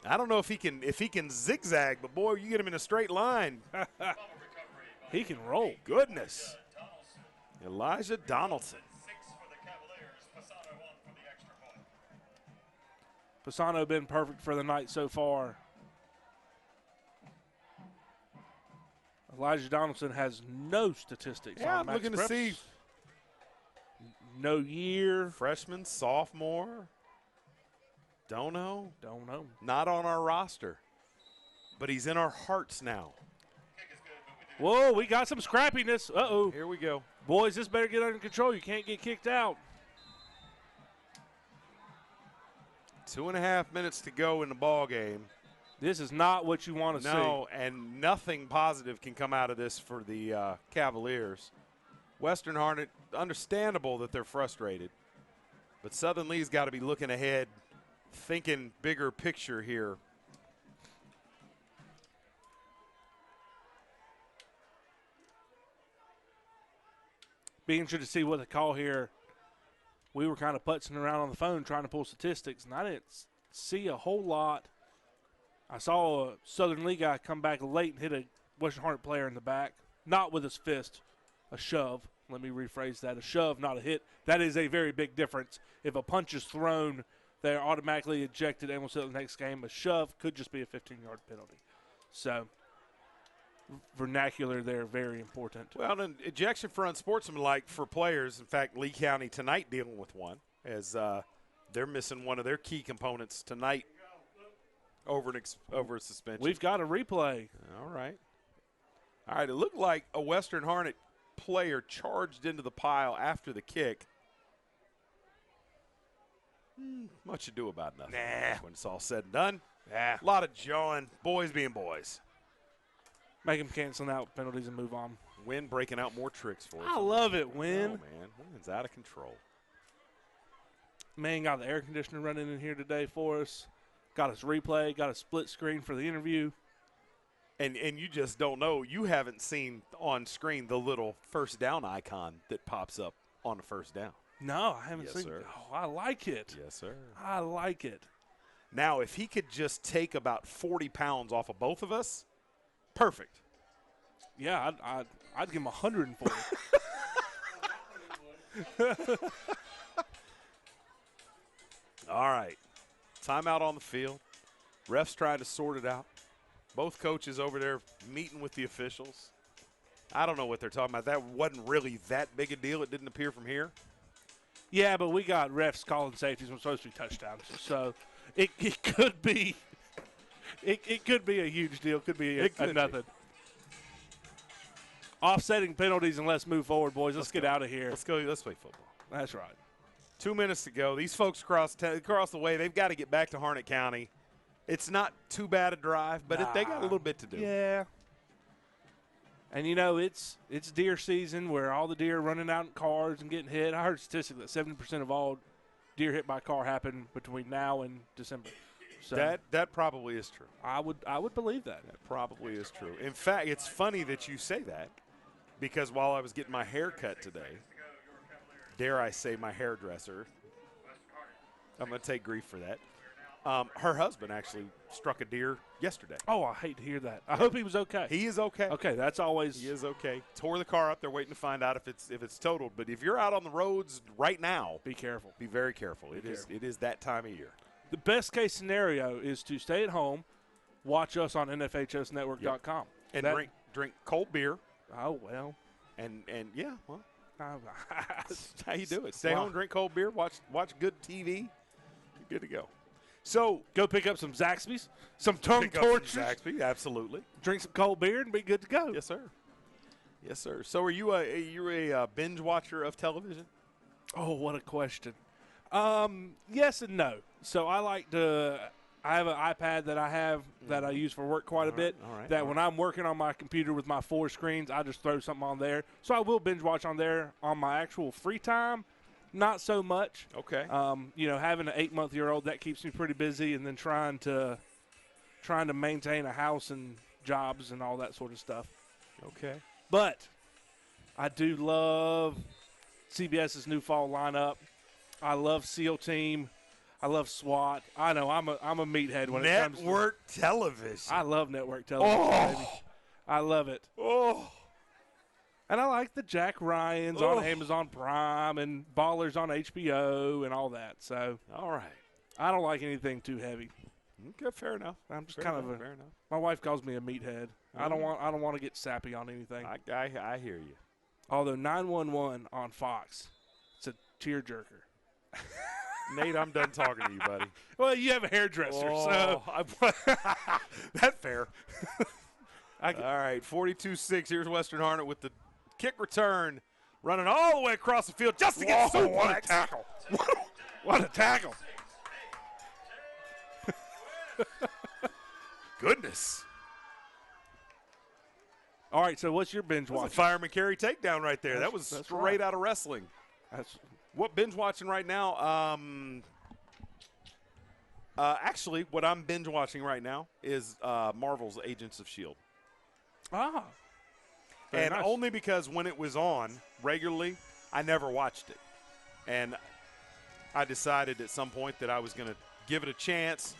I don't know if he can zigzag, but boy, you get him in a straight line. He can roll. Goodness. Elijah Donaldson. Pisano been perfect for the night so far. Elijah Donaldson has no statistics Yeah, on I'm Max looking Preps. to see. No year. Freshman, sophomore. Don't know. Not on our roster. But he's in our hearts now. Whoa, we got some scrappiness. Uh-oh. Here we go. Boys, this better get under control. You can't get kicked out. 2.5 minutes to go in the ball game. This is not what you want to see. No, and nothing positive can come out of this for the Cavaliers. Western Harnett, understandable that they're frustrated. But Southern Lee's got to be looking ahead, thinking bigger picture here. Be interested to see what they call here. We were kind of putzing around on the phone trying to pull statistics, and I didn't see a whole lot. I saw a Southern Lee guy come back late and hit a Western Harnett player in the back, not with his fist, a shove. Let me rephrase that. A shove, not a hit. That is a very big difference. If a punch is thrown, they're automatically ejected and will sit in the next game. A shove could just be a 15-yard penalty. So, vernacular there, very important. Well, an ejection for unsportsmanlike for players. In fact, Lee County tonight dealing with one as they're missing one of their key components tonight over a suspension. We've got a replay. All right. It looked like a Western Harnett player charged into the pile after the kick. Much ado about nothing. When it's all said and done. A lot of jawing, boys being boys. Make them canceling out penalties and move on. Wynn breaking out more tricks for us. I love it, Wynn. Oh, man. Wynn's out of control. Man got the air conditioner running in here today for us. Got us replay, got a split screen for the interview. And you just don't know. You haven't seen on screen the little first down icon that pops up on the first down. No, I haven't seen sir. it. Oh, I like it. Yes, sir. I like it. Now, if he could just take about 40 pounds off of both of us, perfect. Yeah, I'd give him 140. All right. Timeout on the field. Refs trying to sort it out. Both coaches over there meeting with the officials. I don't know what they're talking about. That wasn't really that big a deal. It didn't appear from here. Yeah, but we got refs calling safeties when supposed to be touchdowns. So it could be it could be a huge deal. Could be a nothing. Offsetting penalties and let's move forward, boys. Let's get out of here. Let's go. Let's play football. That's right. 2 minutes to go. These folks across the way, they've got to get back to Harnett County. It's not too bad a drive, but they got a little bit to do. Yeah. And, you know, it's deer season where all the deer are running out in cars and getting hit. I heard statistically that 70% of all deer hit by car happen between now and December. So that probably is true. I would believe that. That probably is true. In fact, it's funny that you say that because while I was getting my hair cut today, dare I say, my hairdresser. I'm going to take grief for that. Her husband actually struck a deer yesterday. Oh, I hate to hear that. I hope he was okay. He is okay. Okay, that's always. He is okay. Tore the car up. They're waiting to find out if it's totaled. But if you're out on the roads right now, be careful. Be very careful. It is that time of year. The best case scenario is to stay at home, watch us on NFHSnetwork.com. And drink cold beer. Oh, well. And yeah, well, that's how you do it. Stay home, drink cold beer, watch good TV. You're good to go. So go pick up some Zaxby's, some tongue torches. Zaxby, absolutely. Drink some cold beer and be good to go. Yes, sir. Yes, sir. So are you a binge watcher of television? Oh, what a question. Yes and no. So I like to. I have an iPad that I use for work quite a bit. When I'm working on my computer with my 4 screens, I just throw something on there. So I will binge watch on there on my actual free time. Not so much. Okay. Having an 8-month-old, that keeps me pretty busy, and then trying to maintain a house and jobs and all that sort of stuff. Okay. But I do love CBS's new fall lineup. I love SEAL Team. I love SWAT. I know I'm a meathead when it comes to network television. I love network television, baby. I love it. Oh. And I like the Jack Ryans on Amazon Prime and Ballers on HBO and all that. So, all right. I don't like anything too heavy. Okay, fair enough. I'm just fair kind enough, of fair enough. My wife calls me a meathead. I don't want to get sappy on anything. I hear you. Although 911 on Fox, it's a tearjerker. Nate, I'm done talking to you, buddy. Well, you have a hairdresser, so that's fair. All right, 42-6. Here's Western Harnett with the kick return, running all the way across the field just to get suplexed. What a tackle. What a tackle. Goodness. All right, so what's your binge watching? That was a fireman carry takedown right there. That was straight out of wrestling. What binge watching right now? Actually, what I'm binge watching right now is Marvel's Agents of S.H.I.E.L.D. Ah. And only because when it was on regularly, I never watched it. And I decided at some point that I was going to give it a chance.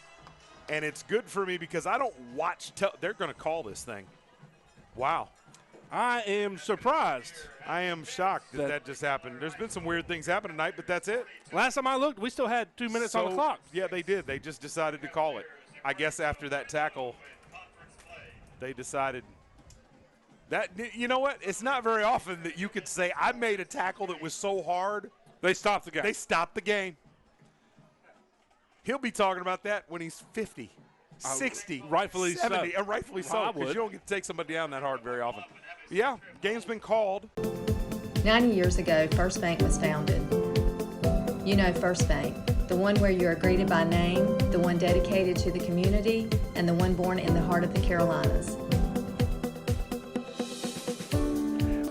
And it's good for me because I don't watch they're going to call this thing. Wow. I am surprised. I am shocked that just happened. There's been some weird things happen tonight, but that's it. Last time I looked, we still had 2 minutes on the clock. Yeah, they did. They just decided to call it. I guess after that tackle, they decided that, you know what? It's not very often that you could say, I made a tackle that was so hard. They stopped the game. They stopped the game. He'll be talking about that when he's 50, 60, rightfully 70, so. And rightfully so, because you don't get to take somebody down that hard very often. Yeah, game's been called. 90 years ago, First Bank was founded. You know First Bank, the one where you are greeted by name, the one dedicated to the community, and the one born in the heart of the Carolinas.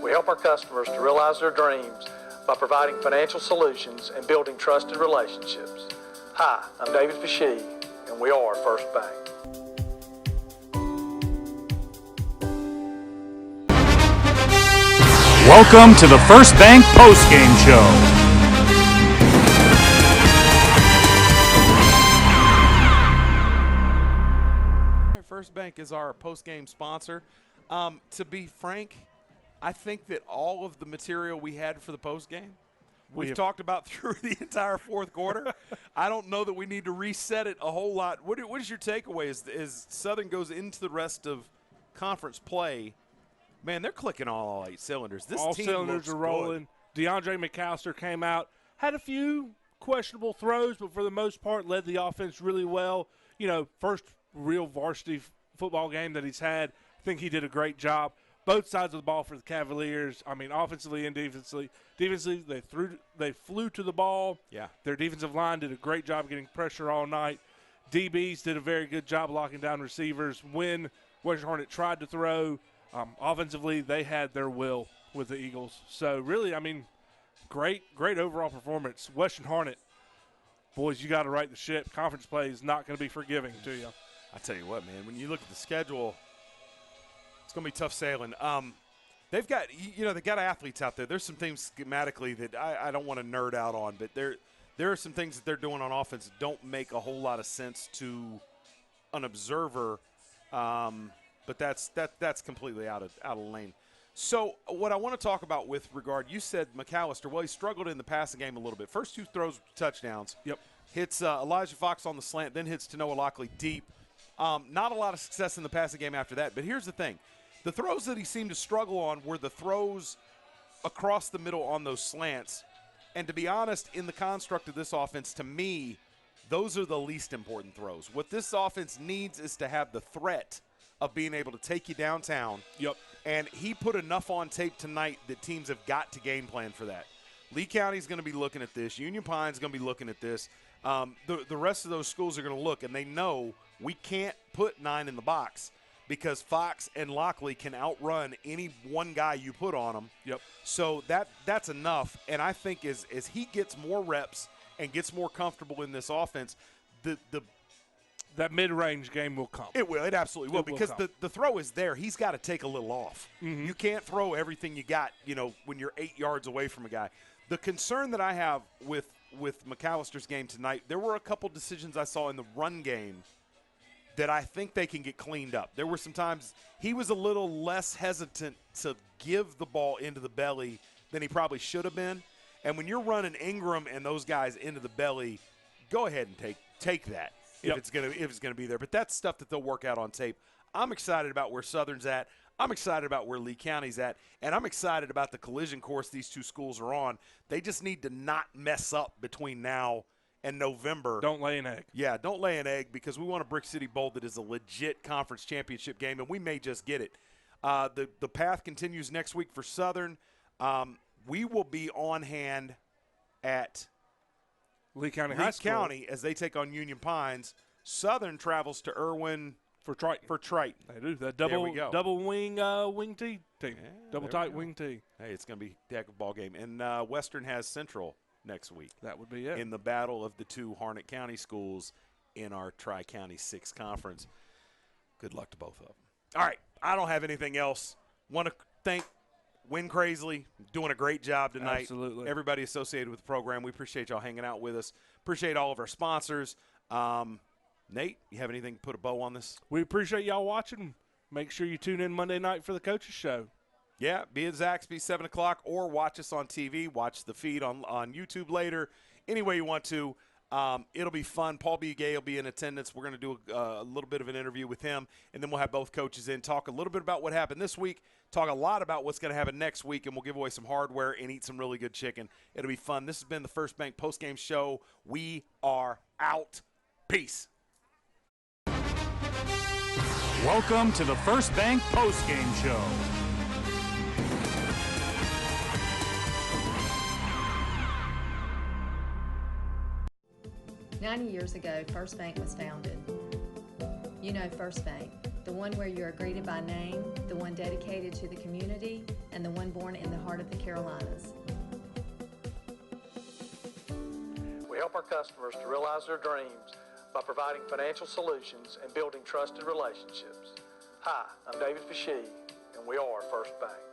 We help our customers to realize their dreams by providing financial solutions and building trusted relationships. Hi, I'm David Fashee, and we are First Bank. Welcome to the First Bank postgame show. First Bank is our postgame sponsor. To be frank, I think that all of the material we had for the postgame, we've talked about through the entire fourth quarter. I don't know that we need to reset it a whole lot. What is your takeaway as Southern goes into the rest of conference play? Man, they're clicking all 8 cylinders. This all team cylinders looks are rolling. Good. DeAndre McAllister came out, had a few questionable throws, but for the most part led the offense really well. You know, first real varsity football game that he's had. I think he did a great job. Both sides of the ball for the Cavaliers. I mean, offensively and defensively. Defensively, they flew to the ball. Yeah. Their defensive line did a great job getting pressure all night. DBs did a very good job locking down receivers. When Western Harnett tried to throw, offensively, they had their will with the Eagles. So, really, I mean, great overall performance. Western Harnett, boys, you got to right the ship. Conference play is not going to be forgiving to you. I tell you what, man, when you look at the schedule, it's going to be tough sailing. they've got they've got athletes out there. There's some things schematically that I don't want to nerd out on, but there are some things that they're doing on offense that don't make a whole lot of sense to an observer. But that's completely out of lane. So what I want to talk about with regard, you said McAllister. Well, he struggled in the passing game a little bit. First 2 throws, touchdowns. Yep. Hits Elijah Fox on the slant, then hits Tanoa Lockley deep. Not a lot of success in the passing game after that. But here's the thing. The throws that he seemed to struggle on were the throws across the middle on those slants. And to be honest, in the construct of this offense, to me, those are the least important throws. What this offense needs is to have the threat of being able to take you downtown. Yep. And he put enough on tape tonight that teams have got to game plan for that. Lee County's going to be looking at this. Union Pine's going to be looking at this. The rest of those schools are going to look, and they know we can't put 9 in the box because Fox and Lockley can outrun any one guy you put on them. Yep. So that's enough. And I think as he gets more reps and gets more comfortable in this offense, that mid-range game will come. It will. It absolutely will because the throw is there. He's got to take a little off. Mm-hmm. You can't throw everything you got, when you're 8 yards away from a guy. The concern that I have with McAllister's game tonight, there were a couple decisions I saw in the run game that I think they can get cleaned up. There were some times he was a little less hesitant to give the ball into the belly than he probably should have been. And when you're running Ingram and those guys into the belly, go ahead and take that. Yep. If it's gonna be there. But that's stuff that they'll work out on tape. I'm excited about where Southern's at. I'm excited about where Lee County's at, and I'm excited about the collision course these two schools are on. They just need to not mess up between now and November. Don't lay an egg. Yeah, don't lay an egg because we want a Brick City Bowl that is a legit conference championship game, and we may just get it. The path continues next week for Southern. We will be on hand at Lee County High School as they take on Union Pines. Southern travels to Irwin for Triton. They do that double wing T team, double tight wing T. Hey, it's going to be a heck of a ball game. And Western has Central next week. That would be it in the battle of the 2 Harnett County schools in our Tri-County 6 conference. Good luck to both of them. All right, I don't have anything else. Want to thank Win Crazily, doing a great job tonight. Absolutely. Everybody associated with the program, we appreciate y'all hanging out with us. Appreciate all of our sponsors. Nate, you have anything to put a bow on this? We appreciate y'all watching. Make sure you tune in Monday night for the Coaches Show. Yeah, be at Zaxby, 7 o'clock, or watch us on TV. Watch the feed on YouTube later. Any way you want to. It'll be fun. Paul B. Gay will be in attendance. We're going to do a little bit of an interview with him, and then we'll have both coaches in, talk a little bit about what happened this week, talk a lot about what's going to happen next week, and we'll give away some hardware and eat some really good chicken. It'll be fun. This has been the First Bank Postgame Show. We are out. Peace. Welcome to the First Bank Postgame Show. "90 years ago, First Bank was founded. You know First Bank, the one where you are greeted by name, the one dedicated to the community, and the one born in the heart of the Carolinas. We help our customers to realize their dreams by providing financial solutions and building trusted relationships. Hi, I'm David Fashee, and we are First Bank.